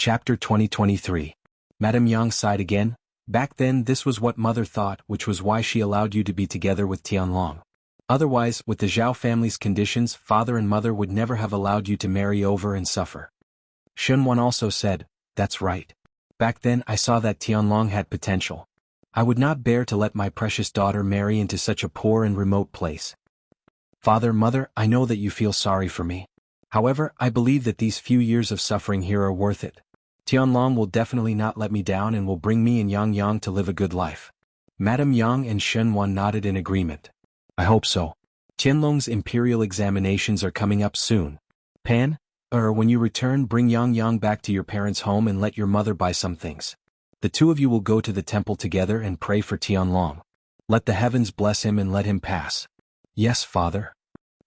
Chapter 2023. Madame Yang sighed again. Back then this was what mother thought, which was why she allowed you to be together with Tianlong. Otherwise, with the Zhao family's conditions, father and mother would never have allowed you to marry over and suffer. Xuanhuan also said, that's right. Back then I saw that Tianlong had potential. I would not bear to let my precious daughter marry into such a poor and remote place. Father, mother, I know that you feel sorry for me. However, I believe that these few years of suffering here are worth it. Tianlong will definitely not let me down and will bring me and Yang to live a good life. Madame Yang and Xuanhuan nodded in agreement. I hope so. Tianlong's imperial examinations are coming up soon. Pan, when you return, bring Yang back to your parents' home and let your mother buy some things. The two of you will go to the temple together and pray for Tianlong. Let the heavens bless him and let him pass. Yes, father.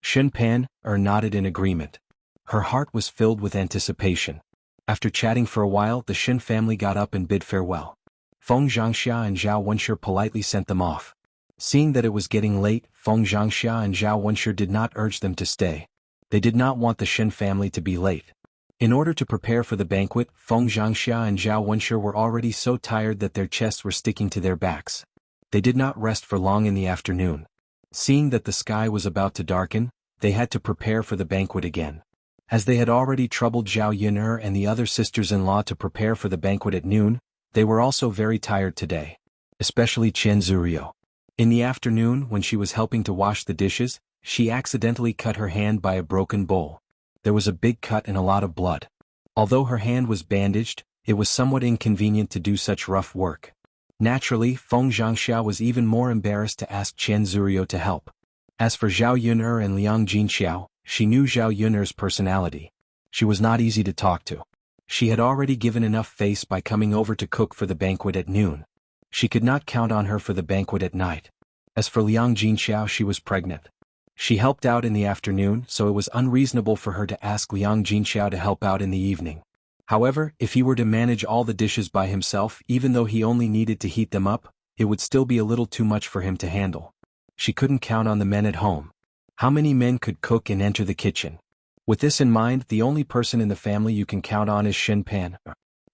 Shen Pan, nodded in agreement. Her heart was filled with anticipation. After chatting for a while, the Shen family got up and bid farewell. Feng Xianxia and Zhao Wenshi politely sent them off. Seeing that it was getting late, Feng Xianxia and Zhao Wenshi did not urge them to stay. They did not want the Shen family to be late. In order to prepare for the banquet, Feng Xianxia and Zhao Wenshi were already so tired that their chests were sticking to their backs. They did not rest for long in the afternoon. Seeing that the sky was about to darken, they had to prepare for the banquet again. As they had already troubled Zhao Yun'er and the other sisters-in-law to prepare for the banquet at noon, they were also very tired today. Especially Chen Zurio. In the afternoon, when she was helping to wash the dishes, she accidentally cut her hand by a broken bowl. There was a big cut and a lot of blood. Although her hand was bandaged, it was somewhat inconvenient to do such rough work. Naturally, Feng Xianxia was even more embarrassed to ask Chen Zurio to help. As for Zhao Yun'er and Liang Jinxiao, she knew Zhao Yun'er's personality. She was not easy to talk to. She had already given enough face by coming over to cook for the banquet at noon. She could not count on her for the banquet at night. As for Liang Jinxiao, she was pregnant. She helped out in the afternoon, so it was unreasonable for her to ask Liang Jinxiao to help out in the evening. However, if he were to manage all the dishes by himself, even though he only needed to heat them up, it would still be a little too much for him to handle. She couldn't count on the men at home. How many men could cook and enter the kitchen? With this in mind, the only person in the family you can count on is Shen Pan.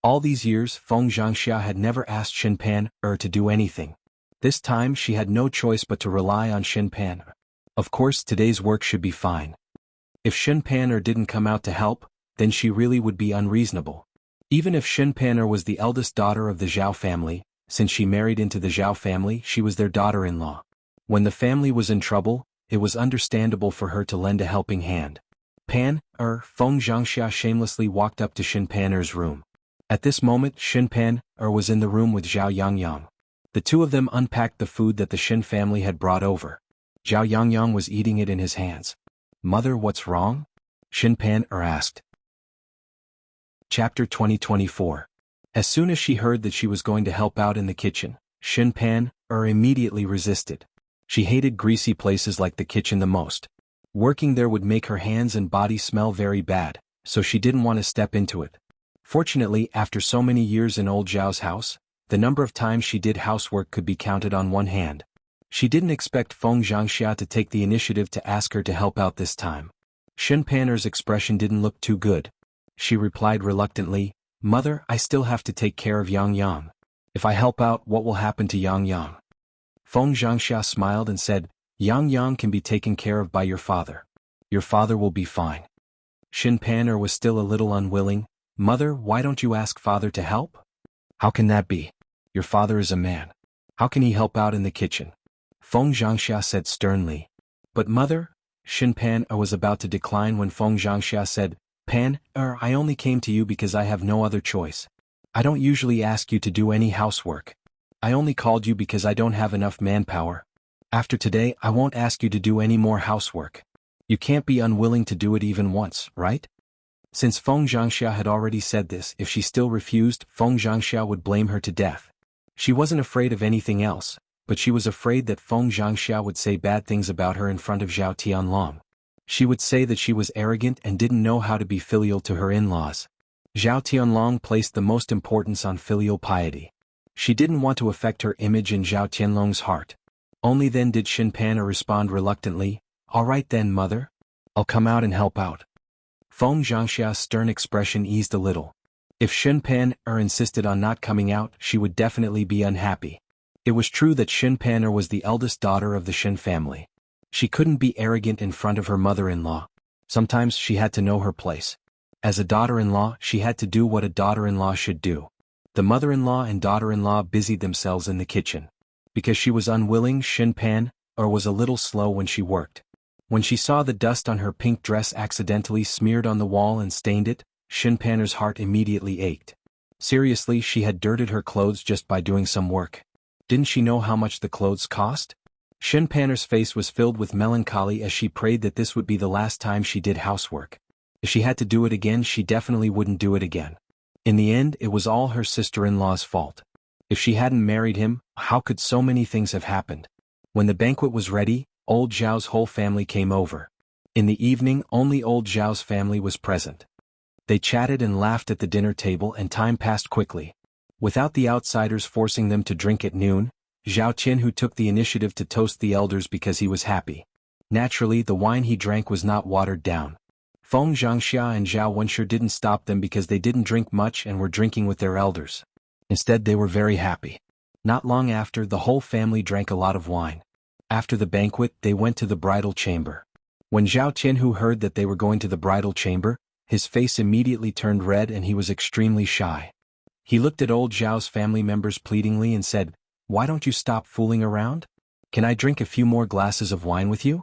All these years, Feng Xianxia had never asked Shen Pan to do anything. This time she had no choice but to rely on Shen Pan. Of course, today's work should be fine. If Shen Pan didn't come out to help, then she really would be unreasonable. Even if Shen Pan was the eldest daughter of the Zhao family, since she married into the Zhao family, she was their daughter-in-law. When the family was in trouble, it was understandable for her to lend a helping hand. Feng Xianxia shamelessly walked up to Shen Pan's room. At this moment, Shen Pan was in the room with Zhao Yang. The two of them unpacked the food that the Shen family had brought over. Zhao Yang was eating it in his hands. Mother, what's wrong? Shen Pan asked. Chapter 2024. As soon as she heard that she was going to help out in the kitchen, Shen Pan immediately resisted. She hated greasy places like the kitchen the most. Working there would make her hands and body smell very bad, so she didn't want to step into it. Fortunately, after so many years in old Zhao's house, the number of times she did housework could be counted on one hand. She didn't expect Feng Xianxia to take the initiative to ask her to help out this time. Shen Pan's expression didn't look too good. She replied reluctantly, Mother, I still have to take care of Yang. If I help out, what will happen to Yang? Feng Xianxia smiled and said, Yang can be taken care of by your father. Your father will be fine. Shen Pan was still a little unwilling. Mother, why don't you ask father to help? How can that be? Your father is a man. How can he help out in the kitchen? Feng Xianxia said sternly. But mother, Shen Pan was about to decline when Feng Xianxia said, Pan, I only came to you because I have no other choice. I don't usually ask you to do any housework. I only called you because I don't have enough manpower. After today, I won't ask you to do any more housework. You can't be unwilling to do it even once, right? Since Feng Xianxia had already said this, if she still refused, Feng Xianxia would blame her to death. She wasn't afraid of anything else, but she was afraid that Feng Xianxia would say bad things about her in front of Zhao Tianlong. She would say that she was arrogant and didn't know how to be filial to her in-laws. Zhao Tianlong placed the most importance on filial piety. She didn't want to affect her image in Zhao Tianlong's heart. Only then did Shen Pan respond reluctantly, All right then, mother. I'll come out and help out. Feng Xianxia's stern expression eased a little. If Xuanhuan insisted on not coming out, she would definitely be unhappy. It was true that Xuanhuan was the eldest daughter of the Xin family. She couldn't be arrogant in front of her mother-in-law. Sometimes she had to know her place. As a daughter-in-law, she had to do what a daughter-in-law should do. The mother-in-law and daughter-in-law busied themselves in the kitchen. Because she was unwilling, Xuanhuan was a little slow when she worked. When she saw the dust on her pink dress accidentally smeared on the wall and stained it, Xuanhuan's heart immediately ached. Seriously, she had dirted her clothes just by doing some work. Didn't she know how much the clothes cost? Xuanhuan's face was filled with melancholy as she prayed that this would be the last time she did housework. If she had to do it again, she definitely wouldn't do it again. In the end, it was all her sister-in-law's fault. If she hadn't married him, how could so many things have happened? When the banquet was ready, old Zhao's whole family came over. In the evening, only old Zhao's family was present. They chatted and laughed at the dinner table and time passed quickly. Without the outsiders forcing them to drink at noon, Zhao Qianhu took the initiative to toast the elders because he was happy. Naturally, the wine he drank was not watered down. Feng Xianxia and Zhao Wenshi didn't stop them because they didn't drink much and were drinking with their elders. Instead, they were very happy. Not long after, the whole family drank a lot of wine. After the banquet, they went to the bridal chamber. When Zhao Qianhu heard that they were going to the bridal chamber, his face immediately turned red and he was extremely shy. He looked at old Zhao's family members pleadingly and said, "Why don't you stop fooling around? Can I drink a few more glasses of wine with you?"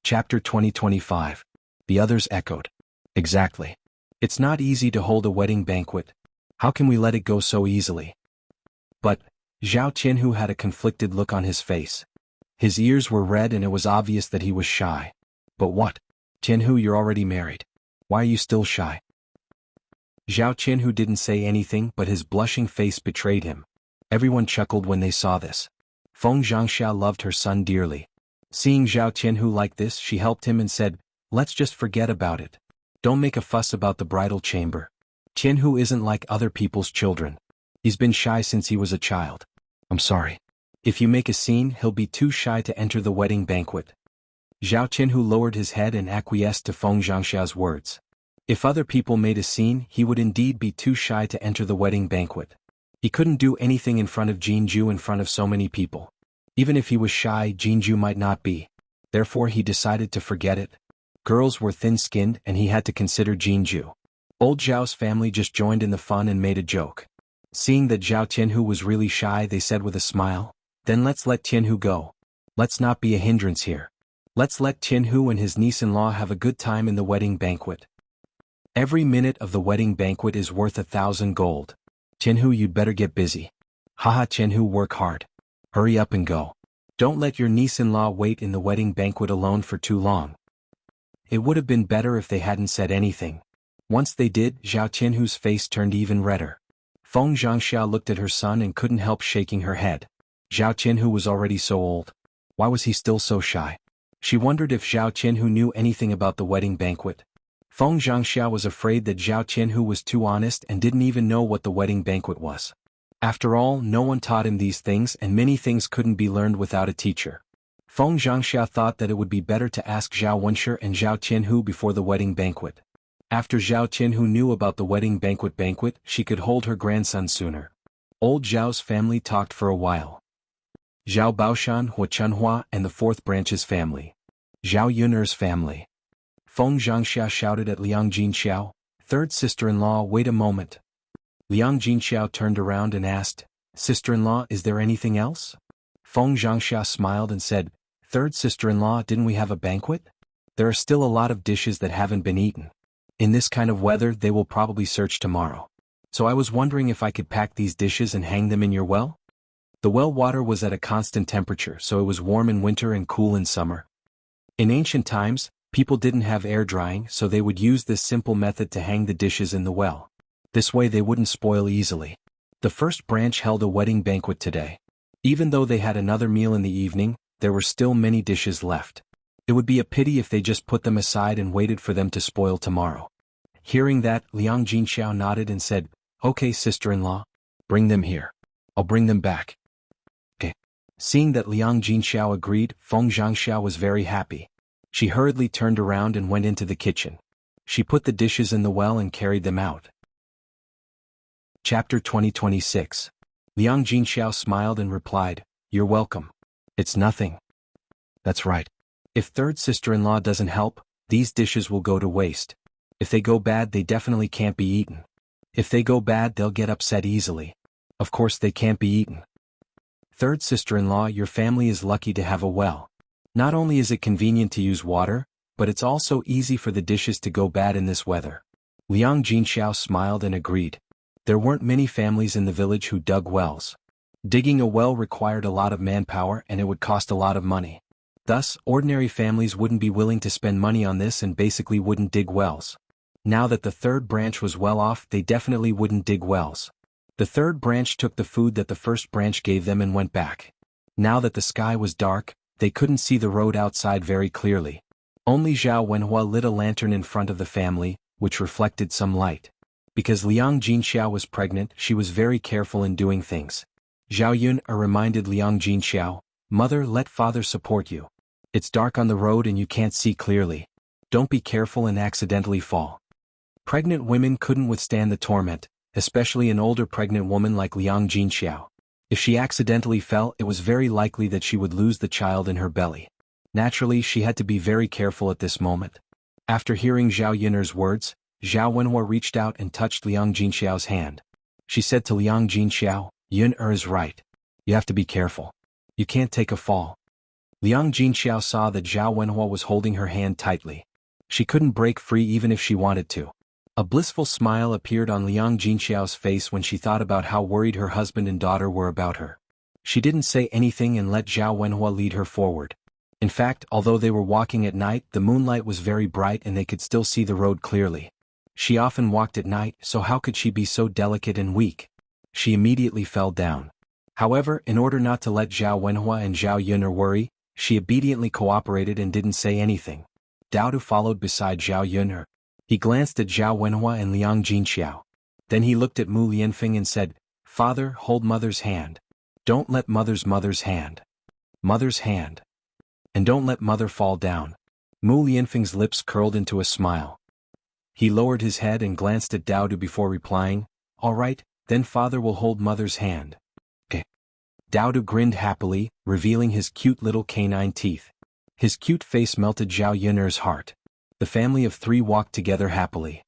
Chapter 2025. The others echoed. Exactly. It's not easy to hold a wedding banquet. How can we let it go so easily? But Zhao Qianhu had a conflicted look on his face. His ears were red and it was obvious that he was shy. But what? Qianhu, you're already married. Why are you still shy? Zhao Qianhu didn't say anything, but his blushing face betrayed him. Everyone chuckled when they saw this. Feng Xianxia loved her son dearly. Seeing Zhao Qianhu like this, she helped him and said, "Let's just forget about it. Don't make a fuss about the bridal chamber. Qianhu isn't like other people's children. He's been shy since he was a child. I'm sorry. If you make a scene, he'll be too shy to enter the wedding banquet." Zhao Qianhu lowered his head and acquiesced to Feng Xianxia's words. If other people made a scene, he would indeed be too shy to enter the wedding banquet. He couldn't do anything in front of Jianghu in front of so many people. Even if he was shy, Jianghu might not be. Therefore he decided to forget it. Girls were thin-skinned and he had to consider Jianghu. Old Zhao's family just joined in the fun and made a joke. Seeing that Zhao Qianhu was really shy, they said with a smile, "Then let's let Qianhu go. Let's not be a hindrance here. Let's let Qianhu and his niece-in-law have a good time in the wedding banquet. Every minute of the wedding banquet is worth 1,000 gold. Qianhu, you'd better get busy. Haha, Qianhu, work hard. Hurry up and go. Don't let your niece-in-law wait in the wedding banquet alone for too long." It would have been better if they hadn't said anything. Once they did, Zhao Qianhu's face turned even redder. Feng Xianxia looked at her son and couldn't help shaking her head. Zhao Qianhu was already so old. Why was he still so shy? She wondered if Zhao Qianhu knew anything about the wedding banquet. Feng Xianxia was afraid that Zhao Qianhu was too honest and didn't even know what the wedding banquet was. After all, no one taught him these things and many things couldn't be learned without a teacher. Feng Xianxia thought that it would be better to ask Zhao Wenshi and Zhao Qianhu before the wedding banquet. After Zhao Qianhu knew about the wedding banquet, she could hold her grandson sooner. Old Zhao's family talked for a while. Zhao Baoshan, xuanhuan, and the fourth branch's family. Zhao Yun'er's family. Feng Xianxia shouted at Liang Jinxiao, "Third sister-in-law, wait a moment." Liang Jinxiao turned around and asked, "Sister-in-law, is there anything else?" Feng Xianxia smiled and said, "Third sister-in-law, didn't we have a banquet? There are still a lot of dishes that haven't been eaten. In this kind of weather, they will probably search tomorrow. So I was wondering if I could pack these dishes and hang them in your well?" The well water was at a constant temperature, so it was warm in winter and cool in summer. In ancient times, people didn't have air drying, so they would use this simple method to hang the dishes in the well. This way they wouldn't spoil easily. The first branch held a wedding banquet today. Even though they had another meal in the evening, there were still many dishes left. It would be a pity if they just put them aside and waited for them to spoil tomorrow. Hearing that, Liang Jinxiao nodded and said, "Okay, sister-in-law. Bring them here. I'll bring them back." Okay. Seeing that Liang Jinxiao agreed, Feng Xianxia was very happy. She hurriedly turned around and went into the kitchen. She put the dishes in the well and carried them out. Chapter 2026. Liang Jinxiao smiled and replied, "You're welcome. It's nothing." That's right. If third sister-in-law doesn't help, these dishes will go to waste. If they go bad, they definitely can't be eaten. If they go bad, they'll get upset easily. Of course they can't be eaten. Third sister-in-law, your family is lucky to have a well. Not only is it convenient to use water, but it's also easy for the dishes to go bad in this weather. Liang Jinxiao smiled and agreed. There weren't many families in the village who dug wells. Digging a well required a lot of manpower and it would cost a lot of money. Thus, ordinary families wouldn't be willing to spend money on this and basically wouldn't dig wells. Now that the third branch was well off, they definitely wouldn't dig wells. The third branch took the food that the first branch gave them and went back. Now that the sky was dark, they couldn't see the road outside very clearly. Only Xuanhuan lit a lantern in front of the family, which reflected some light. Because Liang Jinxiao was pregnant, she was very careful in doing things. Xuanhuan reminded Liang Jinxiao, "Mother, let father support you. It's dark on the road and you can't see clearly. Don't be careful and accidentally fall." Pregnant women couldn't withstand the torment, especially an older pregnant woman like Liang Jinxiao. If she accidentally fell, it was very likely that she would lose the child in her belly. Naturally, she had to be very careful at this moment. After hearing Zhao Yun'er's words, Zhao Wenhua reached out and touched Liang Jinxiao's hand. She said to Liang Jinxiao, "Yun'er is right. You have to be careful. You can't take a fall." Liang Jinxiao saw that Zhao Wenhua was holding her hand tightly. She couldn't break free even if she wanted to. A blissful smile appeared on Liang Jinxiao's face when she thought about how worried her husband and daughter were about her. She didn't say anything and let Zhao Wenhua lead her forward. In fact, although they were walking at night, the moonlight was very bright and they could still see the road clearly. She often walked at night, so how could she be so delicate and weak? She immediately fell down. However, in order not to let Zhao Wenhua and Zhao Yun'er worry, she obediently cooperated and didn't say anything. Daodu followed beside Zhao Yun'er. He glanced at Zhao Wenhua and Liang Jinxiao. Then he looked at Mu Lianfeng and said, "Father, hold mother's hand. Don't let mother's hand. Mother's hand. And don't let mother fall down." Mu Lianfeng's lips curled into a smile. He lowered his head and glanced at Daodu before replying, "All right, then father will hold mother's hand." Okay. Daodu grinned happily, revealing his cute little canine teeth. His cute face melted Zhao Yun'er's heart. The family of three walked together happily.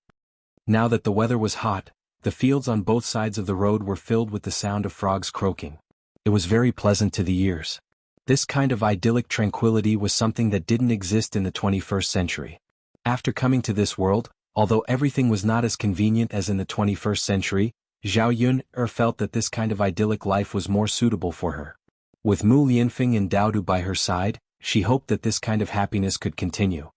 Now that the weather was hot, the fields on both sides of the road were filled with the sound of frogs croaking. It was very pleasant to the ears. This kind of idyllic tranquility was something that didn't exist in the 21st century. After coming to this world, although everything was not as convenient as in the 21st century, Zhao Yun'er felt that this kind of idyllic life was more suitable for her. With Mu Lianfeng and Daodu by her side, she hoped that this kind of happiness could continue.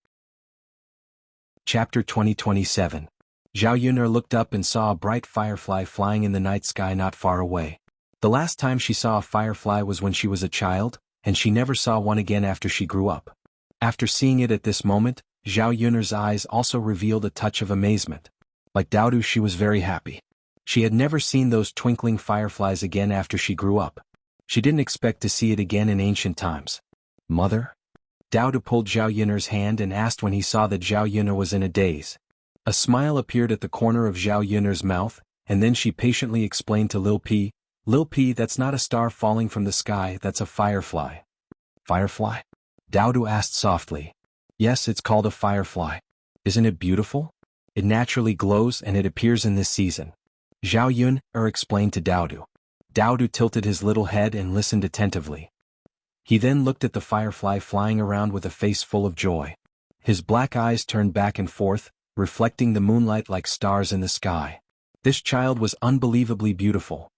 Chapter 2027. Zhao Yun'er looked up and saw a bright firefly flying in the night sky not far away. The last time she saw a firefly was when she was a child, and she never saw one again after she grew up. After seeing it at this moment, Zhao Yun'er's eyes also revealed a touch of amazement. Like Daodu, she was very happy. She had never seen those twinkling fireflies again after she grew up. She didn't expect to see it again in ancient times. "Mother?" Daodu pulled Zhao Yun'er's hand and asked when he saw that Zhao Yun'er was in a daze. A smile appeared at the corner of Zhao Yun'er's mouth, and then she patiently explained to Lil P, "Lil P, that's not a star falling from the sky, that's a firefly." "Firefly?" Daodu asked softly. "Yes, it's called a firefly. Isn't it beautiful? It naturally glows and it appears in this season." Zhao Yun'er explained to Daodu. Daodu tilted his little head and listened attentively. He then looked at the firefly flying around with a face full of joy. His black eyes turned back and forth, reflecting the moonlight like stars in the sky. This child was unbelievably beautiful.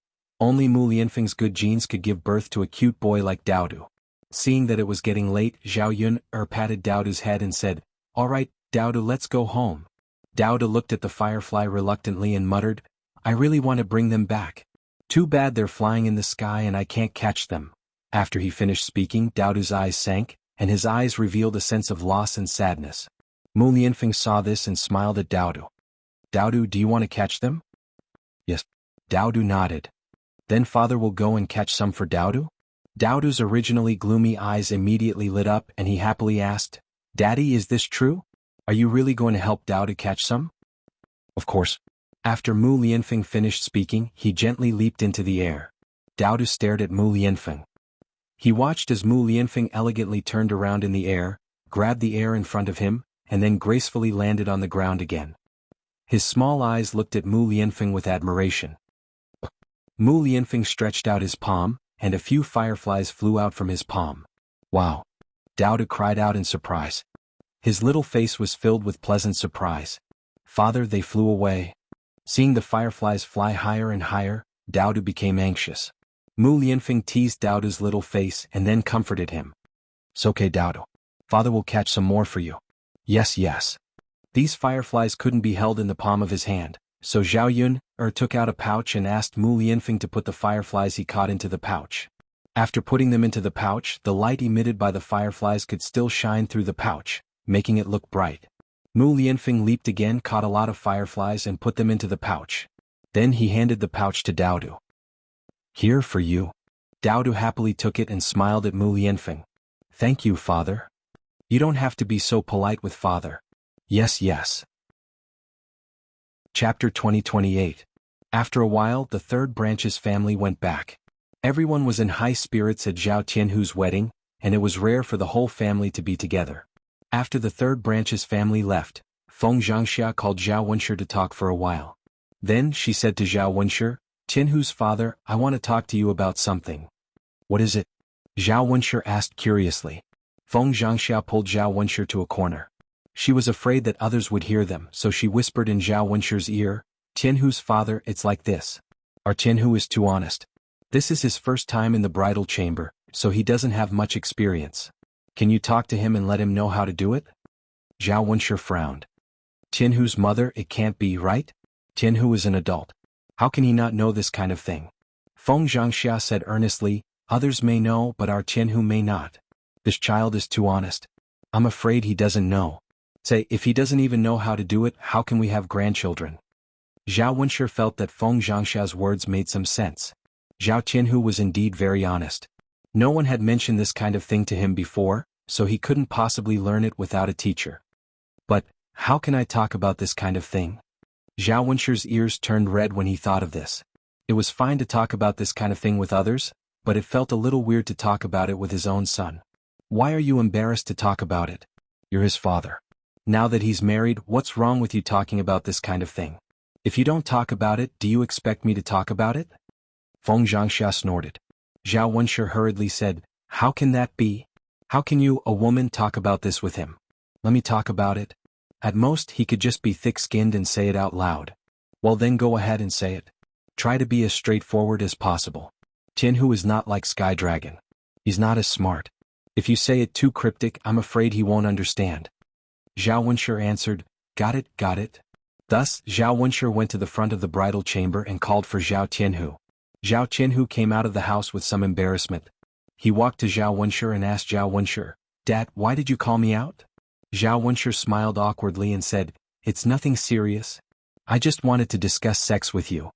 Only Mu Lianfeng's good genes could give birth to a cute boy like Daodu. Seeing that it was getting late, Zhao Yun'er patted Daodu's head and said, "All right, Daodu, let's go home." Daodu looked at the firefly reluctantly and muttered, "I really want to bring them back. Too bad they're flying in the sky and I can't catch them." After he finished speaking, Daodu's eyes sank, and his eyes revealed a sense of loss and sadness. Mu Lianfeng saw this and smiled at Daodu. "Daodu, do you want to catch them?" "Yes." Daodu nodded. "Then father will go and catch some for Daodu?" Daodu's originally gloomy eyes immediately lit up and he happily asked, "Daddy, is this true?" Are you really going to help Dao to catch some? Of course. After Mu Lianfeng finished speaking, he gently leaped into the air. Dao to stared at Mu Lianfeng. He watched as Mu Lianfeng elegantly turned around in the air, grabbed the air in front of him, and then gracefully landed on the ground again. His small eyes looked at Mu Lianfeng with admiration. Mu Lianfeng stretched out his palm, and a few fireflies flew out from his palm. Wow! Dao cried out in surprise. His little face was filled with pleasant surprise. Father, they flew away. Seeing the fireflies fly higher and higher, Dao became anxious. Mu Lianfeng teased Dao's little face and then comforted him. It's okay, Dao. Father will catch some more for you. Yes, yes. These fireflies couldn't be held in the palm of his hand, so Xiaoyun took out a pouch and asked Mu Lianfeng to put the fireflies he caught into the pouch. After putting them into the pouch, the light emitted by the fireflies could still shine through the pouch, making it look bright. Mu Lianfeng leaped again, caught a lot of fireflies and put them into the pouch. Then he handed the pouch to Dao. Here for you. Dao happily took it and smiled at Mu Lianfeng. Thank you, Father. You don't have to be so polite with Father. Yes, yes. Chapter 2028. After a while, the third branch's family went back. Everyone was in high spirits at Zhao Tianhu's wedding, and it was rare for the whole family to be together. After the third branch's family left, Feng Xianxia called Zhao Wenshi to talk for a while. Then she said to Zhao Wenshi, Tianhu's father, I want to talk to you about something. What is it? Zhao Wenshi asked curiously. Feng Xianxia pulled Zhao Wenshi to a corner. She was afraid that others would hear them, so she whispered in Zhao Wenshi's ear, Tianhu's father, it's like this. Our Tianhu is too honest. This is his first time in the bridal chamber, so he doesn't have much experience. Can you talk to him and let him know how to do it? Zhao Wenshi frowned. Tianhu's mother, it can't be, right? Tianhu is an adult. How can he not know this kind of thing? Feng Xianxia said earnestly, others may know but our Tianhu may not. This child is too honest. I'm afraid he doesn't know. Say, if he doesn't even know how to do it, how can we have grandchildren? Zhao Wenshi felt that Feng Xianxia's words made some sense. Zhao Tianhu was indeed very honest. No one had mentioned this kind of thing to him before, so he couldn't possibly learn it without a teacher. But, how can I talk about this kind of thing? Zhao Wenshi's ears turned red when he thought of this. It was fine to talk about this kind of thing with others, but it felt a little weird to talk about it with his own son. Why are you embarrassed to talk about it? You're his father. Now that he's married, what's wrong with you talking about this kind of thing? If you don't talk about it, do you expect me to talk about it? Feng Xianxia snorted. Zhao Wenshi hurriedly said, how can that be? How can you, a woman, talk about this with him? Let me talk about it. At most, he could just be thick-skinned and say it out loud. Well then go ahead and say it. Try to be as straightforward as possible. Tianhu is not like Sky Dragon. He's not as smart. If you say it too cryptic, I'm afraid he won't understand. Zhao Wenshi answered, got it, got it. Thus, Zhao Wenshi went to the front of the bridal chamber and called for Zhao Tianhu. Zhao Tianhu came out of the house with some embarrassment. He walked to Zhao Wenshi and asked Zhao Wenshi, Dad, why did you call me out? Zhao Wenshi smiled awkwardly and said, it's nothing serious. I just wanted to discuss sex with you.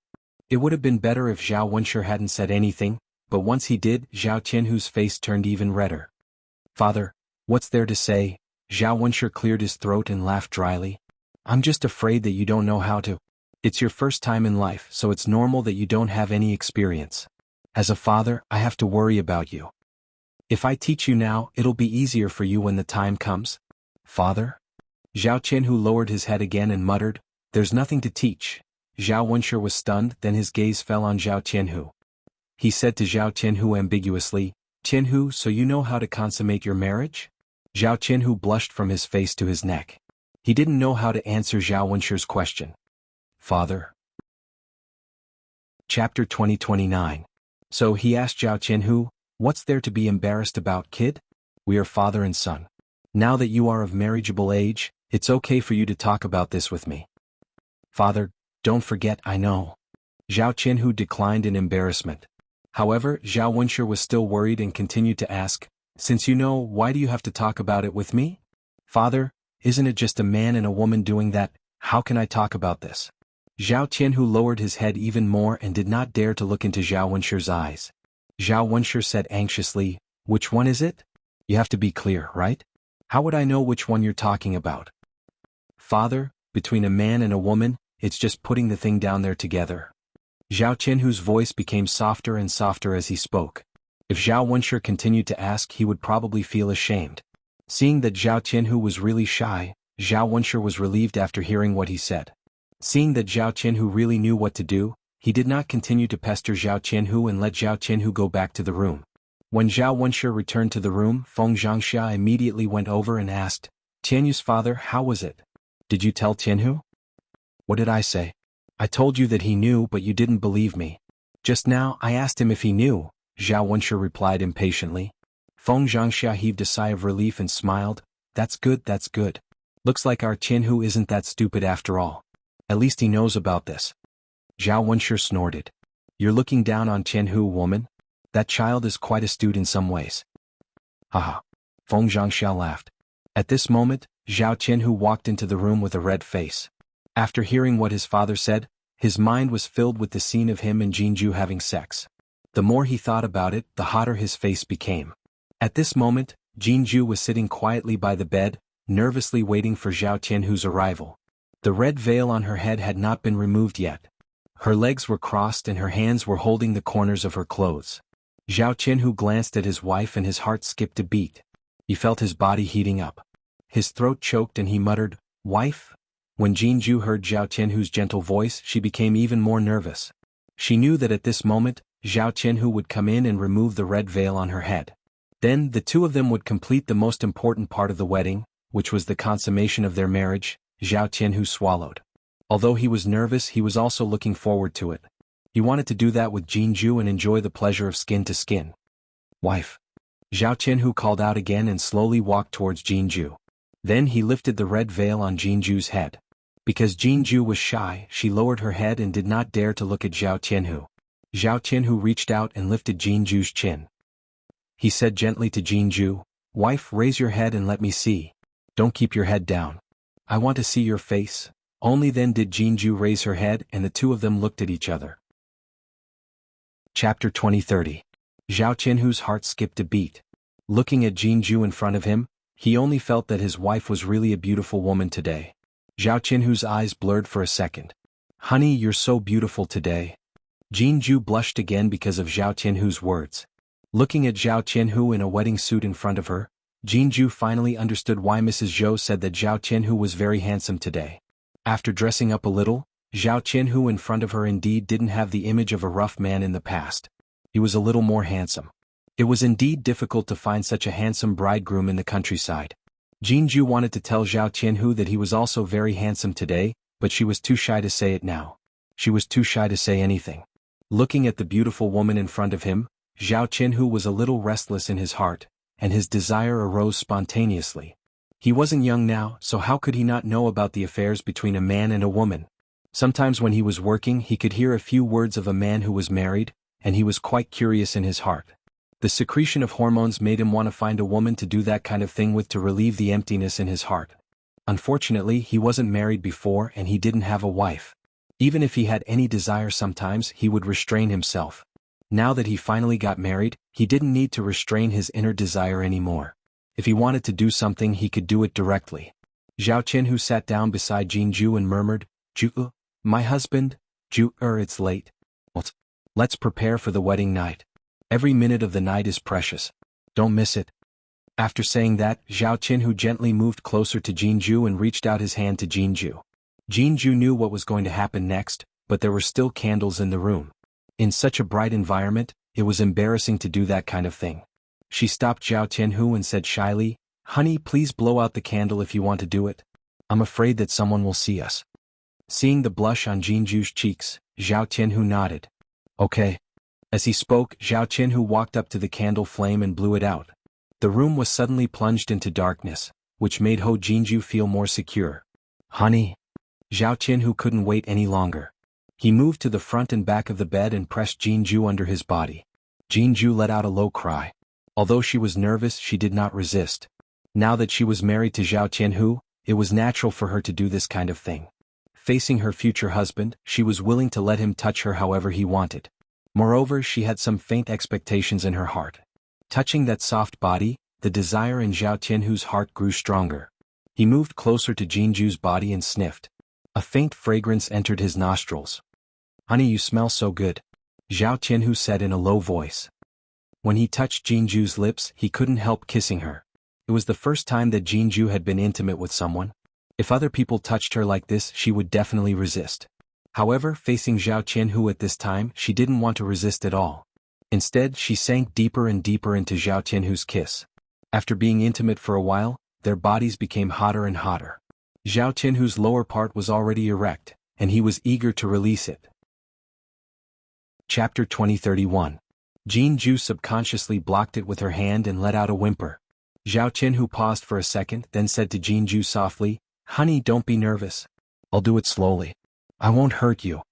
It would have been better if Zhao Wenshi hadn't said anything, but once he did, Zhao Tianhu's face turned even redder. Father, what's there to say? Zhao Wenshi cleared his throat and laughed dryly. I'm just afraid that you don't know how to. It's your first time in life, so it's normal that you don't have any experience. As a father, I have to worry about you. If I teach you now, it'll be easier for you when the time comes. Father? Zhao Tianhu lowered his head again and muttered, there's nothing to teach. Zhao Wenshi was stunned, then his gaze fell on Zhao Tianhu. He said to Zhao Tianhu ambiguously, Tianhu, so you know how to consummate your marriage? Zhao Tianhu blushed from his face to his neck. He didn't know how to answer Zhao Wenshi's question. Father. Chapter 2029. So he asked Zhao Tianhu, what's there to be embarrassed about, kid? We are father and son. Now that you are of marriageable age, it's okay for you to talk about this with me. Father, don't forget I know. Zhao Tianhu declined in embarrassment. However, Zhao Wenshi was still worried and continued to ask, since you know, why do you have to talk about it with me? Father, isn't it just a man and a woman doing that? How can I talk about this? Zhao Tianhu lowered his head even more and did not dare to look into Zhao Wenshi's eyes. Zhao Wenshi said anxiously, which one is it? You have to be clear, right? How would I know which one you're talking about? Father, between a man and a woman, it's just putting the thing down there together. Zhao Qianhu's voice became softer and softer as he spoke. If Zhao Wenshi continued to ask, he would probably feel ashamed. Seeing that Zhao Qianhu was really shy, Zhao Wenshi was relieved after hearing what he said. Seeing that Zhao Qianhu really knew what to do, he did not continue to pester Zhao Qianhu and let Zhao Qianhu go back to the room. When Zhao Wenshi returned to the room, Feng Xianxia immediately went over and asked, "Tianhu's father, how was it? Did you tell Tianhu?" "What did I say? I told you that he knew, but you didn't believe me. Just now I asked him if he knew," Zhao Wenshi replied impatiently. Feng Xianxia heaved a sigh of relief and smiled. That's good, that's good. Looks like our Tianhu isn't that stupid after all. At least he knows about this." Zhao Wenshi snorted. "You're looking down on Tianhu, woman? That child is quite astute in some ways." Haha. Feng Xianxia laughed. At this moment, Zhao Qianhu walked into the room with a red face. After hearing what his father said, his mind was filled with the scene of him and Jianghu having sex. The more he thought about it, the hotter his face became. At this moment, Jianghu was sitting quietly by the bed, nervously waiting for Zhao Qianhu's arrival. The red veil on her head had not been removed yet. Her legs were crossed and her hands were holding the corners of her clothes. Zhao Qianhu glanced at his wife and his heart skipped a beat. He felt his body heating up. His throat choked and he muttered, "Wife?" When Jianghu heard Zhao Qianhu's gentle voice, she became even more nervous. She knew that at this moment, Zhao Qianhu would come in and remove the red veil on her head. Then the two of them would complete the most important part of the wedding, which was the consummation of their marriage. Zhao Qianhu swallowed. Although he was nervous, he was also looking forward to it. He wanted to do that with Jianghu and enjoy the pleasure of skin to skin. "Wife." Zhao Qianhu called out again and slowly walked towards Jianghu. Then he lifted the red veil on Jianghu's head. Because Jianghu was shy, she lowered her head and did not dare to look at Zhao Qianhu. Zhao Qianhu reached out and lifted Jianghu's chin. He said gently to Jianghu, "Wife, raise your head and let me see. Don't keep your head down. I want to see your face." Only then did Jianghu raise her head and the two of them looked at each other. Chapter 20:30. Zhao Qianhu's heart skipped a beat. Looking at Jianghu in front of him, he only felt that his wife was really a beautiful woman today. Zhao Qianhu's eyes blurred for a second. "Honey, you're so beautiful today." Jianghu blushed again because of Zhao Qianhu's words. Looking at Zhao Qianhu in a wedding suit in front of her, Jianghu finally understood why Mrs. Zhou said that Zhao Qianhu was very handsome today. After dressing up a little, Zhao Qianhu in front of her indeed didn't have the image of a rough man in the past. He was a little more handsome. It was indeed difficult to find such a handsome bridegroom in the countryside. Jianghu wanted to tell Zhao Qianhu that he was also very handsome today, but she was too shy to say it now. She was too shy to say anything. Looking at the beautiful woman in front of him, Zhao Qianhu was a little restless in his heart, and his desire arose spontaneously. He wasn't young now, so how could he not know about the affairs between a man and a woman? Sometimes when he was working, he could hear a few words of a man who was married, and he was quite curious in his heart. The secretion of hormones made him want to find a woman to do that kind of thing with to relieve the emptiness in his heart. Unfortunately, he wasn't married before and he didn't have a wife. Even if he had any desire sometimes, he would restrain himself. Now that he finally got married, he didn't need to restrain his inner desire anymore. If he wanted to do something, he could do it directly. Zhao Qianhu sat down beside Jianghu and murmured, "Ju, my husband, Ju, it's late. Let's prepare for the wedding night. Every minute of the night is precious. Don't miss it." After saying that, Zhao Qianhu gently moved closer to Jianghu and reached out his hand to Jianghu. Jianghu knew what was going to happen next, but there were still candles in the room. In such a bright environment, it was embarrassing to do that kind of thing. She stopped Zhao Qianhu and said shyly, "Honey, please blow out the candle if you want to do it. I'm afraid that someone will see us." Seeing the blush on Jianghu's cheeks, Zhao Qianhu nodded. "Okay." As he spoke, Zhao Qianhu walked up to the candle flame and blew it out. The room was suddenly plunged into darkness, which made Ho Jianghu feel more secure. "Honey." Zhao Qianhu couldn't wait any longer. He moved to the front and back of the bed and pressed Jianghu under his body. Jianghu let out a low cry. Although she was nervous, she did not resist. Now that she was married to Zhao Qianhu, it was natural for her to do this kind of thing. Facing her future husband, she was willing to let him touch her however he wanted. Moreover, she had some faint expectations in her heart. Touching that soft body, the desire in Zhao Qianhu's heart grew stronger. He moved closer to Jianghu's body and sniffed. A faint fragrance entered his nostrils. "Honey, you smell so good," Xianhu said in a low voice. When he touched Jianghu's lips, he couldn't help kissing her. It was the first time that Jianghu had been intimate with someone. If other people touched her like this, she would definitely resist. However, facing Xianhu at this time, she didn't want to resist at all. Instead, she sank deeper and deeper into Xianhu's kiss. After being intimate for a while, their bodies became hotter and hotter. Xianhu's lower part was already erect, and he was eager to release it. Chapter 2031. Jianghu subconsciously blocked it with her hand and let out a whimper. Xianhu paused for a second, then said to Jianghu softly, "Honey, don't be nervous. I'll do it slowly. I won't hurt you."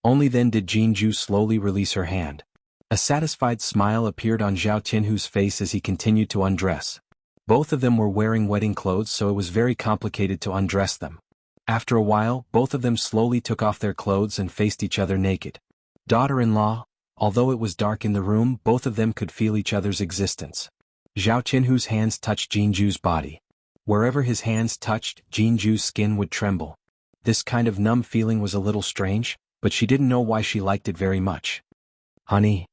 Only then did Jianghu slowly release her hand. A satisfied smile appeared on Xianhu's face as he continued to undress. Both of them were wearing wedding clothes, so it was very complicated to undress them. After a while, both of them slowly took off their clothes and faced each other naked. Daughter-in-law, although it was dark in the room, both of them could feel each other's existence. Xianhu's hands touched Jianghu's body. Wherever his hands touched, Jianghu's skin would tremble. This kind of numb feeling was a little strange, but she didn't know why she liked it very much. "Honey."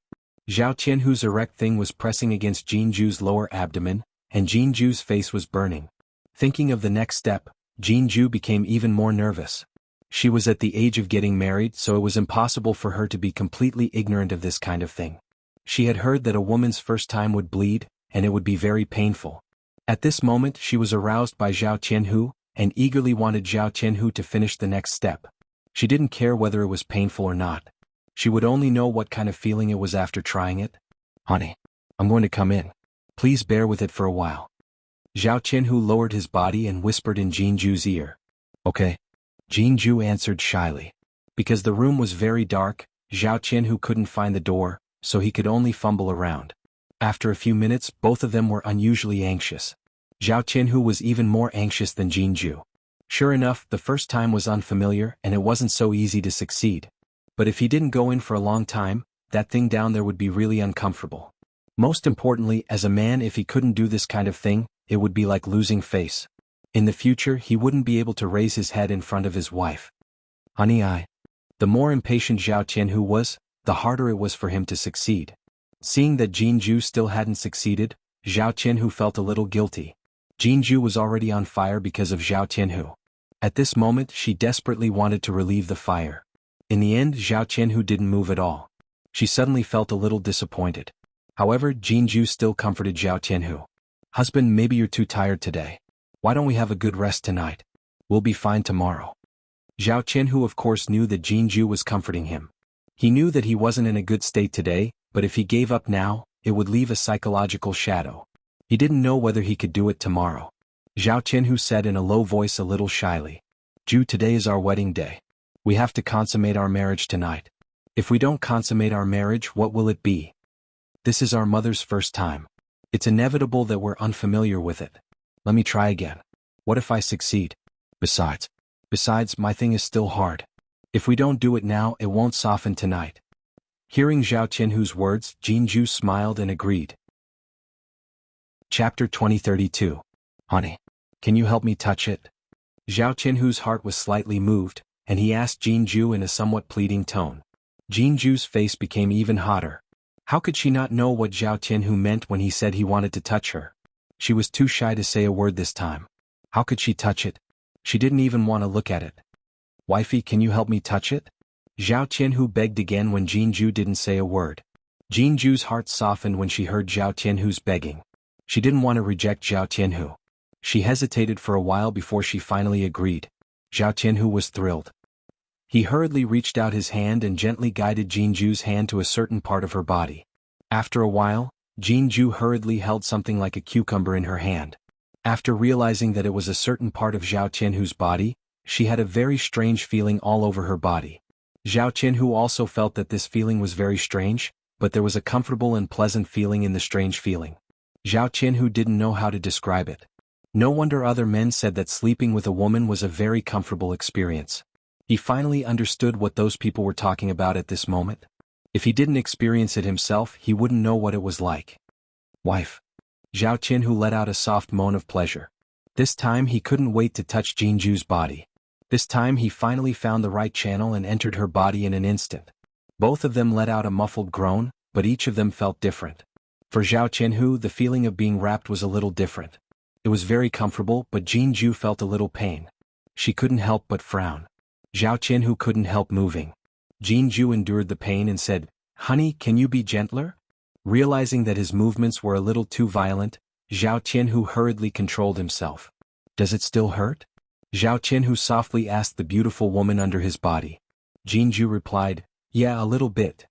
Xianhu's erect thing was pressing against Jianghu's lower abdomen, and Jianghu's face was burning. Thinking of the next step, Jianghu became even more nervous. She was at the age of getting married, so it was impossible for her to be completely ignorant of this kind of thing. She had heard that a woman's first time would bleed, and it would be very painful. At this moment she was aroused by Xianhu, and eagerly wanted Xianhu to finish the next step. She didn't care whether it was painful or not. She would only know what kind of feeling it was after trying it. "Honey, I'm going to come in. Please bear with it for a while." Xianhu lowered his body and whispered in Jianghu's ear. "Okay." Jianghu answered shyly. Because the room was very dark, Xianhu couldn't find the door, so he could only fumble around. After a few minutes, both of them were unusually anxious. Xianhu was even more anxious than Jianghu. Sure enough, the first time was unfamiliar and it wasn't so easy to succeed. But if he didn't go in for a long time, that thing down there would be really uncomfortable. Most importantly, as a man, if he couldn't do this kind of thing, it would be like losing face. In the future, he wouldn't be able to raise his head in front of his wife. "Honey, The more impatient Xianhu was, the harder it was for him to succeed. Seeing that Jianghu still hadn't succeeded, Xianhu felt a little guilty. Jianghu was already on fire because of Xianhu. At this moment, she desperately wanted to relieve the fire. In the end, Xianhu didn't move at all. She suddenly felt a little disappointed. However, Jianghu still comforted Xianhu. "Husband, maybe you're too tired today. Why don't we have a good rest tonight? We'll be fine tomorrow." Xianhu of course knew that Jianghu was comforting him. He knew that he wasn't in a good state today, but if he gave up now, it would leave a psychological shadow. He didn't know whether he could do it tomorrow. Xianhu said in a low voice a little shyly. "Ju, today is our wedding day. We have to consummate our marriage tonight. If we don't consummate our marriage, what will it be? This is our mother's first time. It's inevitable that we're unfamiliar with it. Let me try again. What if I succeed? Besides, my thing is still hard. If we don't do it now, it won't soften tonight." Hearing Xianhu's words, Jianghu smiled and agreed. Chapter 2032. "Honey, can you help me touch it?" Xianhu's heart was slightly moved, and he asked Jianghu in a somewhat pleading tone. Jianghu's face became even hotter. How could she not know what Xianhu meant when he said he wanted to touch her? She was too shy to say a word this time. How could she touch it? She didn't even want to look at it. "Wifey, can you help me touch it?" Xianhu begged again when Jianghu didn't say a word. Jianghu's heart softened when she heard Xianhu's begging. She didn't want to reject Xianhu. She hesitated for a while before she finally agreed. Xianhu was thrilled. He hurriedly reached out his hand and gently guided Jianghu's hand to a certain part of her body. After a while, Jianghu hurriedly held something like a cucumber in her hand. After realizing that it was a certain part of Xianhu's body, she had a very strange feeling all over her body. Xianhu also felt that this feeling was very strange, but there was a comfortable and pleasant feeling in the strange feeling. Xianhu didn't know how to describe it. No wonder other men said that sleeping with a woman was a very comfortable experience. He finally understood what those people were talking about at this moment. If he didn't experience it himself, he wouldn't know what it was like. "Wife." Xianhu let out a soft moan of pleasure. This time he couldn't wait to touch Jianghu's body. This time he finally found the right channel and entered her body in an instant. Both of them let out a muffled groan, but each of them felt different. For Zhao Qianhu, the feeling of being wrapped was a little different. It was very comfortable, but Jianghu felt a little pain. She couldn't help but frown. Zhao Qianhu couldn't help moving. Jianghu endured the pain and said, "Honey, can you be gentler?" Realizing that his movements were a little too violent, Zhao Qianhu hurriedly controlled himself. "Does it still hurt?" Zhao Qianhu softly asked the beautiful woman under his body. Jianghu replied, "Yeah, a little bit."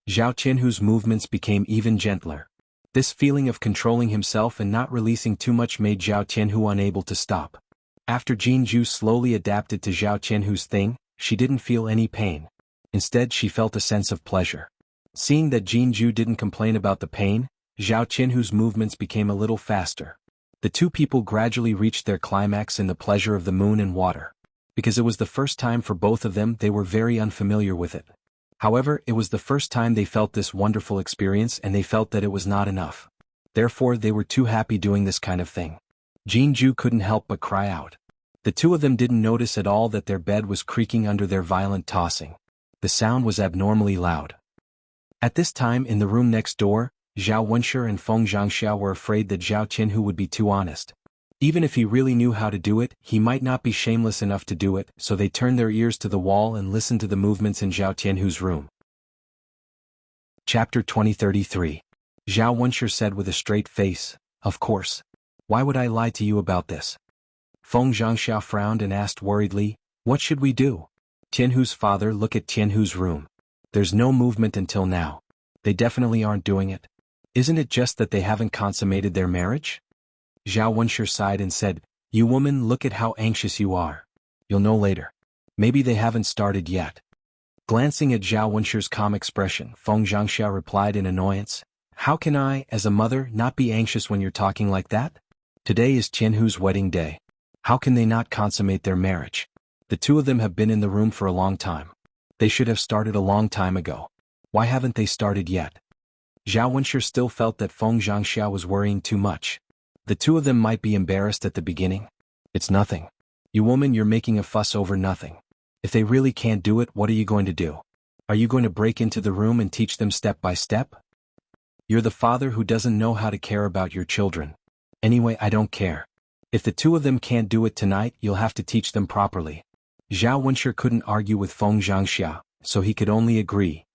Zhao Qianhu's movements became even gentler. This feeling of controlling himself and not releasing too much made Zhao Qianhu unable to stop. After Jianghu slowly adapted to Zhao Qianhu's thing, she didn't feel any pain. Instead, she felt a sense of pleasure. Seeing that Jianghu didn't complain about the pain, Zhao Qianhu's movements became a little faster. The two people gradually reached their climax in the pleasure of the moon and water. Because it was the first time for both of them, they were very unfamiliar with it. However, it was the first time they felt this wonderful experience and they felt that it was not enough. Therefore, they were too happy doing this kind of thing. Jianghu couldn't help but cry out. The two of them didn't notice at all that their bed was creaking under their violent tossing. The sound was abnormally loud. At this time, in the room next door, Zhao Wenshi and Feng Xianxia were afraid that Zhao Qianhu would be too honest. Even if he really knew how to do it, he might not be shameless enough to do it, so they turned their ears to the wall and listened to the movements in Zhao Qianhu's room. Chapter 2033. Zhao Wenshi said with a straight face, "Of course. Why would I lie to you about this?" Feng Xianxia frowned and asked worriedly, "What should we do?" Tianhu's father, look at Tianhu's room. There's no movement until now. They definitely aren't doing it. Isn't it just that they haven't consummated their marriage? Zhao Wenshi sighed and said, "You woman, look at how anxious you are. You'll know later. Maybe they haven't started yet." Glancing at Zhao Wenshi's calm expression, Feng Xianxia replied in annoyance, "How can I, as a mother, not be anxious when you're talking like that? Today is Tianhu's wedding day. How can they not consummate their marriage? The two of them have been in the room for a long time. They should have started a long time ago. Why haven't they started yet?" Zhao Wenshi still felt that Feng Xianxia was worrying too much. The two of them might be embarrassed at the beginning. It's nothing. You woman, you're making a fuss over nothing. If they really can't do it, what are you going to do? Are you going to break into the room and teach them step by step? You're the father who doesn't know how to care about your children. Anyway, I don't care. If the two of them can't do it tonight, you'll have to teach them properly. Zhao Wenshi couldn't argue with Feng Xianxia, so he could only agree.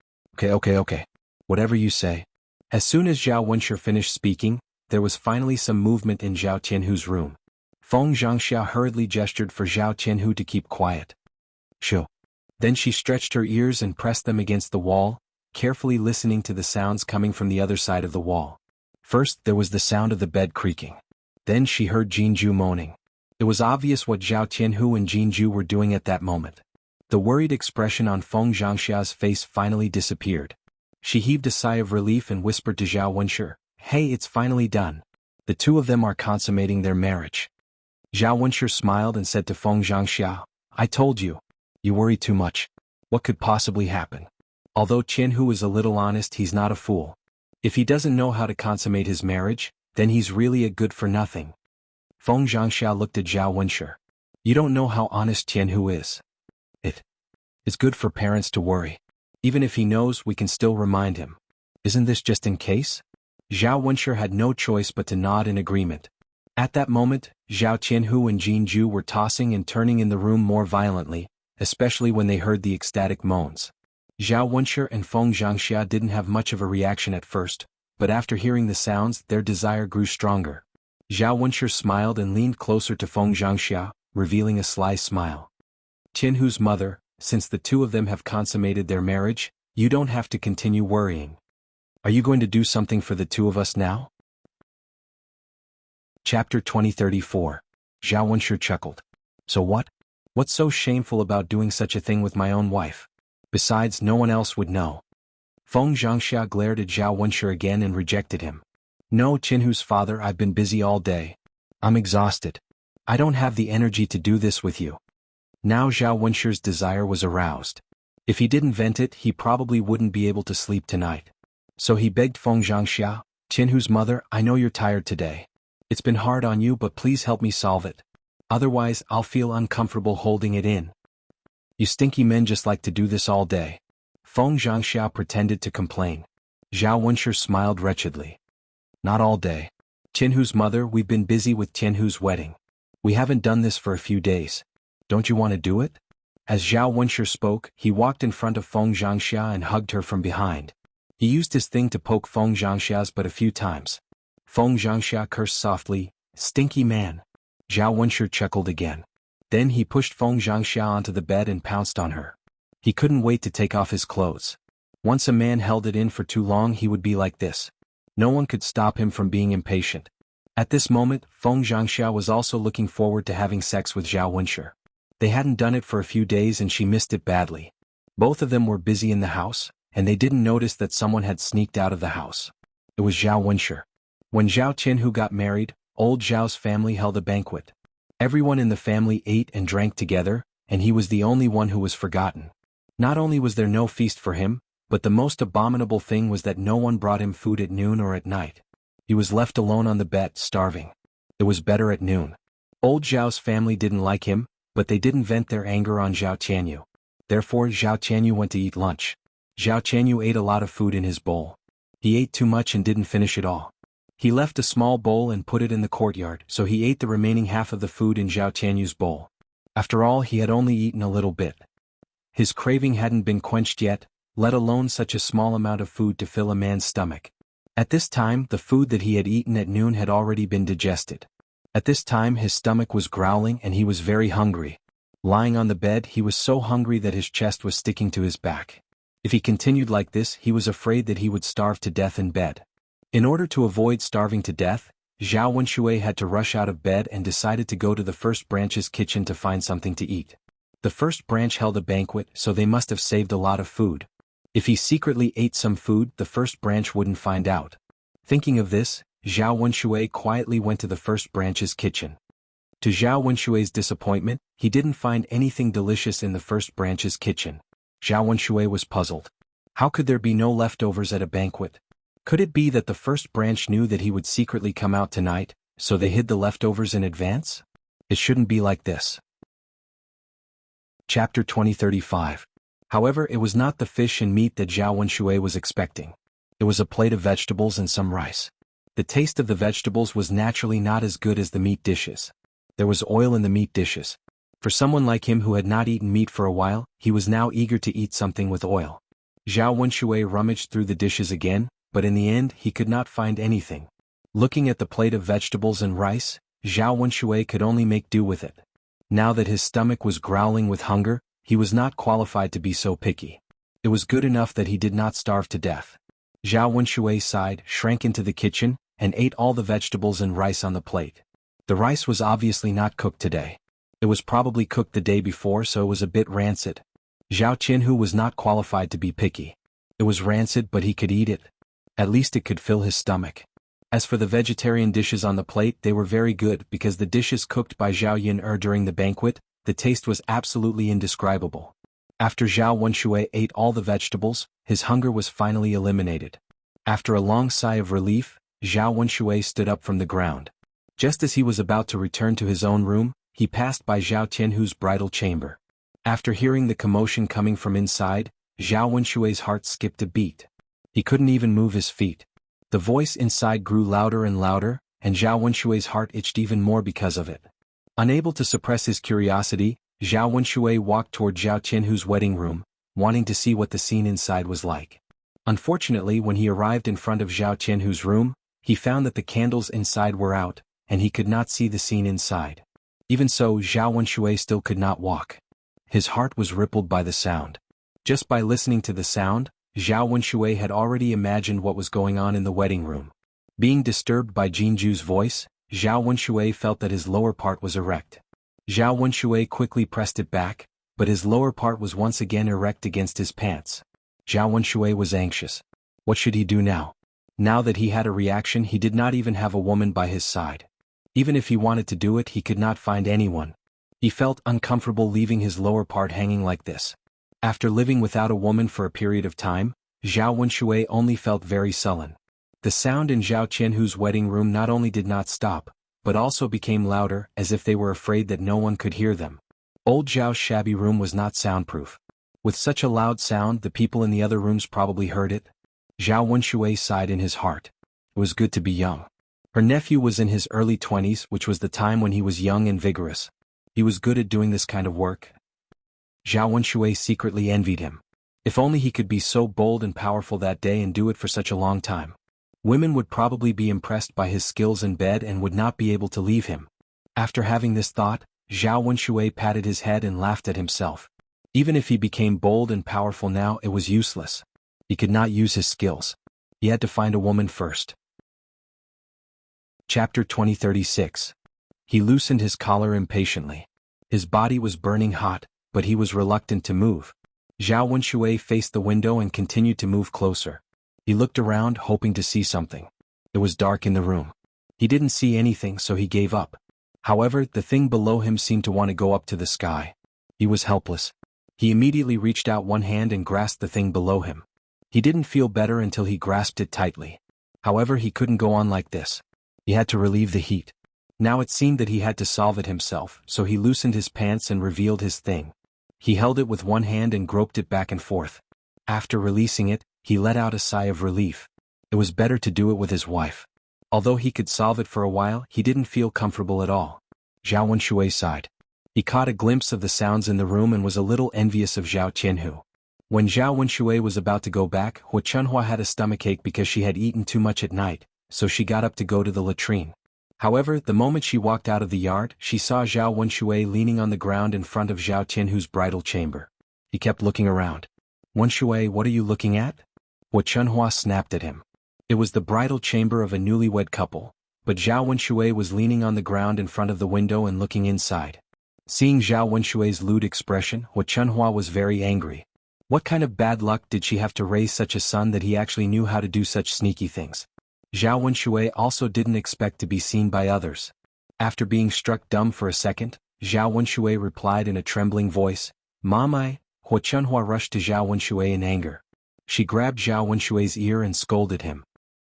Okay. Whatever you say. As soon as Zhao Wenshi finished speaking, there was finally some movement in Zhao Qianhu's room. Feng Xianxia hurriedly gestured for Zhao Qianhu to keep quiet. "Shoo." Then she stretched her ears and pressed them against the wall, carefully listening to the sounds coming from the other side of the wall. First, there was the sound of the bed creaking. Then she heard Jianghu moaning. It was obvious what Zhao Qianhu and Jianghu were doing at that moment. The worried expression on Feng Xianxia's face finally disappeared. She heaved a sigh of relief and whispered to Zhao Wenshi, "Hey, it's finally done. The two of them are consummating their marriage." Zhao Wenshi smiled and said to Feng Xianxia, "I told you. You worry too much. What could possibly happen?" Although Qianhu is a little honest, he's not a fool. If he doesn't know how to consummate his marriage, then he's really a good-for-nothing. Feng Xianxia looked at Zhao Wenshi. "You don't know how honest Qianhu is. It's good for parents to worry. Even if he knows, we can still remind him. Isn't this just in case?" Zhao Wenshi had no choice but to nod in agreement. At that moment, Zhao Qianhu and Jianghu were tossing and turning in the room more violently, especially when they heard the ecstatic moans. Zhao Wenshi and Feng Xianxia didn't have much of a reaction at first, but after hearing the sounds, their desire grew stronger. Zhao Wenshi smiled and leaned closer to Feng Xianxia, revealing a sly smile. "Tianhu's mother, since the two of them have consummated their marriage, you don't have to continue worrying. Are you going to do something for the two of us now?" Chapter 2034. Zhao Wenshi chuckled. "So what? What's so shameful about doing such a thing with my own wife? Besides, no one else would know." Feng Xianxia glared at Zhao Wenshi again and rejected him. "No, Tianhu's father, I've been busy all day. I'm exhausted. I don't have the energy to do this with you." Now Zhao Wenshi's desire was aroused. If he didn't vent it, he probably wouldn't be able to sleep tonight. So he begged Feng Xianxia, "Tianhu's mother, I know you're tired today. It's been hard on you, but please help me solve it. Otherwise, I'll feel uncomfortable holding it in. You stinky men just like to do this all day. Feng Xianxia pretended to complain. Zhao Wenshi smiled wretchedly. Not all day. Tianhu's mother, we've been busy with Tianhu's wedding. We haven't done this for a few days. Don't you want to do it? As Zhao Wenshi spoke, he walked in front of Feng Xianxia and hugged her from behind. He used his thing to poke Feng Xianxia's butt a few times. Feng Xianxia cursed softly, "Stinky man." Zhao Wenshi chuckled again. Then he pushed Feng Xianxia onto the bed and pounced on her. He couldn't wait to take off his clothes. Once a man held it in for too long, he would be like this. No one could stop him from being impatient. At this moment, Feng Xianxia was also looking forward to having sex with Zhao Wenshi. They hadn't done it for a few days and she missed it badly. Both of them were busy in the house, and they didn't notice that someone had sneaked out of the house. It was Zhao Wenshi. When Zhao Qianhu got married, old Zhao's family held a banquet. Everyone in the family ate and drank together, and he was the only one who was forgotten. Not only was there no feast for him, but the most abominable thing was that no one brought him food at noon or at night. He was left alone on the bed, starving. It was better at noon. Old Zhao's family didn't like him, but they didn't vent their anger on Zhao Qianyu. Therefore Zhao Qianyu went to eat lunch. Zhao Qianyu ate a lot of food in his bowl. He ate too much and didn't finish it all. He left a small bowl and put it in the courtyard, so he ate the remaining half of the food in Zhao Qianyu's bowl. After all, he had only eaten a little bit. His craving hadn't been quenched yet, let alone such a small amount of food to fill a man's stomach. At this time, the food that he had eaten at noon had already been digested. At this time his stomach was growling and he was very hungry. Lying on the bed, he was so hungry that his chest was sticking to his back. If he continued like this, he was afraid that he would starve to death in bed. In order to avoid starving to death, Zhao Wenshi had to rush out of bed and decided to go to the first branch's kitchen to find something to eat. The first branch held a banquet, so they must have saved a lot of food. If he secretly ate some food, the first branch wouldn't find out. Thinking of this, Zhao Wenshi quietly went to the first branch's kitchen. To Zhao Wenshi's disappointment, he didn't find anything delicious in the first branch's kitchen. Zhao Wenshi was puzzled. How could there be no leftovers at a banquet? Could it be that the first branch knew that he would secretly come out tonight, so they hid the leftovers in advance? It shouldn't be like this. Chapter 2035. However, it was not the fish and meat that Zhao Wenshi was expecting. It was a plate of vegetables and some rice. The taste of the vegetables was naturally not as good as the meat dishes. There was oil in the meat dishes. For someone like him who had not eaten meat for a while, he was now eager to eat something with oil. Zhao Wenshi rummaged through the dishes again, but in the end he could not find anything. Looking at the plate of vegetables and rice, Zhao Wenshi could only make do with it. Now that his stomach was growling with hunger, he was not qualified to be so picky. It was good enough that he did not starve to death. Zhao Wenshi sighed, shrank into the kitchen, and ate all the vegetables and rice on the plate. The rice was obviously not cooked today. It was probably cooked the day before, so it was a bit rancid. Zhao Qianhu was not qualified to be picky. It was rancid, but he could eat it. At least it could fill his stomach. As for the vegetarian dishes on the plate, they were very good because the dishes cooked by Zhao Yin during the banquet, the taste was absolutely indescribable. After Zhao Wenshi ate all the vegetables, his hunger was finally eliminated. After a long sigh of relief, Zhao Wenshi stood up from the ground. Just as he was about to return to his own room, he passed by Zhao Tianhu's bridal chamber. After hearing the commotion coming from inside, Zhao Wenshi's heart skipped a beat. He couldn't even move his feet. The voice inside grew louder and louder, and Zhao Wenshi's heart itched even more because of it. Unable to suppress his curiosity, Zhao Wenshi walked toward Zhao Tianhu's wedding room, wanting to see what the scene inside was like. Unfortunately, when he arrived in front of Zhao Tianhu's room, he found that the candles inside were out, and he could not see the scene inside. Even so, Zhao Wenshi still could not walk. His heart was rippled by the sound. Just by listening to the sound, Zhao Wenshi had already imagined what was going on in the wedding room. Being disturbed by Jinju's voice, Zhao Wenshi felt that his lower part was erect. Zhao Wenshi quickly pressed it back, but his lower part was once again erect against his pants. Zhao Wenshi was anxious. What should he do now? Now that he had a reaction, he did not even have a woman by his side. Even if he wanted to do it, he could not find anyone. He felt uncomfortable leaving his lower part hanging like this. After living without a woman for a period of time, Zhao Wenshi only felt very sullen. The sound in Zhao Qianhu's wedding room not only did not stop, but also became louder, as if they were afraid that no one could hear them. Old Zhao's shabby room was not soundproof. With such a loud sound, the people in the other rooms probably heard it. Zhao Wenshui sighed in his heart. It was good to be young. Her nephew was in his early 20s, which was the time when he was young and vigorous. He was good at doing this kind of work. Zhao Wenshui secretly envied him. If only he could be so bold and powerful that day and do it for such a long time. Women would probably be impressed by his skills in bed and would not be able to leave him. After having this thought, Zhao Wenshui patted his head and laughed at himself. Even if he became bold and powerful now, it was useless. He could not use his skills. He had to find a woman first. Chapter 2036. He loosened his collar impatiently. His body was burning hot, but he was reluctant to move. Zhao Wenshui faced the window and continued to move closer. He looked around, hoping to see something. It was dark in the room. He didn't see anything, so he gave up. However, the thing below him seemed to want to go up to the sky. He was helpless. He immediately reached out one hand and grasped the thing below him. He didn't feel better until he grasped it tightly. However, he couldn't go on like this. He had to relieve the heat. Now it seemed that he had to solve it himself, so he loosened his pants and revealed his thing. He held it with one hand and groped it back and forth. After releasing it, he let out a sigh of relief. It was better to do it with his wife. Although he could solve it for a while, he didn't feel comfortable at all. Zhao Wenshui sighed. He caught a glimpse of the sounds in the room and was a little envious of Zhao Qianhu. When Zhao Wenshui was about to go back, xuanhuan had a stomachache because she had eaten too much at night, so she got up to go to the latrine. However, the moment she walked out of the yard, she saw Zhao Wenshui leaning on the ground in front of Zhao Qianhu's bridal chamber. He kept looking around. "Wenshui, what are you looking at?" Xuanhuan snapped at him. It was the bridal chamber of a newlywed couple, but Zhao Wenshui was leaning on the ground in front of the window and looking inside. Seeing Zhao Wenshui's lewd expression, Xuanhuan was very angry. What kind of bad luck did she have to raise such a son that he actually knew how to do such sneaky things? Zhao Wenshui also didn't expect to be seen by others. After being struck dumb for a second, Zhao Wenshui replied in a trembling voice, "Mom, Xuanhuan rushed to Zhao Wenshui in anger. She grabbed Zhao Wenshui's ear and scolded him.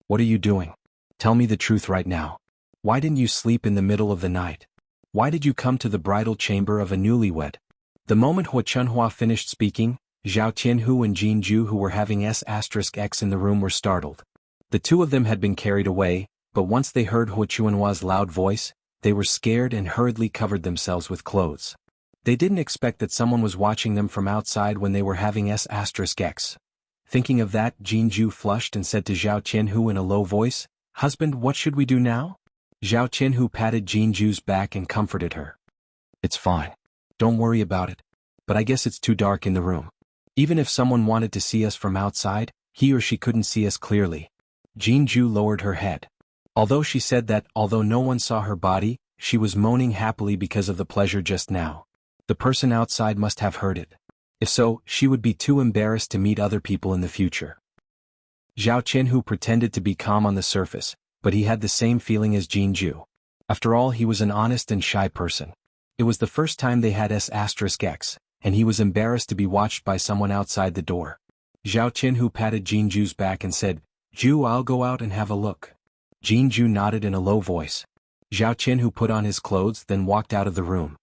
"What are you doing? Tell me the truth right now. Why didn't you sleep in the middle of the night? Why did you come to the bridal chamber of a newlywed?" The moment Xuanhuan finished speaking, Zhao Qianhu and Jianghu, who were having S*X in the room, were startled. The two of them had been carried away, but once they heard Xuanhua's loud voice, they were scared and hurriedly covered themselves with clothes. They didn't expect that someone was watching them from outside when they were having S*X. Thinking of that, Jianghu flushed and said to Zhao Qianhu in a low voice, "Husband, what should we do now?" Zhao Qianhu patted Jianghu's back and comforted her. "It's fine. Don't worry about it. But I guess it's too dark in the room. Even if someone wanted to see us from outside, he or she couldn't see us clearly." Jianghu lowered her head. Although she said that, although no one saw her body, she was moaning happily because of the pleasure just now. The person outside must have heard it. If so, she would be too embarrassed to meet other people in the future. Zhao Qianhu pretended to be calm on the surface, but he had the same feeling as Jianghu. After all, he was an honest and shy person. It was the first time they had S*X, and he was embarrassed to be watched by someone outside the door. Zhao Qianhu patted Jianghu's back and said, "Ju, I'll go out and have a look." Jianghu nodded in a low voice. Zhao Qianhu put on his clothes, then walked out of the room.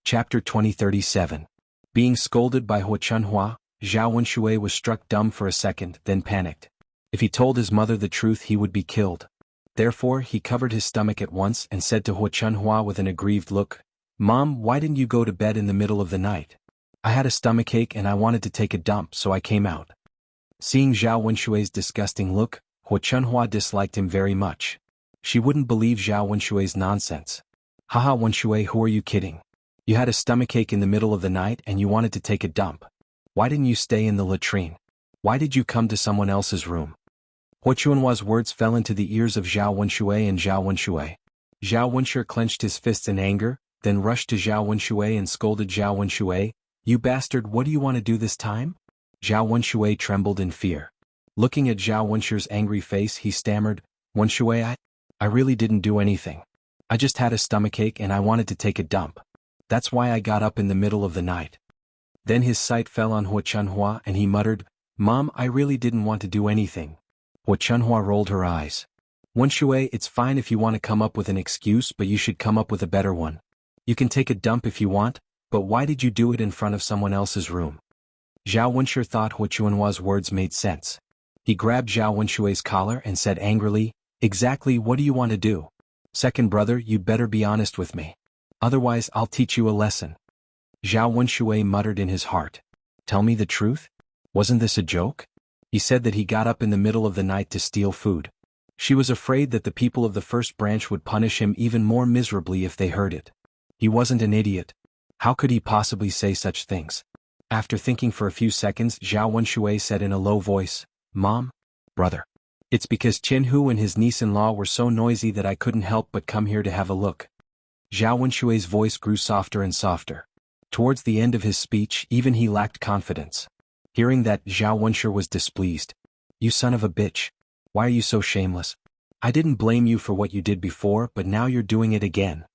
Chapter 2037. Being scolded by Xuanhuan, Zhao Wenshui was struck dumb for a second, then panicked. If he told his mother the truth, he would be killed. Therefore, he covered his stomach at once and said to Xuanhuan with an aggrieved look, "Mom, why didn't you go to bed in the middle of the night? I had a stomachache and I wanted to take a dump, so I came out." Seeing Zhao Wenshui's disgusting look, Xuanhuan disliked him very much. She wouldn't believe Zhao Wenshui's nonsense. "Haha, Wenshui, who are you kidding? You had a stomachache in the middle of the night and you wanted to take a dump. Why didn't you stay in the latrine? Why did you come to someone else's room?" Xuanhua's words fell into the ears of Zhao Wenshui and Zhao Wenshui. Zhao Wenshui clenched his fists in anger, then rushed to Zhao Wenshui and scolded Zhao Wenshui, "You bastard, what do you want to do this time?" Zhao Wenshui trembled in fear. Looking at Zhao Wenshui's angry face, he stammered, "Wenshui, I really didn't do anything. I just had a stomachache and I wanted to take a dump. That's why I got up in the middle of the night." Then his sight fell on Xuanhuan and he muttered, "Mom, I really didn't want to do anything." Xuanhuan rolled her eyes. Wenshui, it's fine if you want to come up with an excuse, but you should come up with a better one. You can take a dump if you want, but why did you do it in front of someone else's room? Zhao Wenshi thought Xuanhuan's words made sense. He grabbed Zhao Wenshui's collar and said angrily, "Exactly what do you want to do? Second brother, you'd better be honest with me. Otherwise I'll teach you a lesson." Zhao Wenshui muttered in his heart. "Tell me the truth? Wasn't this a joke?" He said that he got up in the middle of the night to steal food. She was afraid that the people of the first branch would punish him even more miserably if they heard it. He wasn't an idiot. How could he possibly say such things? After thinking for a few seconds, Zhao Wenshui said in a low voice, "Mom? Brother. It's because Xianhu and his niece-in-law were so noisy that I couldn't help but come here to have a look." Zhao Wenshui's voice grew softer and softer. Towards the end of his speech, even he lacked confidence. Hearing that, Zhao Wenshi was displeased. "You son of a bitch. Why are you so shameless? I didn't blame you for what you did before, but now you're doing it again."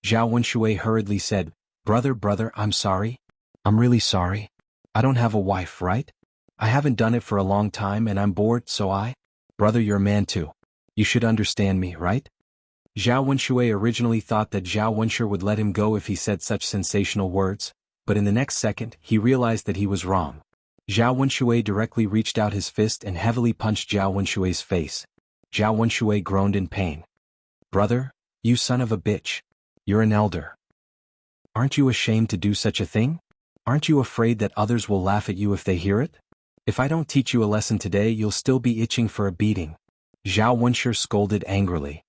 Zhao Wenshui hurriedly said, Brother, I'm sorry. I'm really sorry. I don't have a wife, right? I haven't done it for a long time and I'm bored, so Brother, you're a man too. You should understand me, right?" Zhao Wenshui originally thought that Zhao Wenshi would let him go if he said such sensational words, but in the next second, he realized that he was wrong. Zhao Wenshui directly reached out his fist and heavily punched Zhao Wenshui's face. Zhao Wenshui groaned in pain. "Brother, you son of a bitch. You're an elder. Aren't you ashamed to do such a thing? Aren't you afraid that others will laugh at you if they hear it? If I don't teach you a lesson today, you'll still be itching for a beating." Zhao Wenshi scolded angrily.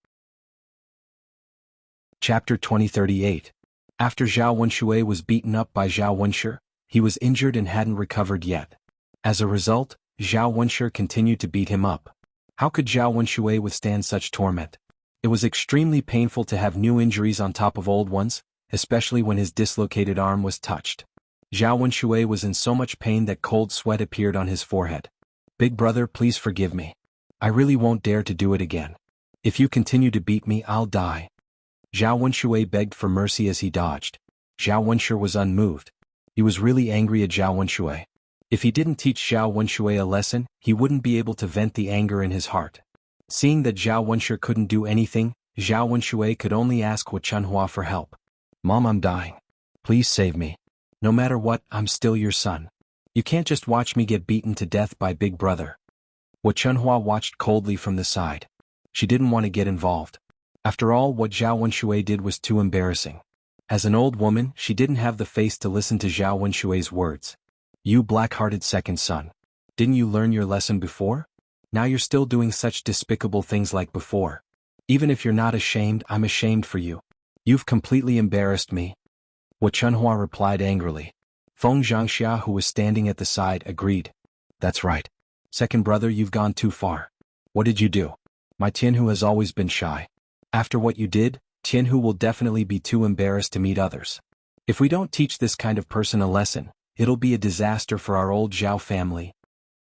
Chapter 2038. After Zhao Wenshui was beaten up by Zhao Wenshi, he was injured and hadn't recovered yet. As a result, Zhao Wenshi continued to beat him up. How could Zhao Wenshui withstand such torment? It was extremely painful to have new injuries on top of old ones, especially when his dislocated arm was touched. Zhao Wenshui was in so much pain that cold sweat appeared on his forehead. "Big brother, please forgive me. I really won't dare to do it again. If you continue to beat me, I'll die." Zhao Wenshui begged for mercy as he dodged. Zhao Wenshi was unmoved. He was really angry at Zhao Wenshui. If he didn't teach Zhao Wenshui a lesson, he wouldn't be able to vent the anger in his heart. Seeing that Zhao Wenshi couldn't do anything, Zhao Wenshui could only ask xuanhuan for help. "Mom, I'm dying. Please save me. No matter what, I'm still your son. You can't just watch me get beaten to death by big brother." Xuanhuan watched coldly from the side. She didn't want to get involved. After all, what Zhao Wenshui did was too embarrassing. As an old woman, she didn't have the face to listen to Zhao Wenshui's words. "You black-hearted second son. Didn't you learn your lesson before? Now you're still doing such despicable things like before. Even if you're not ashamed, I'm ashamed for you. You've completely embarrassed me." Xuanhuan replied angrily. Feng Xianxia, who was standing at the side, agreed. "That's right. Second brother, you've gone too far. What did you do? My Tianhu has always been shy. After what you did, Tianhu will definitely be too embarrassed to meet others. If we don't teach this kind of person a lesson, it'll be a disaster for our old Zhao family."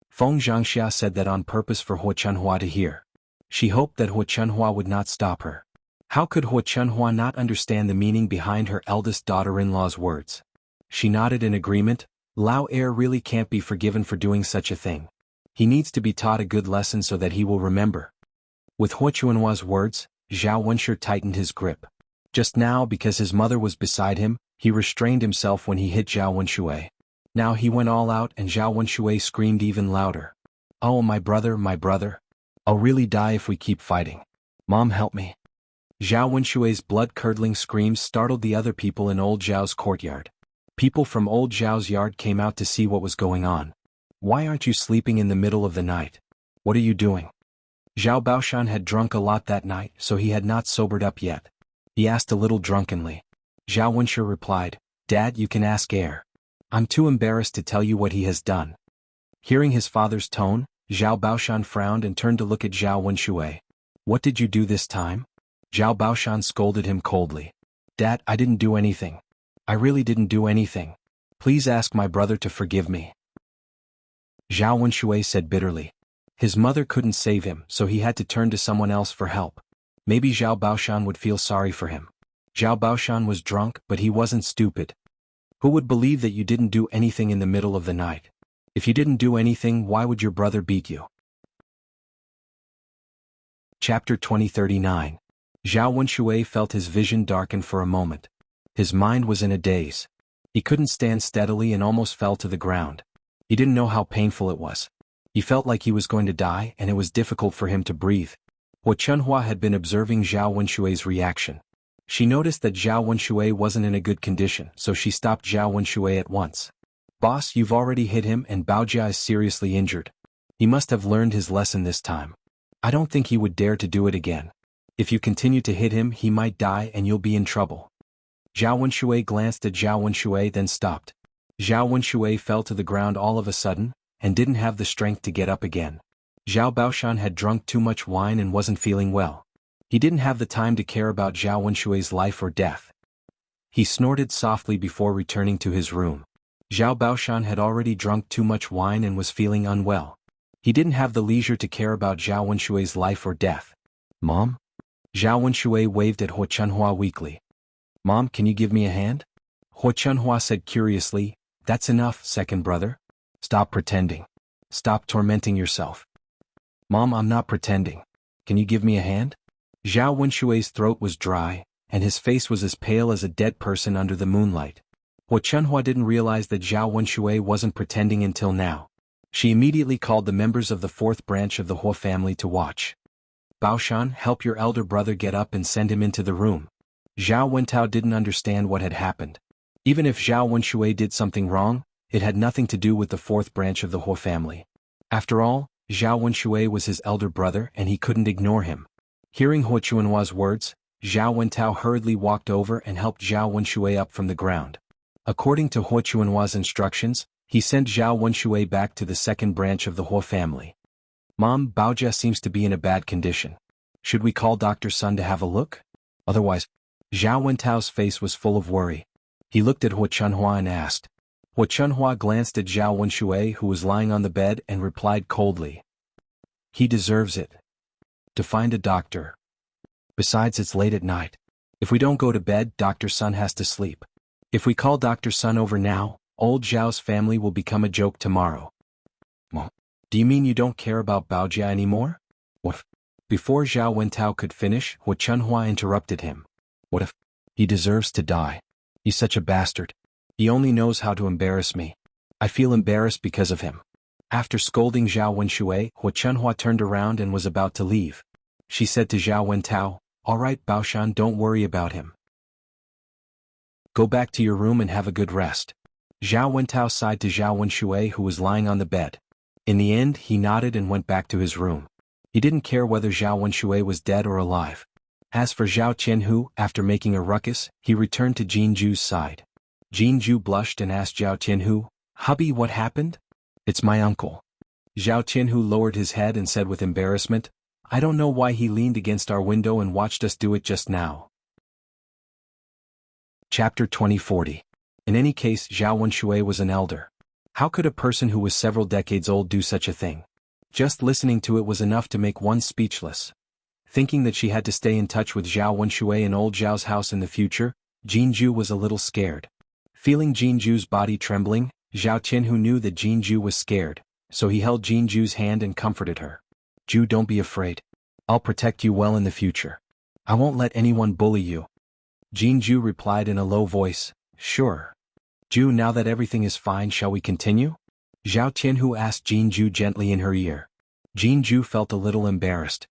Feng Xianxia said that on purpose for Xuanhuan to hear. She hoped that Xuanhuan would not stop her. How could Xuanhuan not understand the meaning behind her eldest daughter-in-law's words? She nodded in agreement. Lao Heir really can't be forgiven for doing such a thing. He needs to be taught a good lesson so that he will remember. With Xuanhuan's words, Zhao Wenshi tightened his grip. Just now, because his mother was beside him, he restrained himself when he hit Zhao Wenshui. Now he went all out and Zhao Wenshui screamed even louder. "Oh, my brother, my brother. I'll really die if we keep fighting. Mom, help me." Zhao Wenshui's blood-curdling screams startled the other people in old Zhao's courtyard. People from old Zhao's yard came out to see what was going on. "Why aren't you sleeping in the middle of the night? What are you doing?" Zhao Baoshan had drunk a lot that night, so he had not sobered up yet. He asked a little drunkenly. Zhao Wenshi replied, "Dad, you can ask Heir. I'm too embarrassed to tell you what he has done." Hearing his father's tone, Zhao Baoshan frowned and turned to look at Zhao Wenshui. "What did you do this time?" Zhao Baoshan scolded him coldly. "Dad, I didn't do anything. I really didn't do anything. Please ask my brother to forgive me." Zhao Wenshui said bitterly. His mother couldn't save him, so he had to turn to someone else for help. Maybe Zhao Baoshan would feel sorry for him. Zhao Baoshan was drunk, but he wasn't stupid. Who would believe that you didn't do anything in the middle of the night? If you didn't do anything, why would your brother beat you? Chapter 2039. Zhao Wenshui felt his vision darken for a moment. His mind was in a daze. He couldn't stand steadily and almost fell to the ground. He didn't know how painful it was. He felt like he was going to die and it was difficult for him to breathe. Xuanhuan had been observing Zhao Wenshui's reaction. She noticed that Zhao Wenshui wasn't in a good condition, so she stopped Zhao Wenshui at once. "Boss, you've already hit him and Baojia is seriously injured. He must have learned his lesson this time. I don't think he would dare to do it again. If you continue to hit him, he might die and you'll be in trouble." Zhao Wenshui glanced at Zhao Wenshui then stopped. Zhao Wenshui fell to the ground all of a sudden, and didn't have the strength to get up again. Zhao Baoshan had drunk too much wine and wasn't feeling well. He didn't have the time to care about Zhao Wenshui's life or death. He snorted softly before returning to his room. Zhao Baoshan had already drunk too much wine and was feeling unwell. He didn't have the leisure to care about Zhao Wenshui's life or death. "Mom?" Zhao Wenshui waved at Xuanhuan weakly. "Mom, can you give me a hand?" Xuanhuan said curiously, "That's enough, second brother. Stop pretending. Stop tormenting yourself." "Mom, I'm not pretending. Can you give me a hand?" Zhao Wenshui's throat was dry, and his face was as pale as a dead person under the moonlight. Xuanhuan didn't realize that Zhao Wenshui wasn't pretending until now. She immediately called the members of the fourth branch of the Hua family to watch. "Baoshan, help your elder brother get up and send him into the room." Zhao Wentao didn't understand what had happened. Even if Zhao Wenshui did something wrong, it had nothing to do with the fourth branch of the Hua family. After all, Zhao Wenshui was his elder brother and he couldn't ignore him. Hearing Xuanhuan's words, Zhao Wentao hurriedly walked over and helped Zhao Wenshui up from the ground. According to Xuanhuan's instructions, he sent Zhao Wenshui back to the second branch of the Hua family. "Mom, Baojia seems to be in a bad condition. Should we call Dr. Sun to have a look? Otherwise..." Zhao Wentao's face was full of worry. He looked at Xuanhuan and asked. Xuanhuan glanced at Zhao Wenshui who was lying on the bed and replied coldly. "He deserves it. To find a doctor. Besides, it's late at night. If we don't go to bed, Dr. Sun has to sleep. If we call Dr. Sun over now, old Zhao's family will become a joke tomorrow." "Well, do you mean you don't care about Baojia anymore?" "What?" Before Zhao Wentao could finish, Xuanhuan interrupted him. "What if he deserves to die? He's such a bastard. He only knows how to embarrass me. I feel embarrassed because of him." After scolding Zhao Wenshui, Xuanhuan turned around and was about to leave. She said to Zhao Wentao, "All right, Baoshan, don't worry about him. Go back to your room and have a good rest." Zhao Wentao sighed to Zhao Wenshui who was lying on the bed. In the end, he nodded and went back to his room. He didn't care whether Zhao Wenshui was dead or alive. As for Zhao Qianhu, after making a ruckus, he returned to Jianghu's side. Jianghu blushed and asked Zhao Qianhu, "Hubby, what happened?" "It's my uncle." Zhao Qianhu lowered his head and said with embarrassment, "I don't know why he leaned against our window and watched us do it just now." Chapter 2040. In any case, Zhao Wenshui was an elder. How could a person who was several decades old do such a thing? Just listening to it was enough to make one speechless. Thinking that she had to stay in touch with Zhao Wenshui in old Zhao's house in the future, Jianghu was a little scared. Feeling Jianghu's body trembling, Zhao Qianhu knew that Jianghu was scared, so he held Jianghu's hand and comforted her. "Ju, don't be afraid. I'll protect you well in the future. I won't let anyone bully you." Jianghu replied in a low voice, "Sure. Ju, now that everything is fine, shall we continue?" Zhao Qianhu asked Jianghu gently in her ear. Jianghu felt a little embarrassed.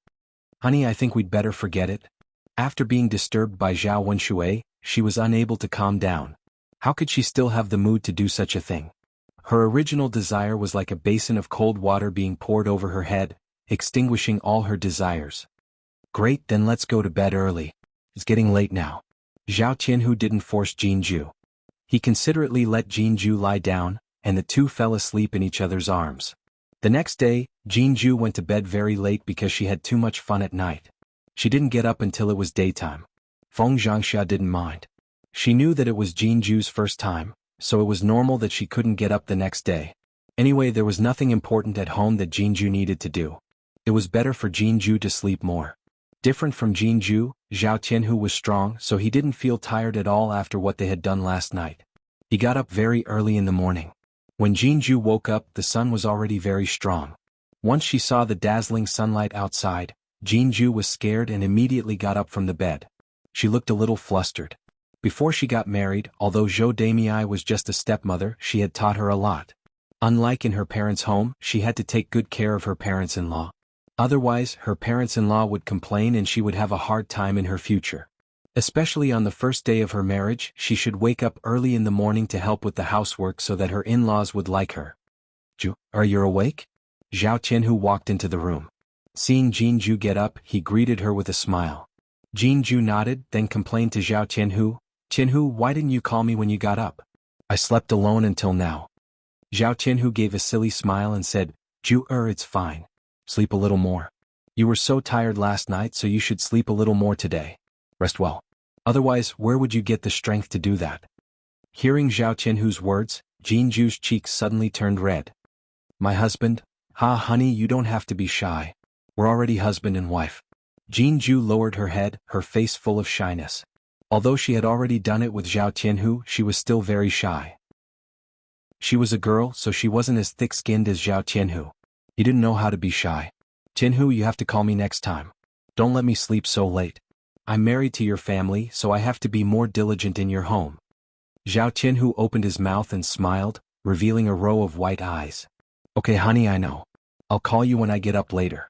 "Honey, I think we'd better forget it." After being disturbed by Zhao Wenshui, she was unable to calm down. How could she still have the mood to do such a thing? Her original desire was like a basin of cold water being poured over her head, extinguishing all her desires. "Great, then let's go to bed early. It's getting late now." Zhao Qianhu didn't force Jianghu. He considerately let Jianghu lie down, and the two fell asleep in each other's arms. The next day, Jianghu went to bed very late because she had too much fun at night. She didn't get up until it was daytime. Feng Xianxia didn't mind. She knew that it was Jianghu's first time, so it was normal that she couldn't get up the next day. Anyway, there was nothing important at home that Jianghu needed to do. It was better for Jianghu to sleep more. Different from Jianghu, Zhao Qianhu was strong, so he didn't feel tired at all after what they had done last night. He got up very early in the morning. When Jianghu woke up, the sun was already very strong. Once she saw the dazzling sunlight outside, Jianghu was scared and immediately got up from the bed. She looked a little flustered. Before she got married, although Zhou Damei was just a stepmother, she had taught her a lot. Unlike in her parents' home, she had to take good care of her parents-in-law. Otherwise, her parents-in-law would complain and she would have a hard time in her future. Especially on the first day of her marriage, she should wake up early in the morning to help with the housework so that her in-laws would like her. "Ju, are you awake?" Zhao Qianhu walked into the room. Seeing Jianghu get up, he greeted her with a smile. Jianghu nodded, then complained to Zhao Qianhu, "Qianhu, why didn't you call me when you got up? I slept alone until now." Zhao Qianhu gave a silly smile and said, "Ju, it's fine. Sleep a little more. You were so tired last night, so you should sleep a little more today. Rest well. Otherwise, where would you get the strength to do that?" Hearing Zhao Qianhu's words, Jianghu's cheeks suddenly turned red. "My husband? Ha, honey, you don't have to be shy. We're already husband and wife." Jianghu lowered her head, her face full of shyness. Although she had already done it with Zhao Qianhu, she was still very shy. She was a girl, so she wasn't as thick-skinned as Zhao Qianhu. He didn't know how to be shy. "Qianhu, you have to call me next time. Don't let me sleep so late. I'm married to your family, so I have to be more diligent in your home." Zhao Qianhu opened his mouth and smiled, revealing a row of white eyes. "Okay, honey, I know. I'll call you when I get up later."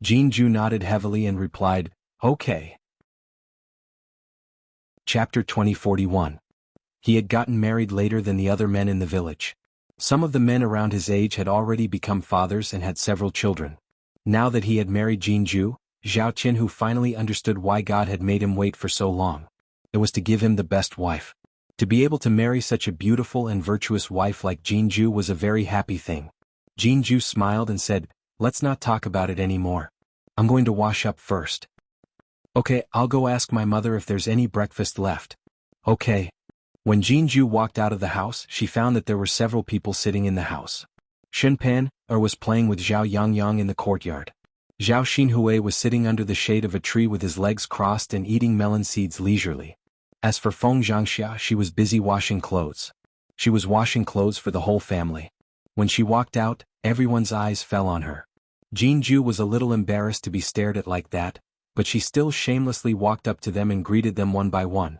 Jianghu nodded heavily and replied, "Okay." Chapter 2041. He had gotten married later than the other men in the village. Some of the men around his age had already become fathers and had several children. Now that he had married Jianghu, Zhao Qianhu finally understood why God had made him wait for so long. It was to give him the best wife. To be able to marry such a beautiful and virtuous wife like Jianghu was a very happy thing. Jianghu smiled and said, "Let's not talk about it anymore. I'm going to wash up first." "Okay, I'll go ask my mother if there's any breakfast left." "Okay." When Jianghu walked out of the house, she found that there were several people sitting in the house. Xunpan was playing with Zhao Yangyang in the courtyard. Zhao Xinhui was sitting under the shade of a tree with his legs crossed and eating melon seeds leisurely. As for xianxia, she was busy washing clothes. She was washing clothes for the whole family. When she walked out, everyone's eyes fell on her. Jianghu was a little embarrassed to be stared at like that, but she still shamelessly walked up to them and greeted them one by one.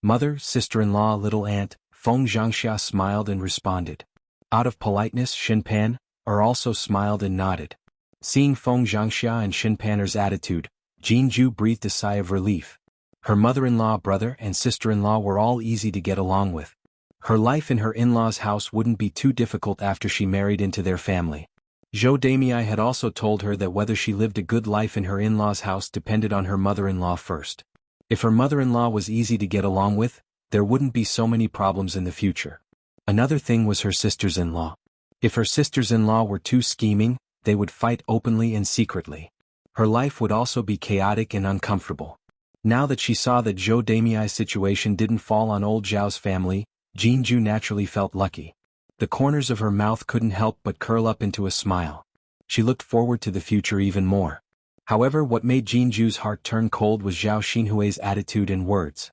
"Mother, sister-in-law, little aunt," xianxia smiled and responded. Out of politeness, Xunpan also smiled and nodded. Seeing xianxia and Xunpan's attitude, Jianghu breathed a sigh of relief. Her mother-in-law, brother, and sister-in-law were all easy to get along with. Her life in her in-laws' house wouldn't be too difficult after she married into their family. Zhou Damei had also told her that whether she lived a good life in her in-laws' house depended on her mother-in-law first. If her mother-in-law was easy to get along with, there wouldn't be so many problems in the future. Another thing was her sisters-in-law. If her sisters-in-law were too scheming, they would fight openly and secretly. Her life would also be chaotic and uncomfortable. Now that she saw that Zhou Damei's situation didn't fall on old Zhao's family, Jianghu naturally felt lucky. The corners of her mouth couldn't help but curl up into a smile. She looked forward to the future even more. However, what made Jianghu's heart turn cold was Zhao Xinhui's attitude and words.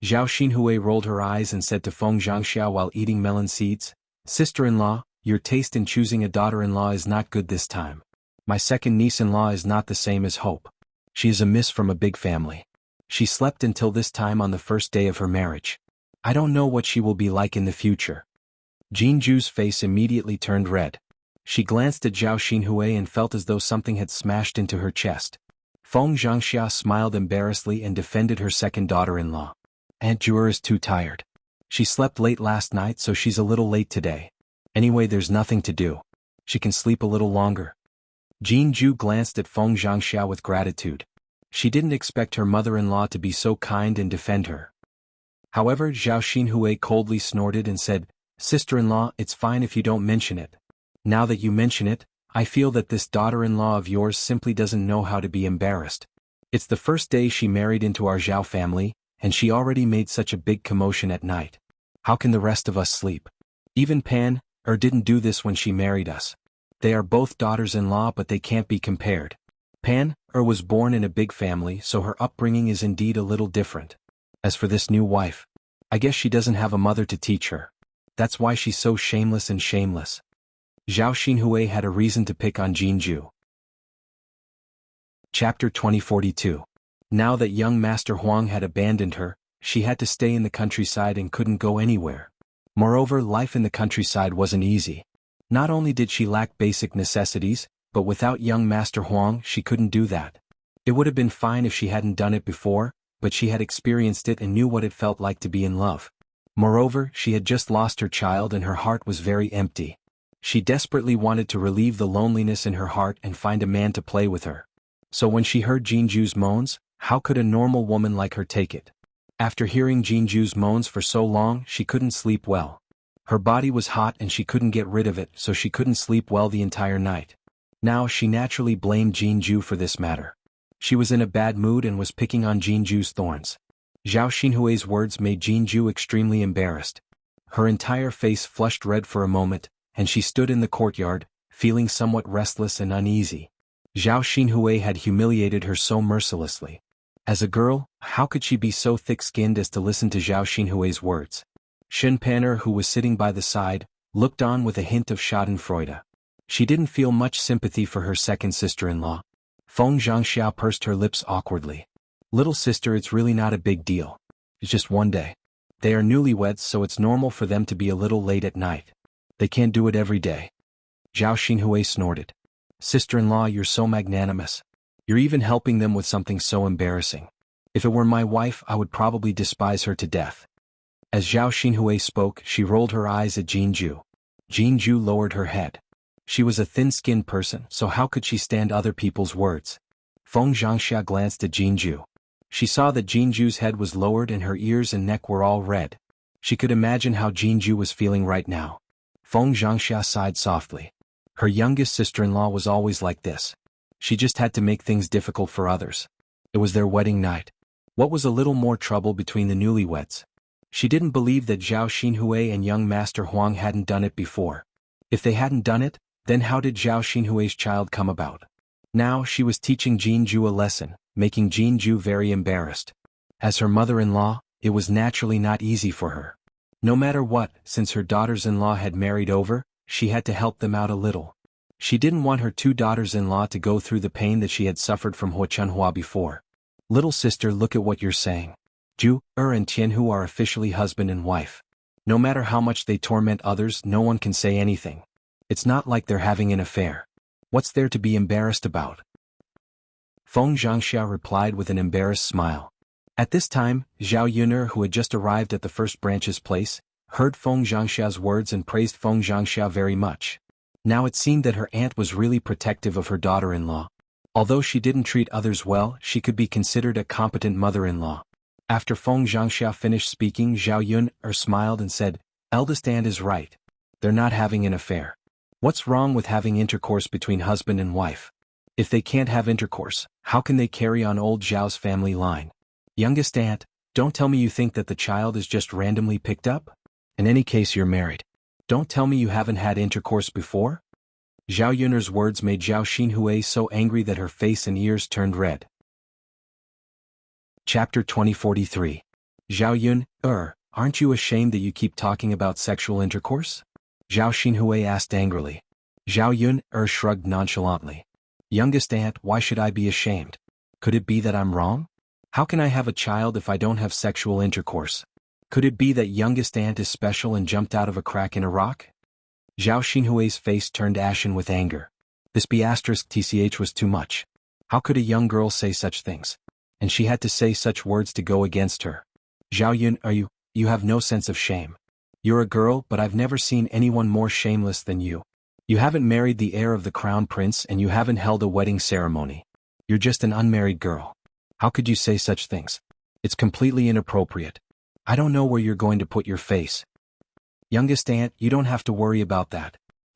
Zhao Xinhui rolled her eyes and said to xianxia while eating melon seeds, "Sister-in-law, your taste in choosing a daughter-in-law is not good this time. My second niece-in-law is not the same as Hope. She is a miss from a big family. She slept until this time on the first day of her marriage. I don't know what she will be like in the future." Jianghu's face immediately turned red. She glanced at Zhao Xinhui and felt as though something had smashed into her chest. xianxia smiled embarrassedly and defended her second daughter-in-law. "Aunt Jur is too tired. She slept late last night, so she's a little late today. Anyway, there's nothing to do. She can sleep a little longer." Jianghu glanced at xianxia with gratitude. She didn't expect her mother-in-law to be so kind and defend her. However, Zhao Xinhui coldly snorted and said, "Sister-in-law, it's fine if you don't mention it. Now that you mention it, I feel that this daughter-in-law of yours simply doesn't know how to be embarrassed. It's the first day she married into our Zhao family, and she already made such a big commotion at night. How can the rest of us sleep? Even Pan didn't do this when she married us. They are both daughters-in-law, but they can't be compared. Pan was born in a big family, so her upbringing is indeed a little different. As for this new wife, I guess she doesn't have a mother to teach her. That's why she's so shameless and shameless." Zhao Xinhui had a reason to pick on Jianghu. Chapter 2042. Now that young Master Huang had abandoned her, she had to stay in the countryside and couldn't go anywhere. Moreover, life in the countryside wasn't easy. Not only did she lack basic necessities, but without young Master Huang she couldn't do that. It would have been fine if she hadn't done it before, but she had experienced it and knew what it felt like to be in love. Moreover, she had just lost her child and her heart was very empty. She desperately wanted to relieve the loneliness in her heart and find a man to play with her. So when she heard Jianghu's moans, how could a normal woman like her take it? After hearing Jianghu's moans for so long, she couldn't sleep well. Her body was hot and she couldn't get rid of it, so she couldn't sleep well the entire night. Now she naturally blamed Jianghu for this matter. She was in a bad mood and was picking on Jianghu's thorns. Zhao Xinhui's words made Jianghu extremely embarrassed. Her entire face flushed red for a moment, and she stood in the courtyard, feeling somewhat restless and uneasy. Zhao Xinhui had humiliated her so mercilessly. As a girl, how could she be so thick-skinned as to listen to Zhao Xinhui's words? Shen Pan'er, who was sitting by the side, looked on with a hint of schadenfreude. She didn't feel much sympathy for her second sister-in-law. Feng Xianxia pursed her lips awkwardly. Little sister, it's really not a big deal. It's just one day. They are newlyweds, so it's normal for them to be a little late at night. They can't do it every day. Zhao Xinhui snorted. Sister-in-law, you're so magnanimous. You're even helping them with something so embarrassing. If it were my wife, I would probably despise her to death. As Zhao Xinhui spoke, she rolled her eyes at Jianghu. Jianghu lowered her head. She was a thin-skinned person, so how could she stand other people's words? Feng Xianxia glanced at Jianghu. She saw that Jianghu's head was lowered and her ears and neck were all red. She could imagine how Jianghu was feeling right now. Feng Xianxia sighed softly. Her youngest sister-in-law was always like this. She just had to make things difficult for others. It was their wedding night. What was a little more trouble between the newlyweds? She didn't believe that Zhao Xinhui and young Master Huang hadn't done it before. If they hadn't done it, then how did Zhao Xinhui's child come about? Now she was teaching Jianghu a lesson, making Jianghu very embarrassed. As her mother-in-law, it was naturally not easy for her. No matter what, since her daughters-in-law had married over, she had to help them out a little. She didn't want her two daughters-in-law to go through the pain that she had suffered from xuanhuan before. Little sister, look at what you're saying. Zhu, and Tianhu are officially husband and wife. No matter how much they torment others, no one can say anything. It's not like they're having an affair. What's there to be embarrassed about? Feng Xianxia replied with an embarrassed smile. At this time, Zhao Yun'er, who had just arrived at the first branch's place, heard Feng Xianxia's words and praised Feng Xianxia very much. Now it seemed that her aunt was really protective of her daughter-in-law. Although she didn't treat others well, she could be considered a competent mother-in-law. After Feng Xianxia finished speaking, Zhao Yun'er smiled and said, Eldest aunt is right. They're not having an affair. What's wrong with having intercourse between husband and wife? If they can't have intercourse, how can they carry on old Zhao's family line? Youngest aunt, don't tell me you think that the child is just randomly picked up? In any case, you're married. Don't tell me you haven't had intercourse before? Zhao Yun'er's words made Zhao Xinhui so angry that her face and ears turned red. Chapter 2043. Zhao Yun'er, aren't you ashamed that you keep talking about sexual intercourse? Zhao Xinhui asked angrily. Zhao Yun'er shrugged nonchalantly. Youngest aunt, why should I be ashamed? Could it be that I'm wrong? How can I have a child if I don't have sexual intercourse? Could it be that youngest aunt is special and jumped out of a crack in a rock? Zhao Xinhui's face turned ashen with anger. This B***tch was too much. How could a young girl say such things? And she had to say such words to go against her. Zhao Yun, you have no sense of shame. You're a girl, but I've never seen anyone more shameless than you. You haven't married the heir of the crown prince and you haven't held a wedding ceremony. You're just an unmarried girl. How could you say such things? It's completely inappropriate. I don't know where you're going to put your face. Youngest aunt, you don't have to worry about that.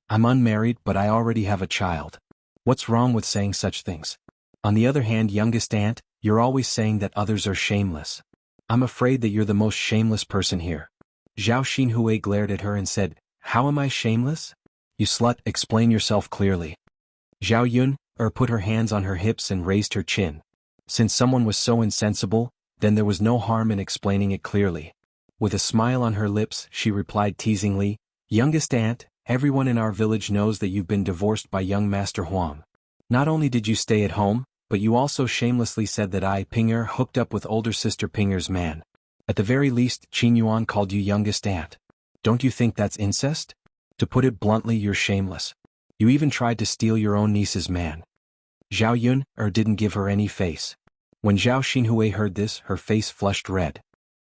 I'm unmarried, but I already have a child. What's wrong with saying such things? On the other hand, youngest aunt, you're always saying that others are shameless. I'm afraid that you're the most shameless person here. Zhao Xinhui glared at her and said, How am I shameless? You slut, explain yourself clearly. Zhao Yun'er put her hands on her hips and raised her chin. Since someone was so insensible, then there was no harm in explaining it clearly. With a smile on her lips, she replied teasingly, Youngest aunt, everyone in our village knows that you've been divorced by young Master Huang. Not only did you stay at home, but you also shamelessly said that I, Pinger, hooked up with older sister Pinger's man. At the very least, Xuanhuan called you youngest aunt. Don't you think that's incest? To put it bluntly, you're shameless. You even tried to steal your own niece's man. Zhao Yun didn't give her any face. When Zhao Xinhui heard this, her face flushed red.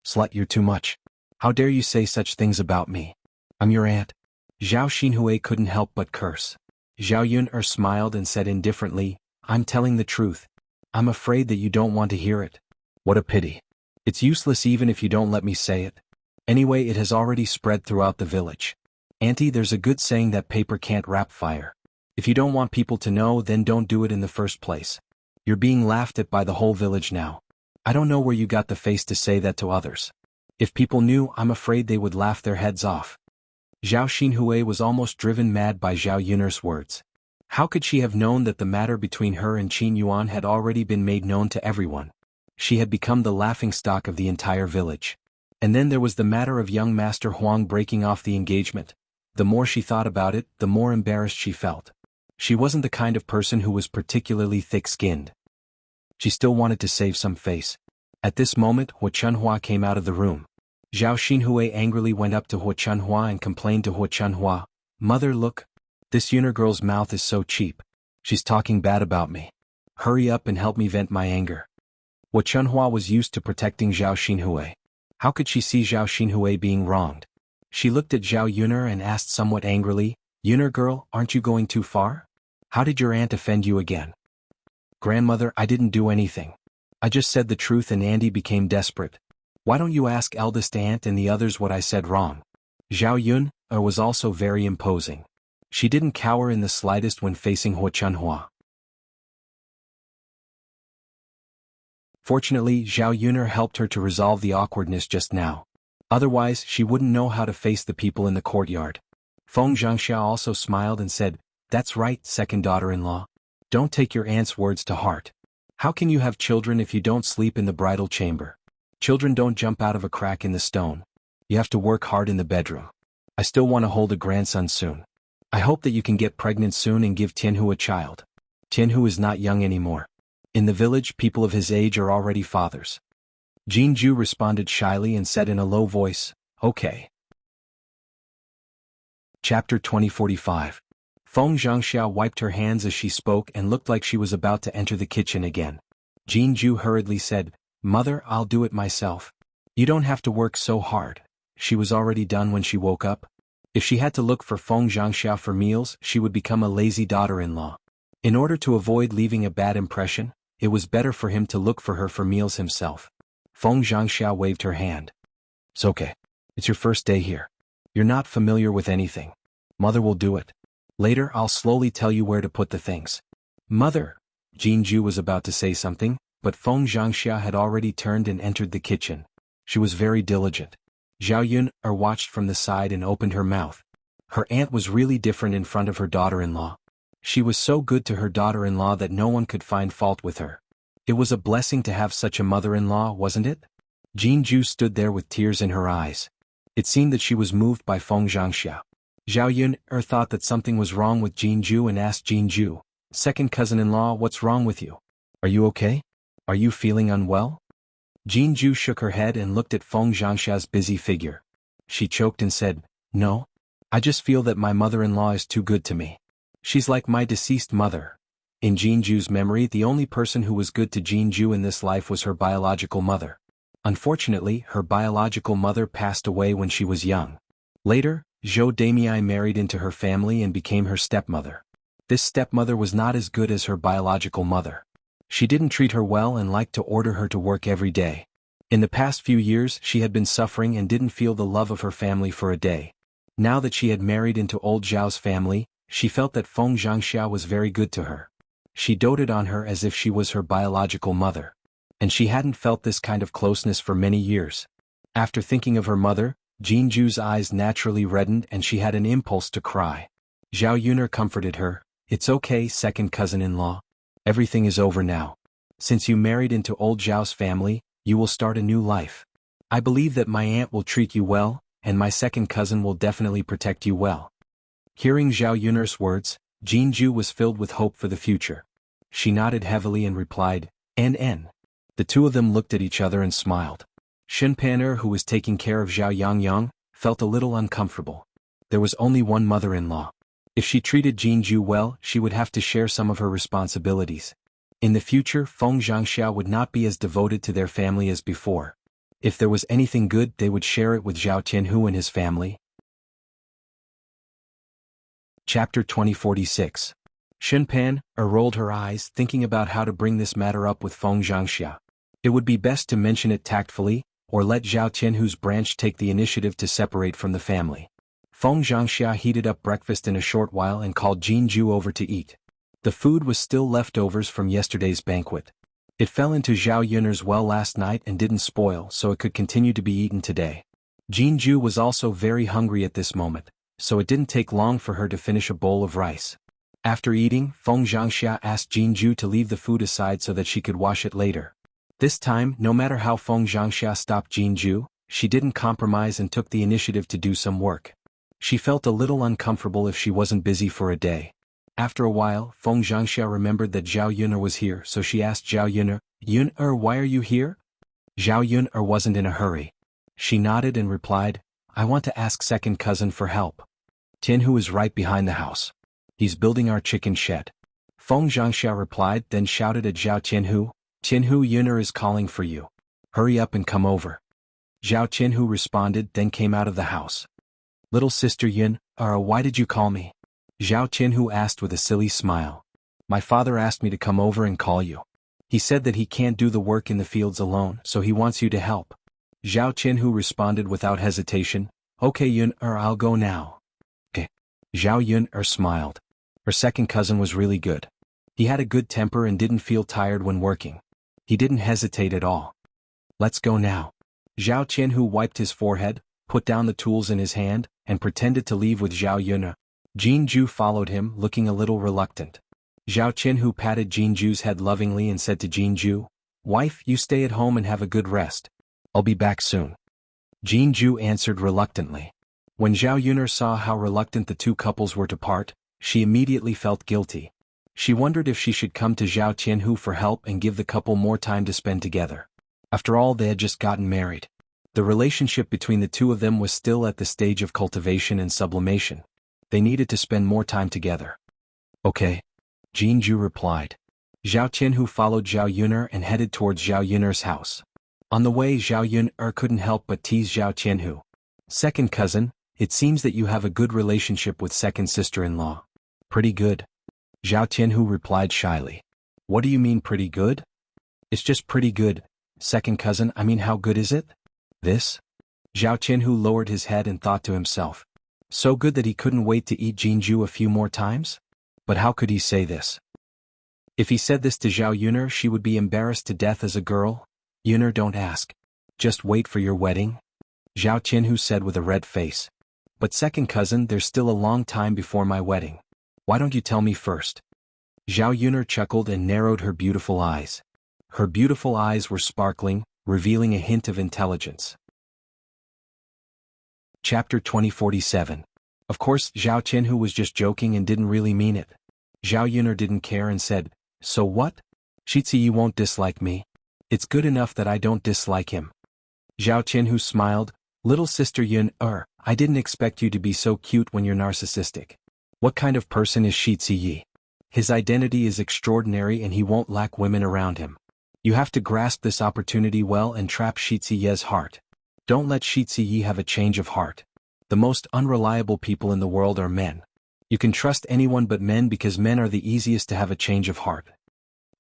Slut, you're too much. How dare you say such things about me? I'm your aunt. Zhao Xinhui couldn't help but curse. Zhao Yun smiled and said indifferently, I'm telling the truth. I'm afraid that you don't want to hear it. What a pity. It's useless even if you don't let me say it. Anyway, it has already spread throughout the village. Auntie, there's a good saying that paper can't wrap fire. If you don't want people to know, then don't do it in the first place. You're being laughed at by the whole village now. I don't know where you got the face to say that to others. If people knew, I'm afraid they would laugh their heads off. Zhao Xinhui was almost driven mad by Zhao Yun's words. How could she have known that the matter between her and Xuanhuan had already been made known to everyone? She had become the laughingstock of the entire village. And then there was the matter of young Master Huang breaking off the engagement. The more she thought about it, the more embarrassed she felt. She wasn't the kind of person who was particularly thick-skinned. She still wanted to save some face. At this moment, Xuanhuan came out of the room. Zhao Xinhui angrily went up to Xuanhuan and complained to Xuanhuan, Mother, look. This Yuner girl's mouth is so cheap. She's talking bad about me. Hurry up and help me vent my anger. Xuanhuan was used to protecting Zhao Xinhui. How could she see Zhao Xinhui being wronged? She looked at Zhao Yuner and asked somewhat angrily, Yuner girl, aren't you going too far? How did your aunt offend you again? Grandmother, I didn't do anything. I just said the truth and Andy became desperate. Why don't you ask eldest aunt and the others what I said wrong? Zhao Yun was also very imposing. She didn't cower in the slightest when facing Xuanhuan. Fortunately, Zhao Yuner helped her to resolve the awkwardness just now. Otherwise, she wouldn't know how to face the people in the courtyard. Feng Xianxia also smiled and said, That's right, second daughter-in-law. Don't take your aunt's words to heart. How can you have children if you don't sleep in the bridal chamber? Children don't jump out of a crack in the stone. You have to work hard in the bedroom. I still want to hold a grandson soon. I hope that you can get pregnant soon and give Tianhu a child. Tianhu is not young anymore. In the village, people of his age are already fathers. Jianghu responded shyly and said in a low voice, Okay. Chapter 2045. Feng Xianxia wiped her hands as she spoke and looked like she was about to enter the kitchen again. Jianghu hurriedly said, Mother, I'll do it myself. You don't have to work so hard. She was already done when she woke up. If she had to look for Feng Xianxia for meals, she would become a lazy daughter-in-law. In order to avoid leaving a bad impression, it was better for him to look for her for meals himself. Feng Xianxia waved her hand. It's okay. It's your first day here. You're not familiar with anything. Mother will do it. Later, I'll slowly tell you where to put the things. Mother! Jianghu was about to say something, but Feng Xianxia had already turned and entered the kitchen. She was very diligent. Zhao Yun watched from the side and opened her mouth. Her aunt was really different in front of her daughter-in-law. She was so good to her daughter-in-law that no one could find fault with her. It was a blessing to have such a mother-in-law, wasn't it? Jianghu stood there with tears in her eyes. It seemed that she was moved by Feng Xianxia. Zhao Yun thought that something was wrong with Jianghu and asked Jianghu, Second cousin-in-law, what's wrong with you? Are you okay? Are you feeling unwell? Jianghu shook her head and looked at Feng Xianxia's busy figure. She choked and said, No. I just feel that my mother-in-law is too good to me. She's like my deceased mother. In Jianghu's memory, the only person who was good to Jianghu in this life was her biological mother. Unfortunately, her biological mother passed away when she was young. Later, Zhou Damei married into her family and became her stepmother. This stepmother was not as good as her biological mother. She didn't treat her well and liked to order her to work every day. In the past few years, she had been suffering and didn't feel the love of her family for a day. Now that she had married into old Zhao's family, she felt that Feng Xianxia was very good to her. She doted on her as if she was her biological mother. And she hadn't felt this kind of closeness for many years. After thinking of her mother, Jianghu's eyes naturally reddened and she had an impulse to cry. Zhao Yuner comforted her, It's okay, second cousin-in-law. Everything is over now. Since you married into old Zhao's family, you will start a new life. I believe that my aunt will treat you well, and my second cousin will definitely protect you well. Hearing Zhao Yuner's words, Jianghu was filled with hope for the future. She nodded heavily and replied, "N." The two of them looked at each other and smiled. Xuanhuan, who was taking care of Zhao Yangyang, felt a little uncomfortable. There was only one mother-in-law. If she treated Jianghu well, she would have to share some of her responsibilities. In the future, Feng Xianxia would not be as devoted to their family as before. If there was anything good, they would share it with Zhao Tianhu and his family. Chapter 2046. Xuanhuan rolled her eyes, thinking about how to bring this matter up with Feng Xianxia. It would be best to mention it tactfully, or let Zhao Tianhu's branch take the initiative to separate from the family. Feng Xianxia heated up breakfast in a short while and called Jianghu over to eat. The food was still leftovers from yesterday's banquet. It fell into Zhao Yun'er's well last night and didn't spoil, so it could continue to be eaten today. Jianghu was also very hungry at this moment, so it didn't take long for her to finish a bowl of rice. After eating, Feng Xianxia asked Jianghu to leave the food aside so that she could wash it later. This time, no matter how Feng Xianxia stopped Jianghu, she didn't compromise and took the initiative to do some work. She felt a little uncomfortable if she wasn't busy for a day. After a while, Feng Xianxia remembered that Zhao Yun'er was here, so she asked Zhao Yun'er, "Yun'er, why are you here?" Zhao Yun'er wasn't in a hurry. She nodded and replied, "I want to ask second cousin for help. Tianhu is right behind the house. He's building our chicken shed." Feng Xianxia replied, then shouted at Zhao Tianhu, "Tianhu, Yun'er is calling for you. Hurry up and come over." Zhao Tianhu responded, then came out of the house. "Little sister Yun'er, why did you call me?" Zhao Tianhu asked with a silly smile. "My father asked me to come over and call you. He said that he can't do the work in the fields alone, so he wants you to help." Zhao Tianhu responded without hesitation, "Okay Yun'er, I'll go now." Okay. Zhao Yun'er smiled. Her second cousin was really good. He had a good temper and didn't feel tired when working. He didn't hesitate at all. "Let's go now." Zhao Tianhu wiped his forehead, put down the tools in his hand, and pretended to leave with Zhao Yun'er. Jianghu followed him, looking a little reluctant. Zhao Tianhu patted Jianghu's head lovingly and said to Jianghu, "Wife, you stay at home and have a good rest. I'll be back soon." Jianghu answered reluctantly. When Zhao Yun'er saw how reluctant the two couples were to part, she immediately felt guilty. She wondered if she should come to Zhao Tianhu for help and give the couple more time to spend together. After all, they had just gotten married. The relationship between the two of them was still at the stage of cultivation and sublimation. They needed to spend more time together. "Okay," Jianghu replied. Zhao Tianhu followed Zhao Yun'er and headed towards Zhao Yun'er's house. On the way, Zhao Yun'er couldn't help but tease Zhao Tianhu. "Second cousin, it seems that you have a good relationship with second sister-in-law." "Pretty good," Zhao Tianhu replied shyly. "What do you mean pretty good?" "It's just pretty good, second cousin. I mean, how good is it?" "This?" Zhao Tianhu lowered his head and thought to himself. So good that he couldn't wait to eat Jianghu a few more times? But how could he say this? If he said this to Zhao Yun'er, she would be embarrassed to death as a girl. "Yun'er, don't ask. Just wait for your wedding," Zhao Tianhu said with a red face. "But second cousin, there's still a long time before my wedding. Why don't you tell me first?" Zhao Yun'er chuckled and narrowed her beautiful eyes. Her beautiful eyes were sparkling, revealing a hint of intelligence. Chapter 2047. Of course, Zhao Tianhu was just joking and didn't really mean it. Zhao Yun'er didn't care and said, "So what? Xianxia won't dislike me. It's good enough that I don't dislike him." Zhao Tianhu smiled, "Little sister Yun'er, I didn't expect you to be so cute when you're narcissistic. What kind of person is Xianxia? His identity is extraordinary and he won't lack women around him. You have to grasp this opportunity well and trap Xianxia's heart. Don't let Xianxia have a change of heart. The most unreliable people in the world are men. You can trust anyone but men because men are the easiest to have a change of heart."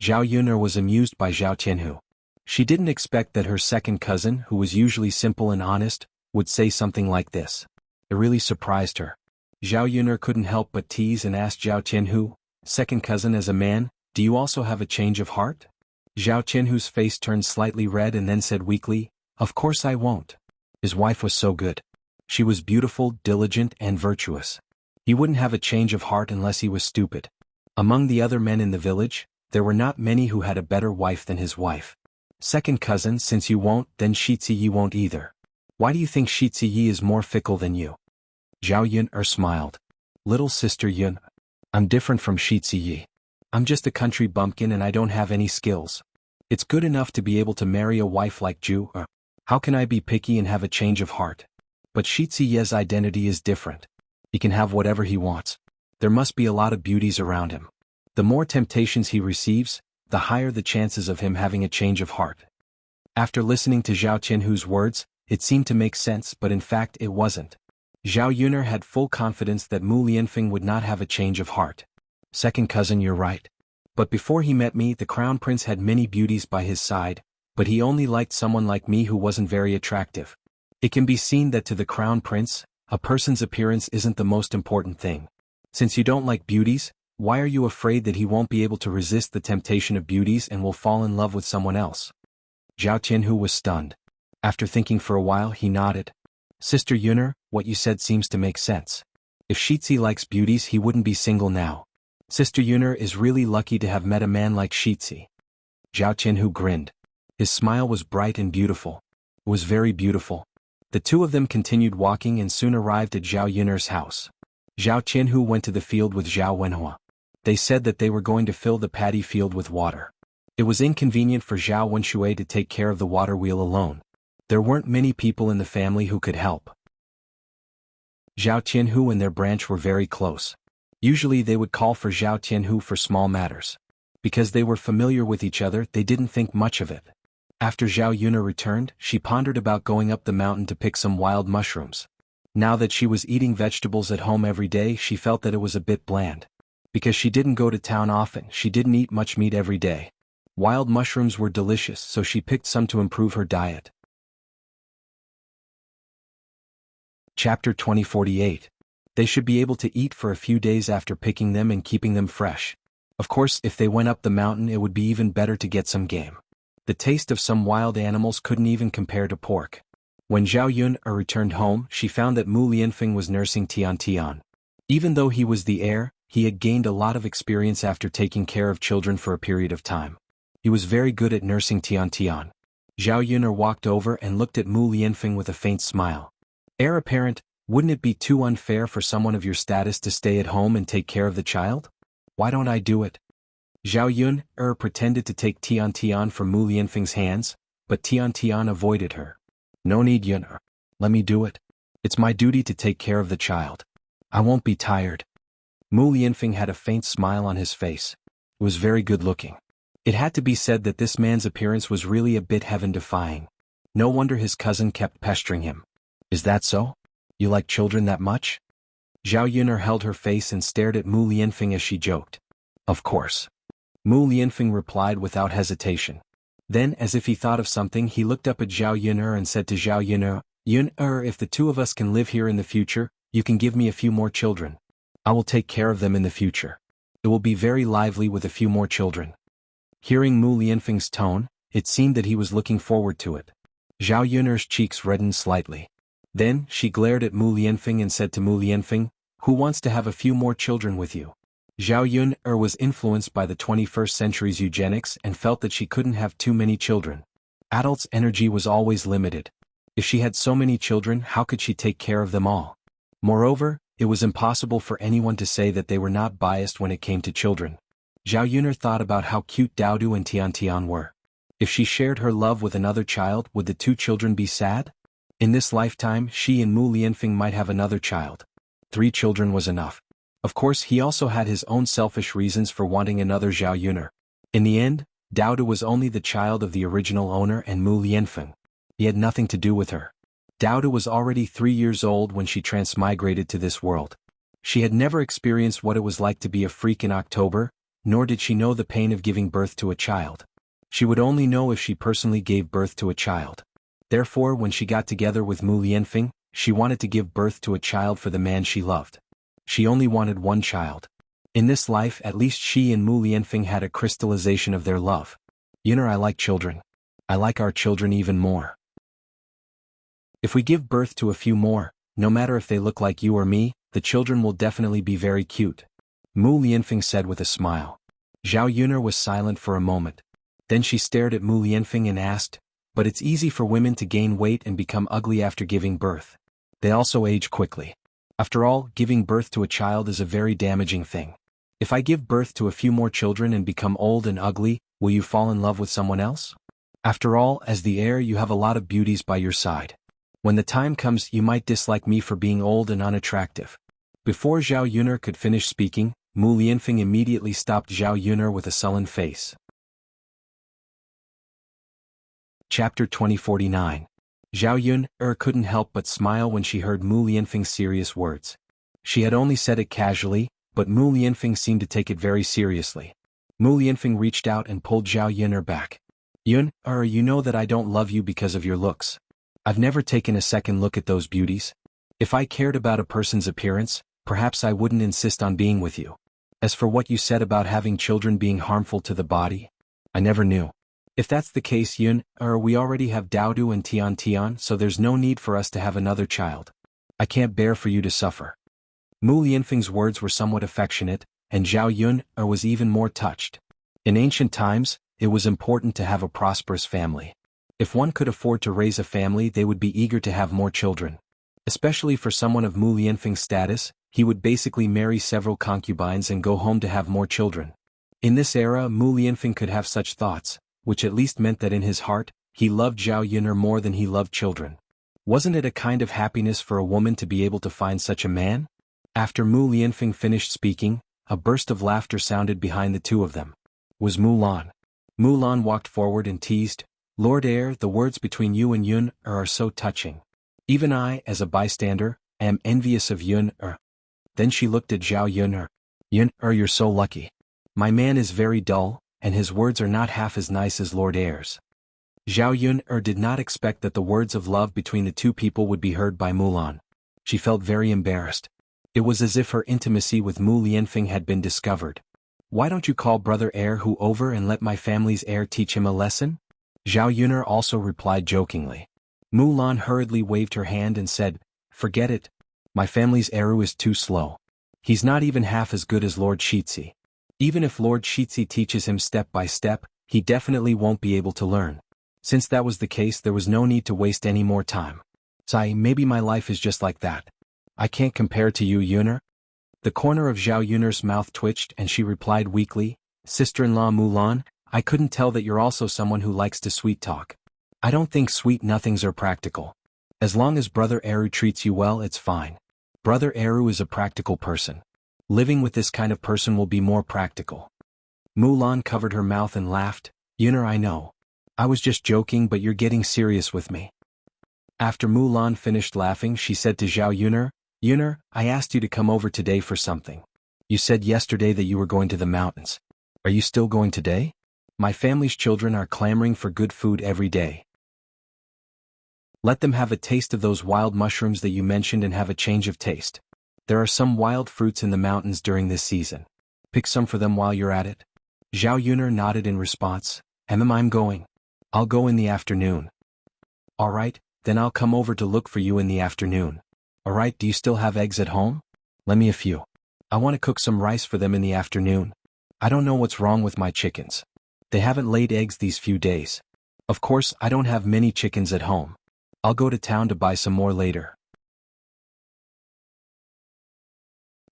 Zhao Yun'er was amused by Zhao Tianhu. She didn't expect that her second cousin, who was usually simple and honest, would say something like this. It really surprised her. Zhao Yun'er couldn't help but tease and ask Zhao Tianhu, "Second cousin, as a man, do you also have a change of heart?" Zhao Tianhu's face turned slightly red and then said weakly, "Of course I won't." His wife was so good. She was beautiful, diligent, and virtuous. He wouldn't have a change of heart unless he was stupid. Among the other men in the village, there were not many who had a better wife than his wife. "Second cousin, since you won't, then Xianxia won't either. Why do you think Xianxia is more fickle than you?" Zhao Yun'er smiled. "Little sister Yun, I'm different from Xianxia. I'm just a country bumpkin and I don't have any skills. It's good enough to be able to marry a wife like Ju. How can I be picky and have a change of heart? But Xianxia's identity is different. He can have whatever he wants. There must be a lot of beauties around him. The more temptations he receives, the higher the chances of him having a change of heart. After listening to Zhao Qianhu's words, it seemed to make sense, but in fact it wasn't. Zhao Yuner had full confidence that Mu Lianfeng would not have a change of heart. Second cousin, you're right. But before he met me, the crown prince had many beauties by his side, but he only liked someone like me who wasn't very attractive. It can be seen that to the crown prince, a person's appearance isn't the most important thing. Since you don't like beauties, why are you afraid that he won't be able to resist the temptation of beauties and will fall in love with someone else? Zhao Qianhu was stunned. After thinking for a while, he nodded. Sister Yuner, what you said seems to make sense. If Shitzi likes beauties, he wouldn't be single now. Sister Yuner is really lucky to have met a man like Shitzi. Zhao Qianhu grinned. His smile was bright and beautiful. It was very beautiful. The two of them continued walking and soon arrived at Zhao Yuner's house. Zhao Qianhu went to the field with Zhao Wenhua. They said that they were going to fill the paddy field with water. It was inconvenient for Zhao Wenshui to take care of the water wheel alone. There weren't many people in the family who could help. Zhao Qianhu and their branch were very close. Usually they would call for Zhao Qianhu for small matters. Because they were familiar with each other, they didn't think much of it. After Zhao Yuner returned, she pondered about going up the mountain to pick some wild mushrooms. Now that she was eating vegetables at home every day, she felt that it was a bit bland. Because she didn't go to town often, she didn't eat much meat every day. Wild mushrooms were delicious, so she picked some to improve her diet. Chapter 2048. They should be able to eat for a few days after picking them and keeping them fresh. Of course, if they went up the mountain, it would be even better to get some game. The taste of some wild animals couldn't even compare to pork. When Zhao Yun returned home, she found that Mu Lianfeng was nursing Tian Tian. Even though he was the heir, he had gained a lot of experience after taking care of children for a period of time. He was very good at nursing Tian Tian. Zhao Yuner walked over and looked at Mu Lianfeng with a faint smile. Heir apparent, wouldn't it be too unfair for someone of your status to stay at home and take care of the child? Why don't I do it? Zhao Yun pretended to take Tian Tian from Mu Lianfeng's hands, but Tian Tian avoided her. No need, Yun. Let me do it. It's my duty to take care of the child. I won't be tired. Mu Lianfeng had a faint smile on his face. It was very good looking. It had to be said that this man's appearance was really a bit heaven-defying. No wonder his cousin kept pestering him. Is that so? You like children that much? Zhao Yuner held her face and stared at Mu Lianfeng as she joked. Of course. Mu Lianfeng replied without hesitation. Then, as if he thought of something, he looked up at Zhao Yuner and said to Zhao Yuner, Yuner, if the two of us can live here in the future, you can give me a few more children. I will take care of them in the future. It will be very lively with a few more children. Hearing Mu Lianfeng's tone, it seemed that he was looking forward to it. Zhao Yuner's cheeks reddened slightly. Then, she glared at Mu Lianfeng and said to Mu Lianfeng, who wants to have a few more children with you? Zhao Yun was influenced by the 21st century's eugenics and felt that she couldn't have too many children. Adults' energy was always limited. If she had so many children, how could she take care of them all? Moreover, it was impossible for anyone to say that they were not biased when it came to children. Zhao Yuner thought about how cute Daodu and Tian Tian were. If she shared her love with another child, would the two children be sad? In this lifetime, she and Mu Lianfeng might have another child. 3 children was enough. Of course, he also had his own selfish reasons for wanting another Zhao Yuner. In the end, Daodu was only the child of the original owner and Mu Lianfeng. He had nothing to do with her. Daodu was already 3 years old when she transmigrated to this world. She had never experienced what it was like to be a freak in October, nor did she know the pain of giving birth to a child. She would only know if she personally gave birth to a child. Therefore, when she got together with Mu Lianfeng, she wanted to give birth to a child for the man she loved. She only wanted one child. In this life, at least she and Mu Lianfeng had a crystallization of their love. Yuner, I like children. I like our children even more. If we give birth to a few more, no matter if they look like you or me, the children will definitely be very cute. Mu Lianfeng said with a smile. Zhao Yuner was silent for a moment. Then she stared at Mu Lianfeng and asked, but it's easy for women to gain weight and become ugly after giving birth. They also age quickly. After all, giving birth to a child is a very damaging thing. If I give birth to a few more children and become old and ugly, will you fall in love with someone else? After all, as the heir you have a lot of beauties by your side. When the time comes you might dislike me for being old and unattractive. Before Zhao Yun'er could finish speaking, Mu Lianfeng immediately stopped Zhao Yun'er with a sullen face. Chapter 2049. Zhao Yun'er couldn't help but smile when she heard Mu Lianfeng's serious words. She had only said it casually, but Mu Lianfeng seemed to take it very seriously. Mu Lianfeng reached out and pulled Zhao Yun'er back. Yun'er, you know that I don't love you because of your looks. I've never taken a second look at those beauties. If I cared about a person's appearance, perhaps I wouldn't insist on being with you. As for what you said about having children being harmful to the body, I never knew. If that's the case, Yun'er, we already have Daodu and Tian, so there's no need for us to have another child. I can't bear for you to suffer. Mu Lianfeng's words were somewhat affectionate, and Zhao Yun'er was even more touched. In ancient times, it was important to have a prosperous family. If one could afford to raise a family, they would be eager to have more children. Especially for someone of Mu Lianfeng's status, he would basically marry several concubines and go home to have more children. In this era, Mu Lianfeng could have such thoughts, which at least meant that in his heart, he loved Zhao Yun'er more than he loved children. Wasn't it a kind of happiness for a woman to be able to find such a man? After Mu Lianfeng finished speaking, a burst of laughter sounded behind the two of them. Was Mulan. Mulan walked forward and teased, Lord Heir, the words between you and Yun'er are so touching. Even I, as a bystander, am envious of Yun'er. Then she looked at Zhao Yun'er. Yun'er, you're so lucky. My man is very dull, and his words are not half as nice as Lord Heir's. Zhao Yun'er did not expect that the words of love between the two people would be heard by Mulan. She felt very embarrassed. It was as if her intimacy with Mu Lianfeng had been discovered. Why don't you call brother Heir Hu over and let my family's heir teach him a lesson? Zhao Yun'er also replied jokingly. Mulan hurriedly waved her hand and said, Forget it. My family's heir is too slow. He's not even half as good as Lord Shixi. Even if Lord Shixi teaches him step by step, he definitely won't be able to learn. Since that was the case, there was no need to waste any more time. Maybe my life is just like that. I can't compare to you, Yun'er. The corner of Zhao Yun'er's mouth twitched and she replied weakly, Sister-in-law Mulan, I couldn't tell that you're also someone who likes to sweet talk. I don't think sweet nothings are practical. As long as Brother Eru treats you well, it's fine. Brother Eru is a practical person. Living with this kind of person will be more practical. Mulan covered her mouth and laughed, Yun'er, I know. I was just joking, but you're getting serious with me. After Mulan finished laughing, she said to Zhao Yun'er, Yun'er, I asked you to come over today for something. You said yesterday that you were going to the mountains. Are you still going today? My family's children are clamoring for good food every day. Let them have a taste of those wild mushrooms that you mentioned and have a change of taste. There are some wild fruits in the mountains during this season. Pick some for them while you're at it. Zhao Yun'er nodded in response. I'm going. I'll go in the afternoon. All right, then I'll come over to look for you in the afternoon. All right, do you still have eggs at home? Lend me a few. I want to cook some rice for them in the afternoon. I don't know what's wrong with my chickens. They haven't laid eggs these few days. Of course, I don't have many chickens at home. I'll go to town to buy some more later.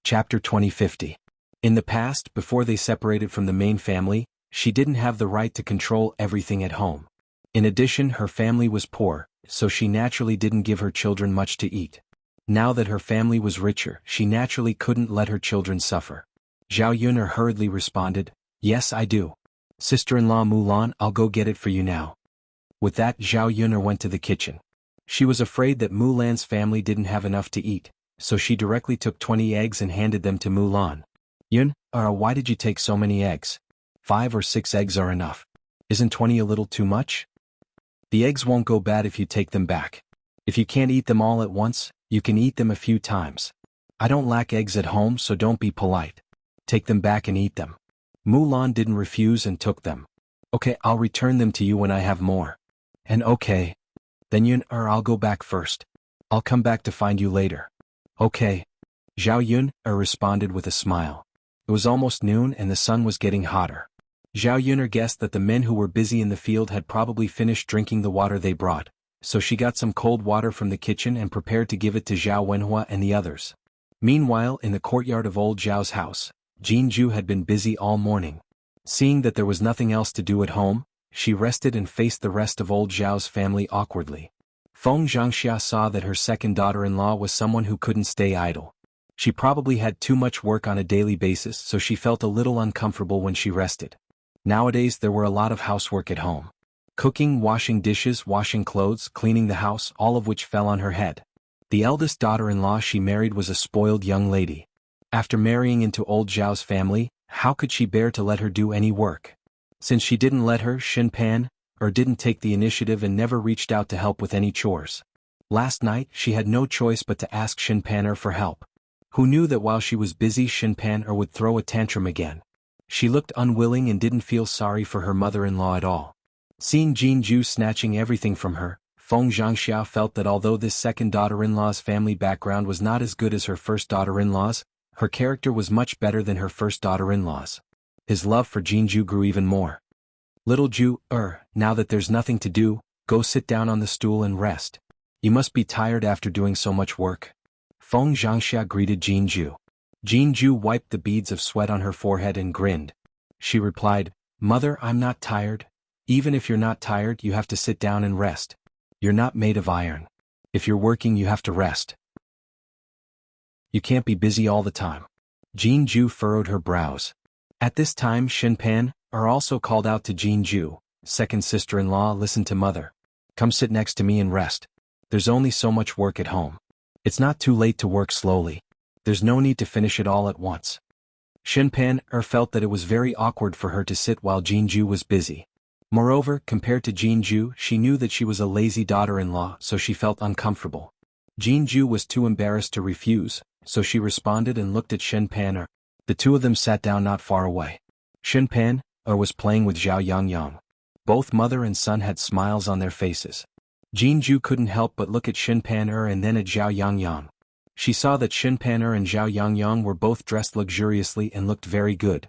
Chapter 2050. In the past, before they separated from the main family, she didn't have the right to control everything at home. In addition, her family was poor, so she naturally didn't give her children much to eat. Now that her family was richer, she naturally couldn't let her children suffer. Zhao Yun'er hurriedly responded, Yes, I do. Sister-in-law Mulan, I'll go get it for you now. With that, Zhao Yun'er went to the kitchen. She was afraid that Mulan's family didn't have enough to eat, so she directly took 20 eggs and handed them to Mulan. Yun'er, why did you take so many eggs? 5 or 6 eggs are enough. Isn't 20 a little too much? The eggs won't go bad if you take them back. If you can't eat them all at once, you can eat them a few times. I don't lack eggs at home, so don't be polite. Take them back and eat them. Mulan didn't refuse and took them. Okay, I'll return them to you when I have more. And okay. Then Yun'er, I'll go back first. I'll come back to find you later. Okay. Zhao Yun'er responded with a smile. It was almost noon and the sun was getting hotter. Zhao Yun'er guessed that the men who were busy in the field had probably finished drinking the water they brought, so she got some cold water from the kitchen and prepared to give it to Xuanhuan and the others. Meanwhile, in the courtyard of old Zhao's house, Jianghu had been busy all morning. Seeing that there was nothing else to do at home, she rested and faced the rest of old Zhao's family awkwardly. Xianxia saw that her second daughter-in-law was someone who couldn't stay idle. She probably had too much work on a daily basis, so she felt a little uncomfortable when she rested. Nowadays there were a lot of housework at home. Cooking, washing dishes, washing clothes, cleaning the house, all of which fell on her head. The eldest daughter-in-law she married was a spoiled young lady. After marrying into old Zhao's family, how could she bear to let her do any work? Since she didn't let her, Xinpan, or didn't take the initiative and never reached out to help with any chores. Last night, she had no choice but to ask Xinpan for help. Who knew that while she was busy Xinpan would throw a tantrum again? She looked unwilling and didn't feel sorry for her mother-in-law at all. Seeing Jianghu snatching everything from her, Xianxia felt that although this second daughter-in-law's family background was not as good as her first daughter-in-law's, her character was much better than her first daughter-in-law's. His love for Jianghu grew even more. Little Ju, now that there's nothing to do, go sit down on the stool and rest. You must be tired after doing so much work. Xianxia greeted Jianghu. Jianghu wiped the beads of sweat on her forehead and grinned. She replied, "Mother, I'm not tired. Even if you're not tired, you have to sit down and rest. You're not made of iron. If you're working, you have to rest. You can't be busy all the time." Jianghu furrowed her brows. At this time Xinpan, also called out to Jianghu, "Second sister-in-law, listen to mother. Come sit next to me and rest. There's only so much work at home. It's not too late to work slowly. There's no need to finish it all at once." Xinpan felt that it was very awkward for her to sit while Jianghu was busy. Moreover, compared to Jianghu, she knew that she was a lazy daughter-in-law, so she felt uncomfortable. Jianghu was too embarrassed to refuse, so she responded and looked at Xinpan. The two of them sat down not far away. Xinpan was playing with Zhao Yangyang. Both mother and son had smiles on their faces. Jianghu couldn't help but look at Xinpan and then at Zhao Yangyang. She saw that Xinpan and Zhao Yangyang were both dressed luxuriously and looked very good.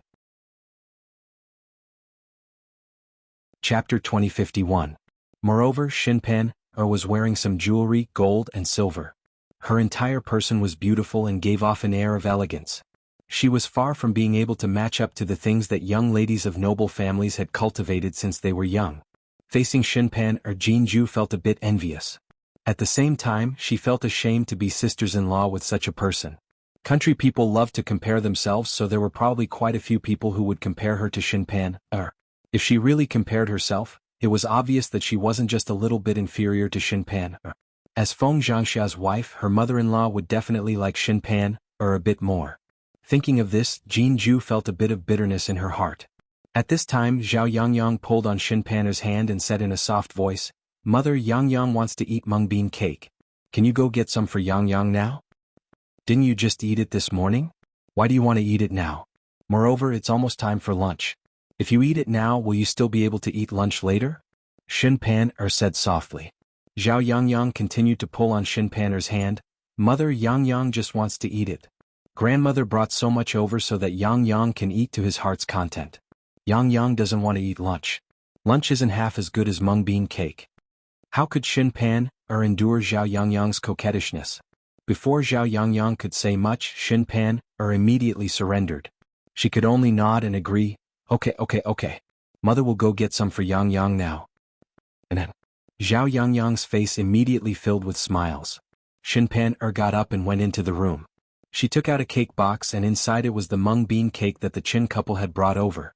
Chapter 2051. Moreover, Xinpan was wearing some jewelry, gold and silver. Her entire person was beautiful and gave off an air of elegance. She was far from being able to match up to the things that young ladies of noble families had cultivated since they were young. Facing Xinpan Jianghu felt a bit envious. At the same time, she felt ashamed to be sisters-in-law with such a person. Country people love to compare themselves, so there were probably quite a few people who would compare her to Xinpan. If she really compared herself, it was obvious that she wasn't just a little bit inferior to Xinpan. As Feng Zhangxia's wife, her mother-in-law would definitely like Xinpan a bit more. Thinking of this, Jianghu felt a bit of bitterness in her heart. At this time, Zhao Yangyang pulled on Xinpan's hand and said in a soft voice, "Mother, Yangyang wants to eat mung bean cake. Can you go get some for Yangyang now? Didn't you just eat it this morning? Why do you want to eat it now? Moreover, it's almost time for lunch. If you eat it now, will you still be able to eat lunch later?" Xinpan said softly. Zhao Yangyang continued to pull on Xinpan's hand. "Mother, Yangyang just wants to eat it. Grandmother brought so much over so that Yangyang can eat to his heart's content. Yangyang doesn't want to eat lunch. Lunch isn't half as good as mung bean cake." How could Xinpan endure Zhao Yangyang's coquettishness? Before Zhao Yangyang could say much, Xinpan immediately surrendered. She could only nod and agree. Okay. Mother will go get some for Yangyang now." And then, Zhao Yangyang's face immediately filled with smiles. Xinpan got up and went into the room. She took out a cake box and inside it was the mung bean cake that the Qin couple had brought over.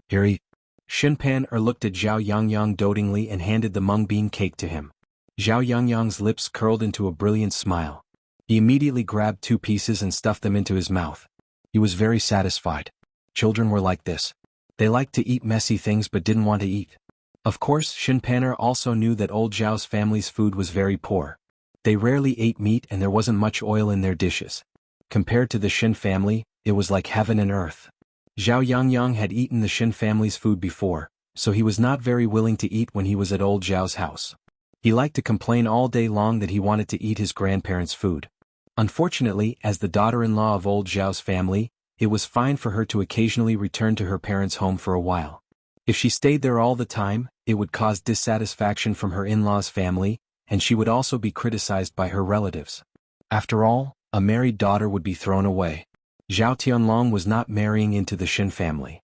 "Here, eat." Xinpan looked at Zhao Yangyang dotingly and handed the mung bean cake to him. Zhao Yangyang's lips curled into a brilliant smile. He immediately grabbed 2 pieces and stuffed them into his mouth. He was very satisfied. Children were like this. They liked to eat messy things but didn't want to eat. Of course, Xinpan also knew that old Zhao's family's food was very poor. They rarely ate meat and there wasn't much oil in their dishes. Compared to the Xin family, it was like heaven and earth. Zhao Yangyang had eaten the Xin family's food before, so he was not very willing to eat when he was at old Zhao's house. He liked to complain all day long that he wanted to eat his grandparents' food. Unfortunately, as the daughter-in-law of old Zhao's family, it was fine for her to occasionally return to her parents' home for a while. If she stayed there all the time, it would cause dissatisfaction from her in-laws' family, and she would also be criticized by her relatives. After all, a married daughter would be thrown away. Zhao Tianlong was not marrying into the Shin family.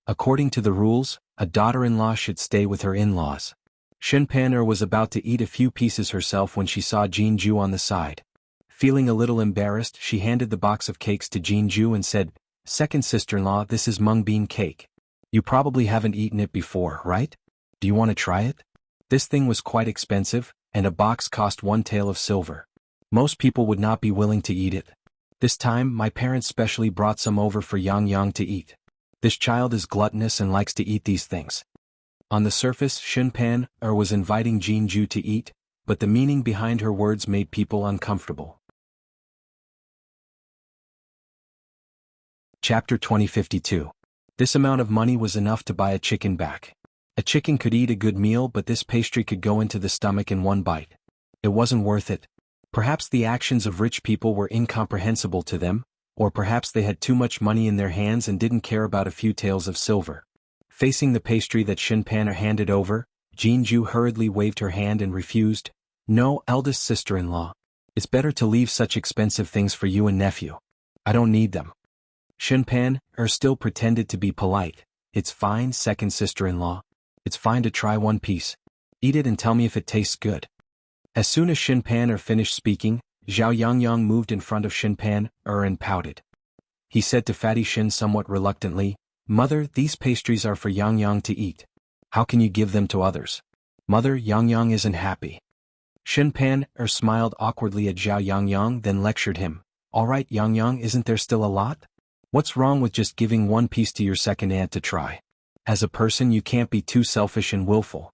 According to the rules, a daughter-in-law should stay with her in-laws. Shin Pan was about to eat a few pieces herself when she saw Jianghu on the side. Feeling a little embarrassed, she handed the box of cakes to Jianghu and said, "Second sister-in-law, this is mung bean cake. You probably haven't eaten it before, right? Do you want to try it?" This thing was quite expensive, and a box cost 1 tael of silver. Most people would not be willing to eat it. This time, my parents specially brought some over for Yang to eat. This child is gluttonous and likes to eat these things. On the surface, Shin Pan was inviting Jianghu to eat, but the meaning behind her words made people uncomfortable. Chapter 2052. This amount of money was enough to buy a chicken back. A chicken could eat a good meal, but this pastry could go into the stomach in one bite. It wasn't worth it. Perhaps the actions of rich people were incomprehensible to them, or perhaps they had too much money in their hands and didn't care about a few taels of silver. Facing the pastry that Shin Pan handed over, Jianghu hurriedly waved her hand and refused. "No, eldest sister-in-law. It's better to leave such expensive things for you and nephew. I don't need them." Shin Pan still pretended to be polite. "It's fine, second sister-in-law. It's fine to try one piece. Eat it and tell me if it tastes good." As soon as Shin Pan finished speaking, Zhao Yangyang moved in front of Shin Pan and pouted. He said to Fatty Shin somewhat reluctantly, "Mother, these pastries are for Yangyang to eat. How can you give them to others? Mother, Yangyang isn't happy." Shin Pan smiled awkwardly at Zhao Yangyang, then lectured him. "All right, Yangyang, isn't there still a lot? What's wrong with just giving one piece to your second aunt to try? As a person, you can't be too selfish and willful."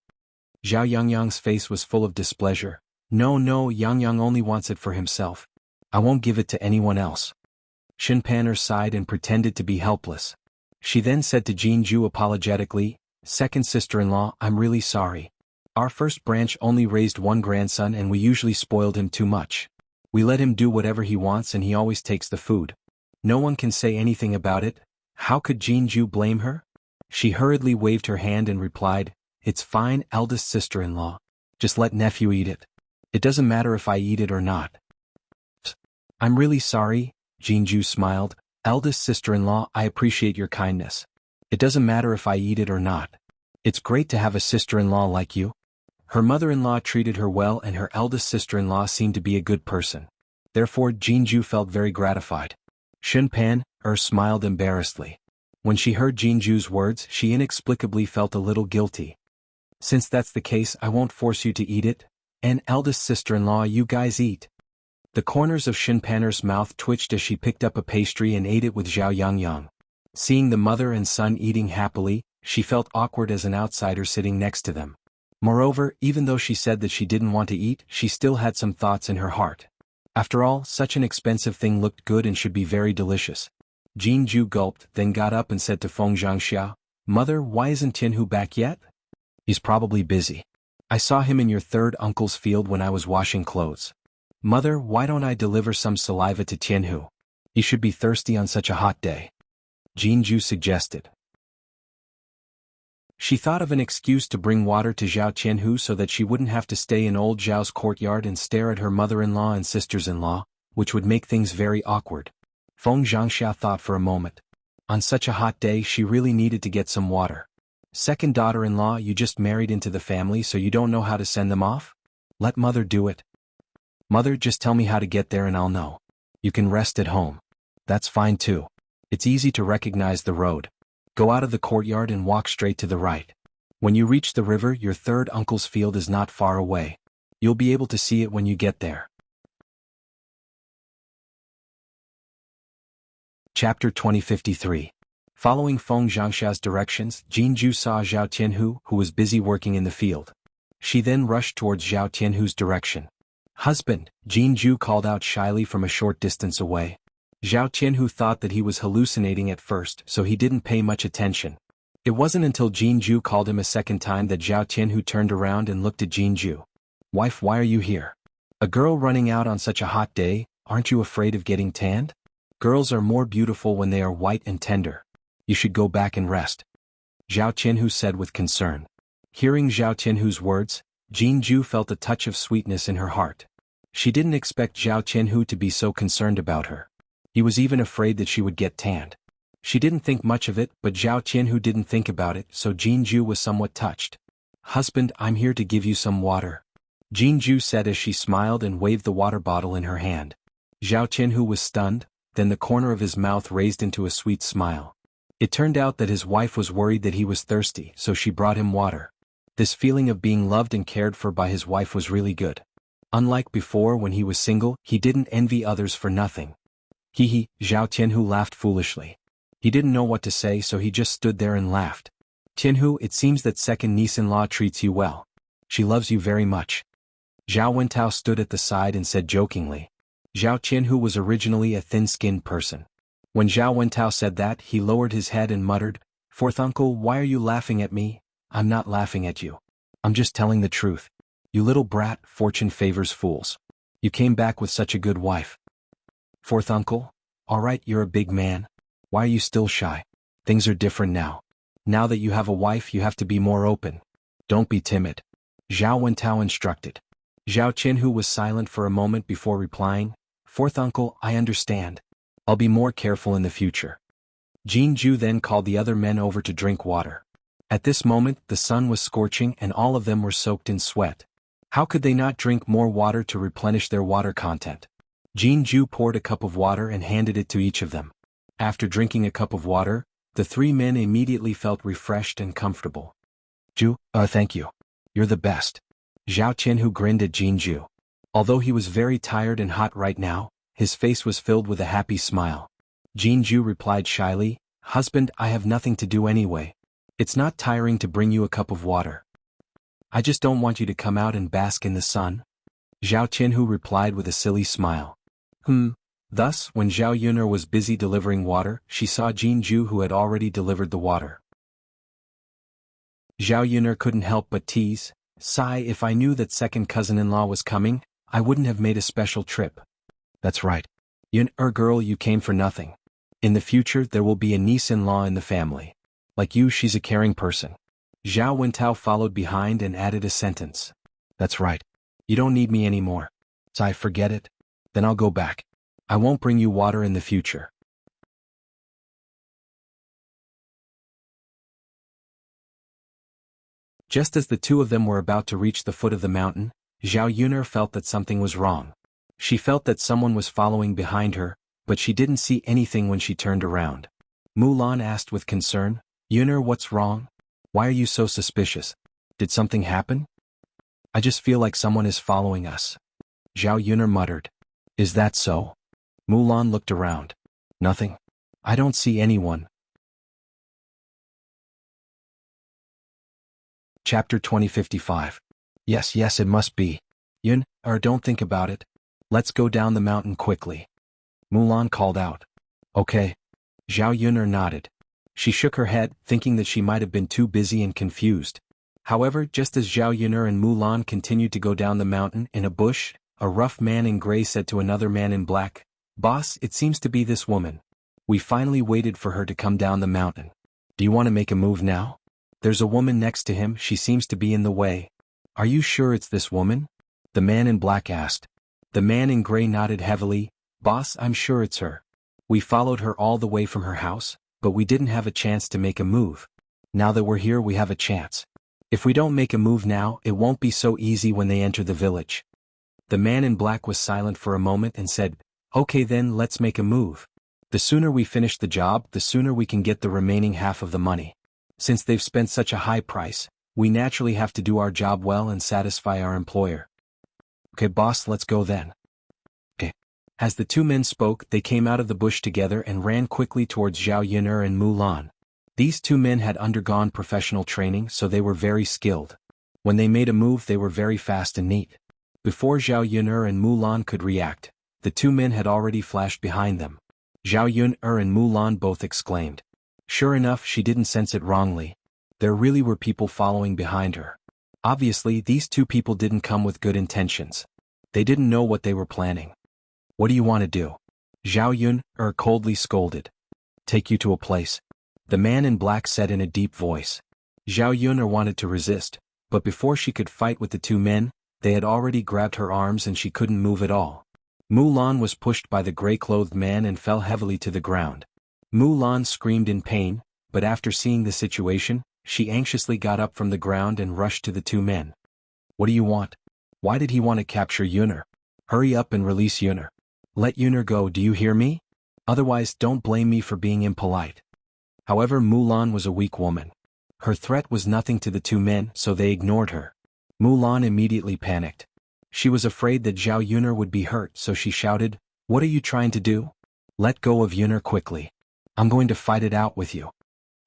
Zhao Yangyang's face was full of displeasure. No, Yangyang only wants it for himself. I won't give it to anyone else." Shin Pan sighed and pretended to be helpless. She then said to Jianghu apologetically, "Second sister-in-law, I'm really sorry. Our first branch only raised one grandson and we usually spoiled him too much. We let him do whatever he wants and he always takes the food. No one can say anything about it." How could Jianghu blame her? She hurriedly waved her hand and replied, "It's fine, eldest sister-in-law. Just let nephew eat it. It doesn't matter if I eat it or not." "I'm really sorry," Jianghu smiled. "Eldest sister-in-law, I appreciate your kindness. It doesn't matter if I eat it or not. It's great to have a sister-in-law like you." Her mother-in-law treated her well and her eldest sister-in-law seemed to be a good person. Therefore Jianghu felt very gratified. Shin Pan smiled embarrassedly. When she heard Jianghu's words, she inexplicably felt a little guilty. "Since that's the case, I won't force you to eat it. And eldest sister-in-law, you guys eat." The corners of Shin Pan's mouth twitched as she picked up a pastry and ate it with Zhao Yangyang. Seeing the mother and son eating happily, she felt awkward as an outsider sitting next to them. Moreover, even though she said that she didn't want to eat, she still had some thoughts in her heart. After all, such an expensive thing looked good and should be very delicious. Jianghu gulped, then got up and said to Feng Xianxia, "Mother, why isn't Tianhu back yet?" "He's probably busy. I saw him in your third uncle's field when I was washing clothes." "Mother, why don't I deliver some saliva to Tianhu? He should be thirsty on such a hot day," Jianghu suggested. She thought of an excuse to bring water to Zhao Tianhu so that she wouldn't have to stay in old Zhao's courtyard and stare at her mother-in-law and sisters-in-law, which would make things very awkward. Feng Xianxia thought for a moment. On such a hot day she really needed to get some water. "Second daughter-in-law, you just married into the family so you don't know how to send them off? Let mother do it." "Mother, just tell me how to get there and I'll know. You can rest at home. That's fine too. It's easy to recognize the road. Go out of the courtyard and walk straight to the right. When you reach the river, your third uncle's field is not far away. You'll be able to see it when you get there." Chapter 2053. Following Feng Xianxia's directions, Jianghu saw Zhao Tianhu, who was busy working in the field. She then rushed towards Zhao Tianhu's direction. "Husband," Jianghu called out shyly from a short distance away. Zhao Tianhu thought that he was hallucinating at first, so he didn't pay much attention. It wasn't until Jianghu called him a second time that Zhao Tianhu turned around and looked at Jianghu. "Wife, why are you here? A girl running out on such a hot day, aren't you afraid of getting tanned? Girls are more beautiful when they are white and tender. You should go back and rest," Zhao Tianhu said with concern. Hearing Zhao Tianhu's words, Jianghu felt a touch of sweetness in her heart. She didn't expect Zhao Tianhu to be so concerned about her. He was even afraid that she would get tanned. She didn't think much of it, but Zhao Qianhu didn't think about it, so Jianghu was somewhat touched. "Husband, I'm here to give you some water," Jianghu said as she smiled and waved the water bottle in her hand. Zhao Qianhu was stunned, then the corner of his mouth raised into a sweet smile. It turned out that his wife was worried that he was thirsty, so she brought him water. This feeling of being loved and cared for by his wife was really good. Unlike before when he was single, he didn't envy others for nothing. Hee, Zhao Qianhu laughed foolishly. He didn't know what to say, so he just stood there and laughed. "Qianhu, it seems that second niece-in-law treats you well. She loves you very much." Zhao Wentao stood at the side and said jokingly. Zhao Qianhu was originally a thin-skinned person. When Zhao Wentao said that, he lowered his head and muttered, "Fourth uncle, why are you laughing at me?" "I'm not laughing at you. I'm just telling the truth. You little brat, fortune favors fools. You came back with such a good wife." "Fourth uncle? Alright, you're a big man. Why are you still shy? Things are different now. Now that you have a wife, you have to be more open. Don't be timid," Zhao Wentao instructed. Zhao Qianhu was silent for a moment before replying, "Fourth uncle, I understand. I'll be more careful in the future." Jianghu then called the other men over to drink water. At this moment, the sun was scorching and all of them were soaked in sweat. How could they not drink more water to replenish their water content? Jianghu poured a cup of water and handed it to each of them. After drinking a cup of water, the three men immediately felt refreshed and comfortable. Thank you. You're the best." Zhao Qianhu grinned at Jianghu. Although he was very tired and hot right now, his face was filled with a happy smile. Jianghu replied shyly, "Husband, I have nothing to do anyway. It's not tiring to bring you a cup of water. I just don't want you to come out and bask in the sun." Zhao Qianhu replied with a silly smile. Thus, when Zhao Yuner was busy delivering water, she saw Jianghu who had already delivered the water. Zhao Yuner couldn't help but tease, "Sigh, if I knew that second cousin-in-law was coming, I wouldn't have made a special trip." "That's right. Girl, you came for nothing. In the future there will be a niece-in-law in the family. Like you, she's a caring person." Zhao Wentao followed behind and added a sentence. "That's right. You don't need me anymore. Sigh, forget it. Then I'll go back. I won't bring you water in the future." Just as the two of them were about to reach the foot of the mountain, Zhao Yuner felt that something was wrong. She felt that someone was following behind her, but she didn't see anything when she turned around. Mulan asked with concern, "Yuner, what's wrong? Why are you so suspicious? Did something happen?" "I just feel like someone is following us," Zhao Yuner muttered. "Is that so?" Mulan looked around. "Nothing. I don't see anyone." Chapter 2055. Yes, it must be. Don't think about it. Let's go down the mountain quickly," Mulan called out. "Okay." Zhao Yuner nodded. She shook her head, thinking that she might have been too busy and confused. However, just as Zhao Yuner and Mulan continued to go down the mountain, in a bush, a rough man in gray said to another man in black, "Boss, it seems to be this woman. We finally waited for her to come down the mountain. Do you want to make a move now? There's a woman next to him, she seems to be in the way." "Are you sure it's this woman?" the man in black asked. The man in gray nodded heavily, "Boss, I'm sure it's her. We followed her all the way from her house, but we didn't have a chance to make a move. Now that we're here, we have a chance. If we don't make a move now, it won't be so easy when they enter the village." The man in black was silent for a moment and said, "Okay then, let's make a move. The sooner we finish the job, the sooner we can get the remaining half of the money. Since they've spent such a high price, we naturally have to do our job well and satisfy our employer." "Okay boss, let's go then." "Okay." As the two men spoke, they came out of the bush together and ran quickly towards Zhao Yuner and Mulan. These two men had undergone professional training, so they were very skilled. When they made a move, they were very fast and neat. Before Zhao Yuner and Mulan could react, the two men had already flashed behind them. Zhao Yuner and Mulan both exclaimed. Sure enough, she didn't sense it wrongly. There really were people following behind her. Obviously, these two people didn't come with good intentions. They didn't know what they were planning. "What do you want to do?" Zhao Yuner coldly scolded. "Take you to a place," the man in black said in a deep voice. Zhao Yuner wanted to resist, but before she could fight with the two men, they had already grabbed her arms and she couldn't move at all. Mulan was pushed by the gray-clothed man and fell heavily to the ground. Mulan screamed in pain, but after seeing the situation, she anxiously got up from the ground and rushed to the two men. What do you want? Why did he want to capture Yuner? Hurry up and release Yuner. Let Yuner go, do you hear me? Otherwise don't blame me for being impolite. However, Mulan was a weak woman. Her threat was nothing to the two men, so they ignored her. Mulan immediately panicked. She was afraid that Zhao Yuner would be hurt, so she shouted, "What are you trying to do? Let go of Yuner quickly. I'm going to fight it out with you."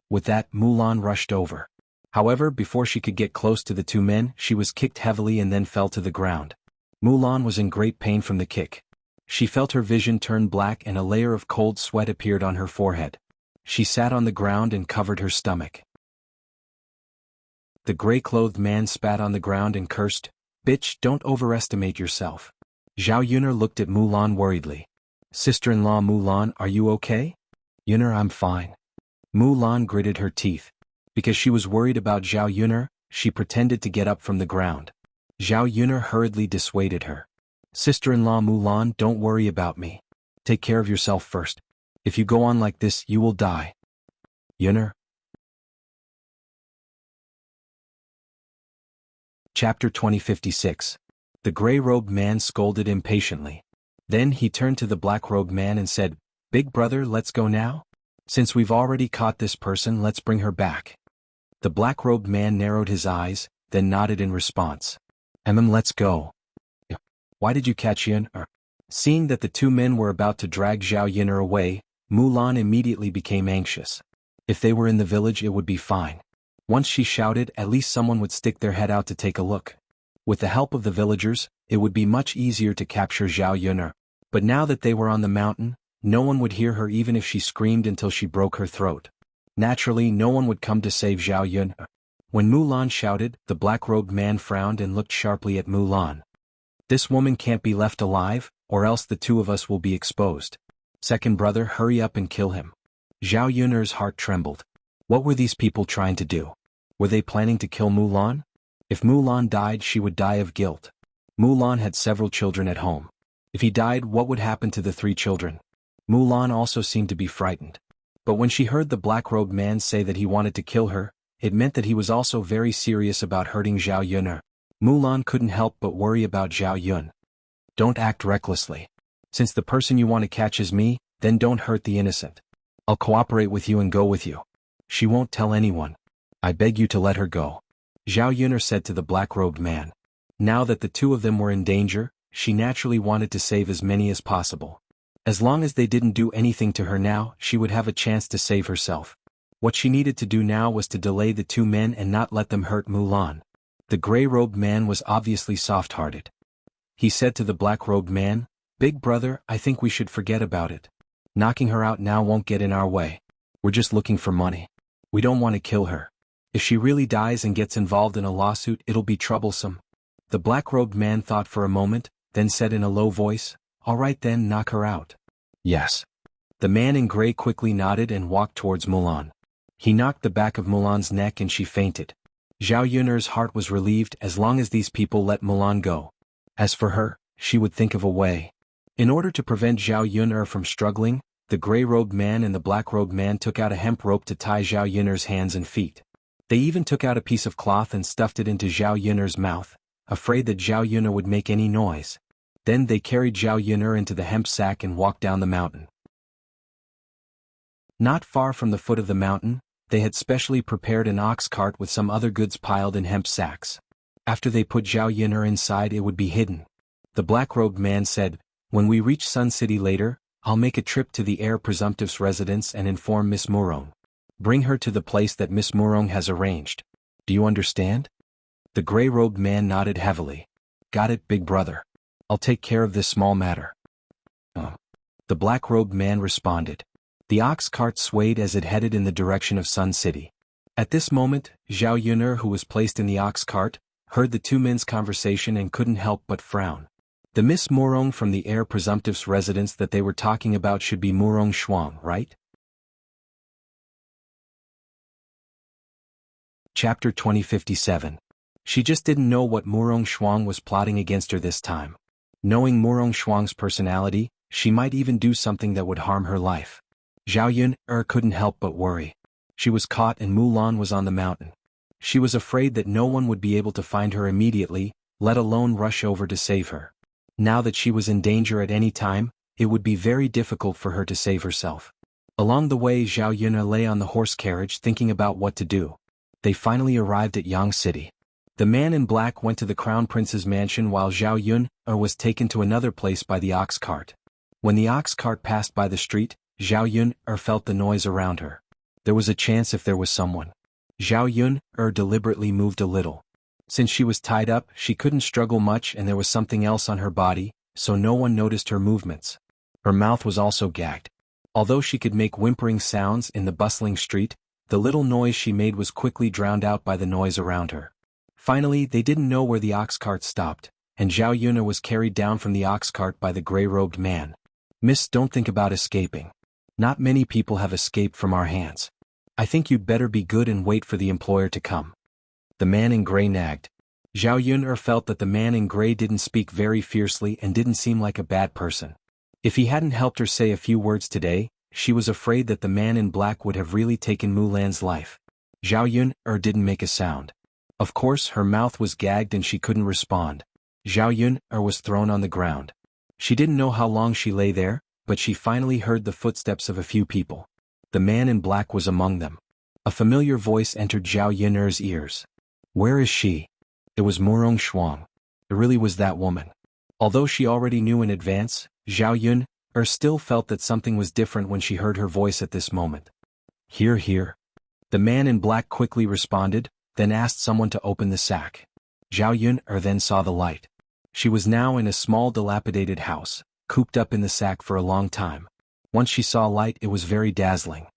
With that, Mulan rushed over. However, before she could get close to the two men, she was kicked heavily and then fell to the ground. Mulan was in great pain from the kick. She felt her vision turn black and a layer of cold sweat appeared on her forehead. She sat on the ground and covered her stomach. The gray-clothed man spat on the ground and cursed, "Bitch, don't overestimate yourself." Zhao Yuner looked at Mulan worriedly. "Sister-in-law Mulan, are you okay?" "Yuner, I'm fine." Mulan gritted her teeth. Because she was worried about Zhao Yuner, she pretended to get up from the ground. Zhao Yuner hurriedly dissuaded her. "Sister-in-law Mulan, don't worry about me. Take care of yourself first. If you go on like this, you will die." Yuner. Chapter 2056. The gray-robed man scolded impatiently. Then he turned to the black-robed man and said, "Big brother, let's go now? Since we've already caught this person, let's bring her back." The black-robed man narrowed his eyes, then nodded in response. Let's go." "Why did you catch Yuner?" Seeing that the two men were about to drag Zhao Yuner away, Mulan immediately became anxious. If they were in the village, it would be fine. Once she shouted, at least someone would stick their head out to take a look. With the help of the villagers, it would be much easier to capture Zhao Yuner. But now that they were on the mountain, no one would hear her even if she screamed until she broke her throat. Naturally, no one would come to save Zhao Yuner. When Mulan shouted, the black-robed man frowned and looked sharply at Mulan. "This woman can't be left alive, or else the two of us will be exposed. Second brother, hurry up and kill him." Zhao Yuner's heart trembled. What were these people trying to do? Were they planning to kill Mulan? If Mulan died, she would die of guilt. Mulan had several children at home. If he died, what would happen to the 3 children? Mulan also seemed to be frightened. But when she heard the black-robed man say that he wanted to kill her, it meant that he was also very serious about hurting Zhao Yuner. Mulan couldn't help but worry about Zhao Yun. "Don't act recklessly. Since the person you want to catch is me, then don't hurt the innocent. I'll cooperate with you and go with you. She won't tell anyone. I beg you to let her go," Zhao Yuner said to the black-robed man. Now that the two of them were in danger, she naturally wanted to save as many as possible. As long as they didn't do anything to her now, she would have a chance to save herself. What she needed to do now was to delay the two men and not let them hurt Mulan. The gray-robed man was obviously soft-hearted. He said to the black-robed man, "Big brother, I think we should forget about it. Knocking her out now won't get in our way. We're just looking for money. We don't want to kill her. If she really dies and gets involved in a lawsuit, it'll be troublesome." The black-robed man thought for a moment, then said in a low voice, "All right then, knock her out." "Yes." The man in gray quickly nodded and walked towards Mulan. He knocked the back of Mulan's neck and she fainted. Zhao Yuner's heart was relieved as long as these people let Mulan go. As for her, she would think of a way. In order to prevent Zhao Yuner from struggling, the gray-robed man and the black-robed man took out a hemp rope to tie Zhao Yuner's hands and feet. They even took out a piece of cloth and stuffed it into Zhao Yuner's mouth, afraid that Zhao Yuner would make any noise. Then they carried Zhao Yuner into the hemp sack and walked down the mountain. Not far from the foot of the mountain, they had specially prepared an ox cart with some other goods piled in hemp sacks. After they put Zhao Yuner inside, it would be hidden. The black-robed man said, "When we reach Sun City later, I'll make a trip to the heir presumptive's residence and inform Miss Murong. Bring her to the place that Miss Murong has arranged. Do you understand?" The gray-robed man nodded heavily. "Got it, big brother. I'll take care of this small matter." The black-robed man responded. The ox cart swayed as it headed in the direction of Sun City. At this moment, Zhao Yuner, who was placed in the ox cart, heard the two men's conversation and couldn't help but frown. The Miss Murong from the heir presumptive's residence that they were talking about should be Murong Xuan, right? Chapter 2057. She just didn't know what Murong Xuan was plotting against her this time. Knowing Murong Shuang's personality, she might even do something that would harm her life. Zhao Yun couldn't help but worry. She was caught and Mulan was on the mountain. She was afraid that no one would be able to find her immediately, let alone rush over to save her. Now that she was in danger at any time, it would be very difficult for her to save herself. Along the way, Zhao Yun lay on the horse carriage thinking about what to do. They finally arrived at Yang City. The man in black went to the crown prince's mansion while Zhao Yun was taken to another place by the ox cart. When the ox cart passed by the street, Zhao Yun felt the noise around her. There was a chance if there was someone. Zhao Yun deliberately moved a little. Since she was tied up, she couldn't struggle much and there was something else on her body, so no one noticed her movements. Her mouth was also gagged. Although she could make whimpering sounds in the bustling street, the little noise she made was quickly drowned out by the noise around her. Finally, they didn't know where the ox cart stopped, and Zhao Yun was carried down from the ox cart by the gray-robed man. Miss, don't think about escaping. Not many people have escaped from our hands. I think you'd better be good and wait for the employer to come. The man in gray nagged. Zhao Yun felt that the man in gray didn't speak very fiercely and didn't seem like a bad person. If he hadn't helped her say a few words today, she was afraid that the man in black would have really taken Mulan's life. Zhao Yun didn't make a sound. Of course, her mouth was gagged and she couldn't respond. Zhao Yun was thrown on the ground. She didn't know how long she lay there, but she finally heard the footsteps of a few people. The man in black was among them. A familiar voice entered Zhao Yun's ears. Where is she? It was Murong Shuang. It really was that woman. Although she already knew in advance, Zhao Yun still felt that something was different when she heard her voice at this moment. Here, here. The man in black quickly responded, then asked someone to open the sack. Zhao Yun then saw the light. She was now in a small dilapidated house, cooped up in the sack for a long time. Once she saw light, it was very dazzling.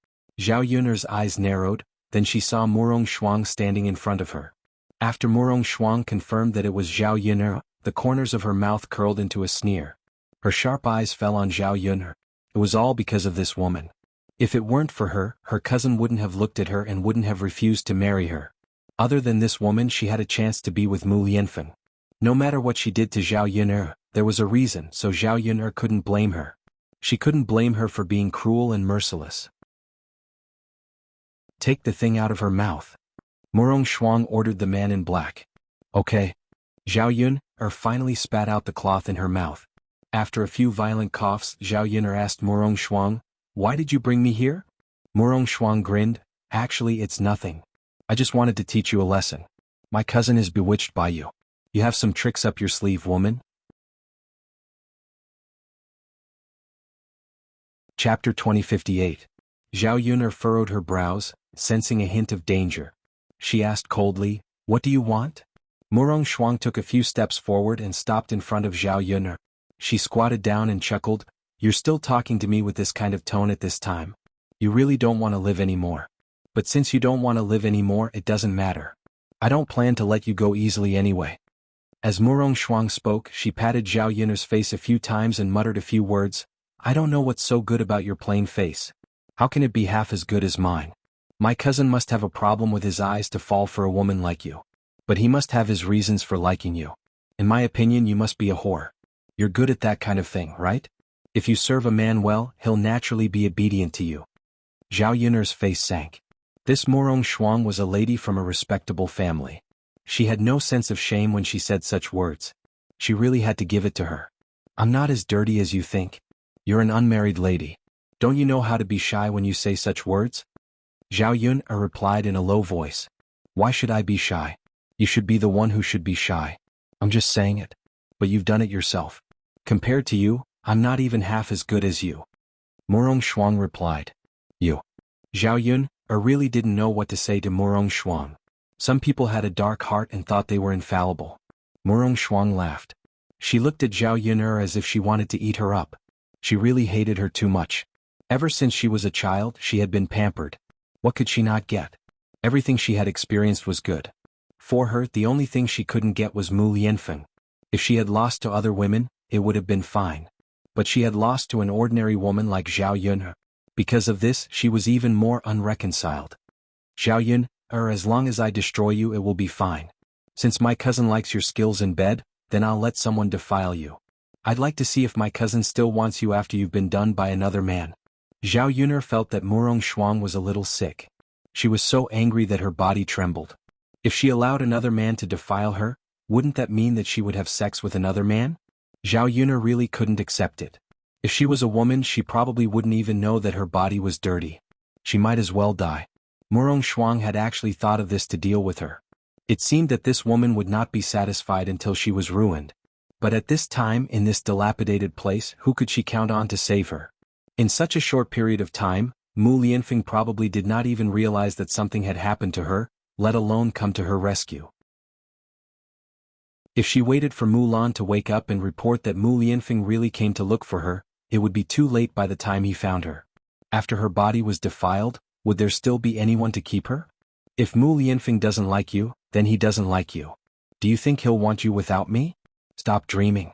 Zhao Yun's eyes narrowed, then she saw Murong Shuang standing in front of her. After Murong Shuang confirmed that it was Zhao Yun, the corners of her mouth curled into a sneer. Her sharp eyes fell on Zhao Yun. It was all because of this woman. If it weren't for her, her cousin wouldn't have looked at her and wouldn't have refused to marry her. Other than this woman, she had a chance to be with Mu Lianfeng. No matter what she did to Zhao Yun, there was a reason, so Zhao Yun couldn't blame her. She couldn't blame her for being cruel and merciless. Take the thing out of her mouth. Murong Shuang ordered the man in black. Okay. Zhao Yun finally spat out the cloth in her mouth. After a few violent coughs, Zhao Yun asked Murong Shuang, why did you bring me here? Murong Shuang grinned, actually it's nothing. I just wanted to teach you a lesson. My cousin is bewitched by you. You have some tricks up your sleeve, woman? Chapter 2058. Zhao Yun furrowed her brows, sensing a hint of danger. She asked coldly, what do you want? Murong Shuang took a few steps forward and stopped in front of Zhao Yun. She squatted down and chuckled, you're still talking to me with this kind of tone at this time. You really don't want to live anymore. But since you don't want to live anymore, it doesn't matter. I don't plan to let you go easily anyway. As Murong Shuang spoke, she patted Zhao Yun's face a few times and muttered a few words. I don't know what's so good about your plain face. How can it be half as good as mine? My cousin must have a problem with his eyes to fall for a woman like you. But he must have his reasons for liking you. In my opinion, you must be a whore. You're good at that kind of thing, right? If you serve a man well, he'll naturally be obedient to you. Zhao Yun's face sank. This Murong Shuang was a lady from a respectable family. She had no sense of shame when she said such words. She really had to give it to her. I'm not as dirty as you think. You're an unmarried lady. Don't you know how to be shy when you say such words? Zhao Yun replied in a low voice. Why should I be shy? You should be the one who should be shy. I'm just saying it. But you've done it yourself. Compared to you, I'm not even half as good as you. Murong Shuang replied. You. Zhao Yun really didn't know what to say to Murong Shuang. Some people had a dark heart and thought they were infallible. Murong Shuang laughed. She looked at Zhao Yun as if she wanted to eat her up. She really hated her too much. Ever since she was a child, she had been pampered. What could she not get? Everything she had experienced was good. For her, the only thing she couldn't get was Mu Lianfeng. If she had lost to other women, it would have been fine. But she had lost to an ordinary woman like Zhao Yun. Because of this, she was even more unreconciled. Zhao Yun, as long as I destroy you, it will be fine. Since my cousin likes your skills in bed, then I'll let someone defile you. I'd like to see if my cousin still wants you after you've been done by another man. Zhao Yun'er felt that Murong Shuang was a little sick. She was so angry that her body trembled. If she allowed another man to defile her, wouldn't that mean that she would have sex with another man? Zhao Yun'er really couldn't accept it. If she was a woman, she probably wouldn't even know that her body was dirty. She might as well die. Murong Shuang had actually thought of this to deal with her. It seemed that this woman would not be satisfied until she was ruined. But at this time, in this dilapidated place, who could she count on to save her? In such a short period of time, Mu Lianfeng probably did not even realize that something had happened to her, let alone come to her rescue. If she waited for Mulan to wake up and report that Mu Lianfeng really came to look for her, it would be too late by the time he found her. After her body was defiled, would there still be anyone to keep her? If Mu Lianfeng doesn't like you, then he doesn't like you. Do you think he'll want you without me? Stop dreaming.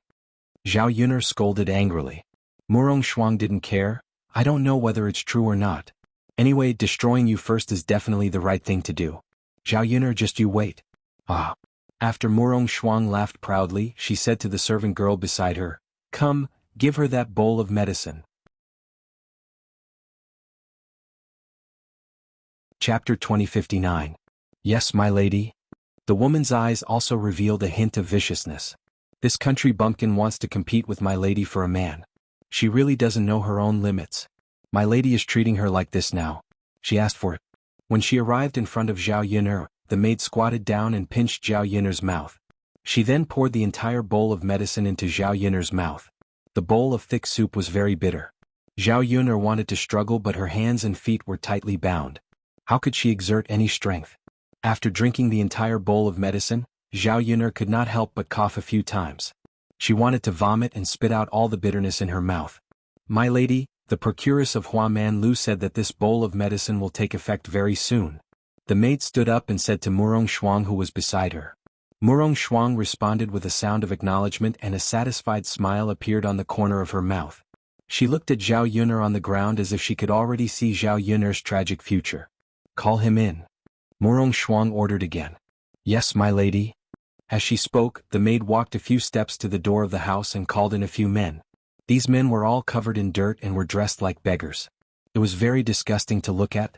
Zhao Yun'er scolded angrily. Murong Shuang didn't care. I don't know whether it's true or not. Anyway, destroying you first is definitely the right thing to do. Zhao Yun'er, just you wait. Ah. After Murong Shuang laughed proudly, she said to the servant girl beside her, "Come, give her that bowl of medicine." Chapter 2059. Yes, my lady. The woman's eyes also revealed a hint of viciousness. This country bumpkin wants to compete with my lady for a man. She really doesn't know her own limits. My lady is treating her like this now. She asked for it. When she arrived in front of Zhao Yun'er, the maid squatted down and pinched Zhao Yun'er's mouth. She then poured the entire bowl of medicine into Zhao Yun'er's mouth. The bowl of thick soup was very bitter. Zhao Yun'er wanted to struggle, but her hands and feet were tightly bound. How could she exert any strength? After drinking the entire bowl of medicine, Zhao Yun'er could not help but cough a few times. She wanted to vomit and spit out all the bitterness in her mouth. My lady, the procuress of Huaman Lu said that this bowl of medicine will take effect very soon. The maid stood up and said to Murong Shuang, who was beside her. Murong Shuang responded with a sound of acknowledgement, and a satisfied smile appeared on the corner of her mouth. She looked at Zhao Yun'er on the ground as if she could already see Zhao Yun'er's tragic future. Call him in. Murong Shuang ordered again. Yes, my lady. As she spoke, the maid walked a few steps to the door of the house and called in a few men. These men were all covered in dirt and were dressed like beggars. It was very disgusting to look at.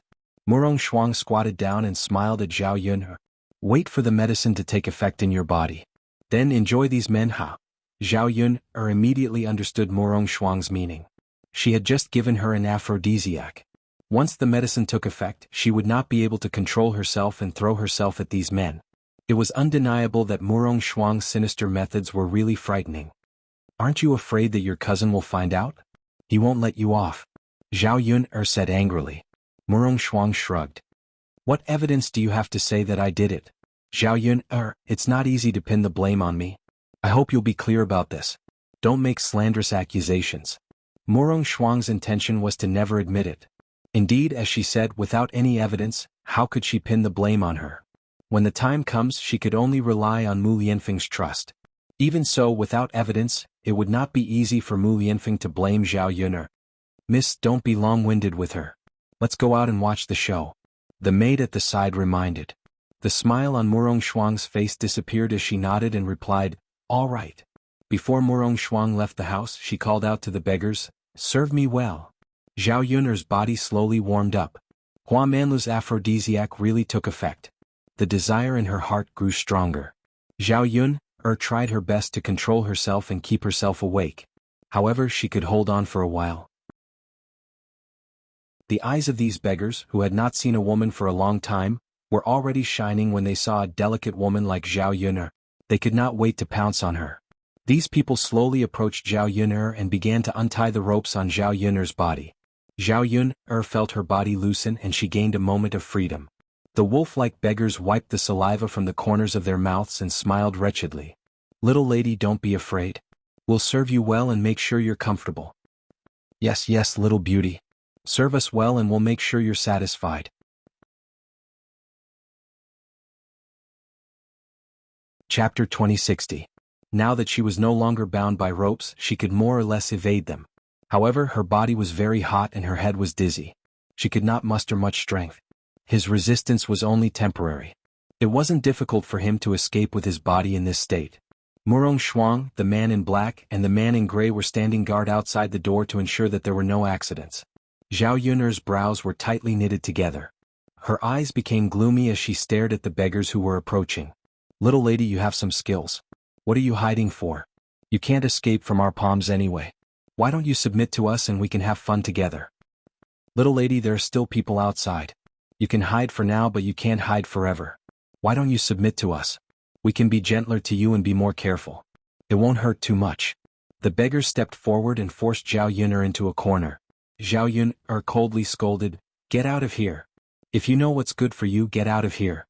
Murong Shuang squatted down and smiled at Zhao Yun'er. Wait for the medicine to take effect in your body. Then enjoy these men, ha. Zhao Yun'er immediately understood Murong Shuang's meaning. She had just given her an aphrodisiac. Once the medicine took effect, she would not be able to control herself and throw herself at these men. It was undeniable that Murong Shuang's sinister methods were really frightening. Aren't you afraid that your cousin will find out? He won't let you off. Zhao Yun'er said angrily. Murong Shuang shrugged. What evidence do you have to say that I did it? Zhao Yun'er, it's not easy to pin the blame on me. I hope you'll be clear about this. Don't make slanderous accusations. Murong Shuang's intention was to never admit it. Indeed, as she said, without any evidence, how could she pin the blame on her? When the time comes, she could only rely on Mu Lianfeng's trust. Even so, without evidence, it would not be easy for Mu Lianfeng to blame Zhao Yun'er. Miss, don't be long-winded with her. Let's go out and watch the show. The maid at the side reminded. The smile on Murong Shuang's face disappeared as she nodded and replied, all right. Before Murong Shuang left the house, she called out to the beggars, serve me well. Zhao Yun'er's body slowly warmed up. Hua Manlu's aphrodisiac really took effect. The desire in her heart grew stronger. Zhao Yun'er tried her best to control herself and keep herself awake. However, she could hold on for a while. The eyes of these beggars, who had not seen a woman for a long time, were already shining when they saw a delicate woman like Zhao Yun'er. They could not wait to pounce on her. These people slowly approached Zhao Yun'er and began to untie the ropes on Zhao Yun'er's body. Zhao Yun'er felt her body loosen and she gained a moment of freedom. The wolf-like beggars wiped the saliva from the corners of their mouths and smiled wretchedly. Little lady, don't be afraid. We'll serve you well and make sure you're comfortable. Yes, yes, little beauty. Serve us well and we'll make sure you're satisfied. Chapter 2060. Now that she was no longer bound by ropes, she could more or less evade them. However, her body was very hot and her head was dizzy. She could not muster much strength. His resistance was only temporary. It wasn't difficult for him to escape with his body in this state. Murong Shuang, the man in black, and the man in gray were standing guard outside the door to ensure that there were no accidents. Zhao Yun'er's brows were tightly knitted together. Her eyes became gloomy as she stared at the beggars who were approaching. Little lady, you have some skills. What are you hiding for? You can't escape from our palms anyway. Why don't you submit to us and we can have fun together? Little lady, there are still people outside. You can hide for now, but you can't hide forever. Why don't you submit to us? We can be gentler to you and be more careful. It won't hurt too much. The beggars stepped forward and forced Zhao Yun'er into a corner. Zhao Yun'er coldly scolded, "Get out of here. If you know what's good for you, get out of here."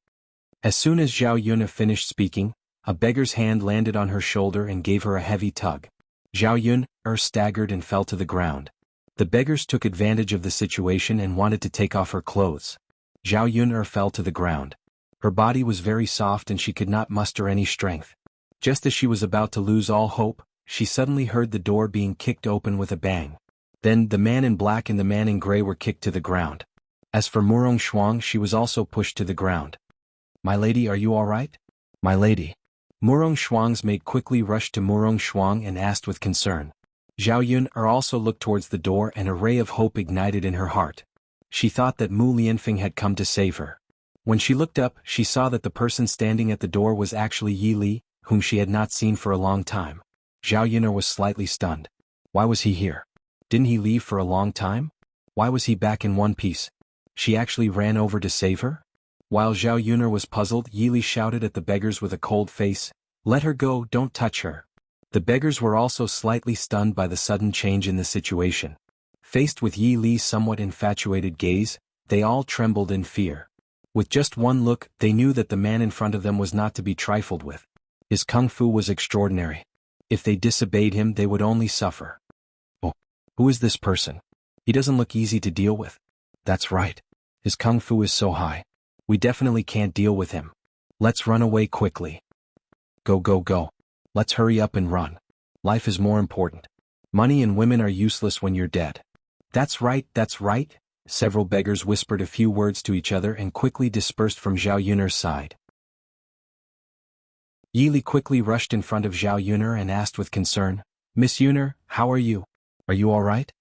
As soon as Zhao Yun'er finished speaking, a beggar's hand landed on her shoulder and gave her a heavy tug. Zhao Yun'er staggered and fell to the ground. The beggars took advantage of the situation and wanted to take off her clothes. Zhao Yun'er fell to the ground. Her body was very soft and she could not muster any strength. Just as she was about to lose all hope, she suddenly heard the door being kicked open with a bang. Then the man in black and the man in gray were kicked to the ground. As for Murong Shuang, she was also pushed to the ground. "My lady, are you all right? My lady." Murong Shuang's maid quickly rushed to Murong Shuang and asked with concern. Zhao Yun'er also looked towards the door and a ray of hope ignited in her heart. She thought that Mu Lianfeng had come to save her. When she looked up, she saw that the person standing at the door was actually Yi Li, whom she had not seen for a long time. Zhao Yun'er was slightly stunned. Why was he here? Didn't he leave for a long time? Why was he back in one piece? She actually ran over to save her? While Zhao Yun'er was puzzled, Yi Li shouted at the beggars with a cold face, "Let her go, don't touch her." The beggars were also slightly stunned by the sudden change in the situation. Faced with Yi Li's somewhat infatuated gaze, they all trembled in fear. With just one look, they knew that the man in front of them was not to be trifled with. His kung fu was extraordinary. If they disobeyed him, they would only suffer. Oh, who is this person? He doesn't look easy to deal with. That's right. His kung fu is so high. We definitely can't deal with him. Let's run away quickly. Go, go, go. Let's hurry up and run. Life is more important. Money and women are useless when you're dead. That's right, that's right. Several beggars whispered a few words to each other and quickly dispersed from Zhao Yun'er's side. Yi Li quickly rushed in front of Zhao Yun'er and asked with concern, "Miss Yun'er, how are you? Are you all right?"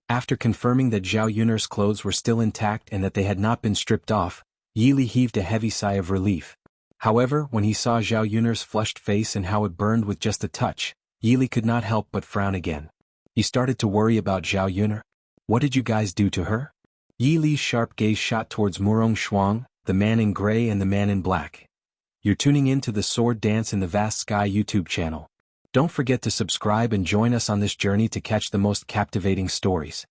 After confirming that Zhao Yun'er's clothes were still intact and that they had not been stripped off, Yi Li heaved a heavy sigh of relief. However, when he saw Zhao Yun'er's flushed face and how it burned with just a touch, Yi Li could not help but frown again. He started to worry about Zhao Yun'er. What did you guys do to her? Yi Li's sharp gaze shot towards Murong Shuang, the man in gray and the man in black. You're tuning in to the Sword Dance in the Vast Sky YouTube channel. Don't forget to subscribe and join us on this journey to catch the most captivating stories.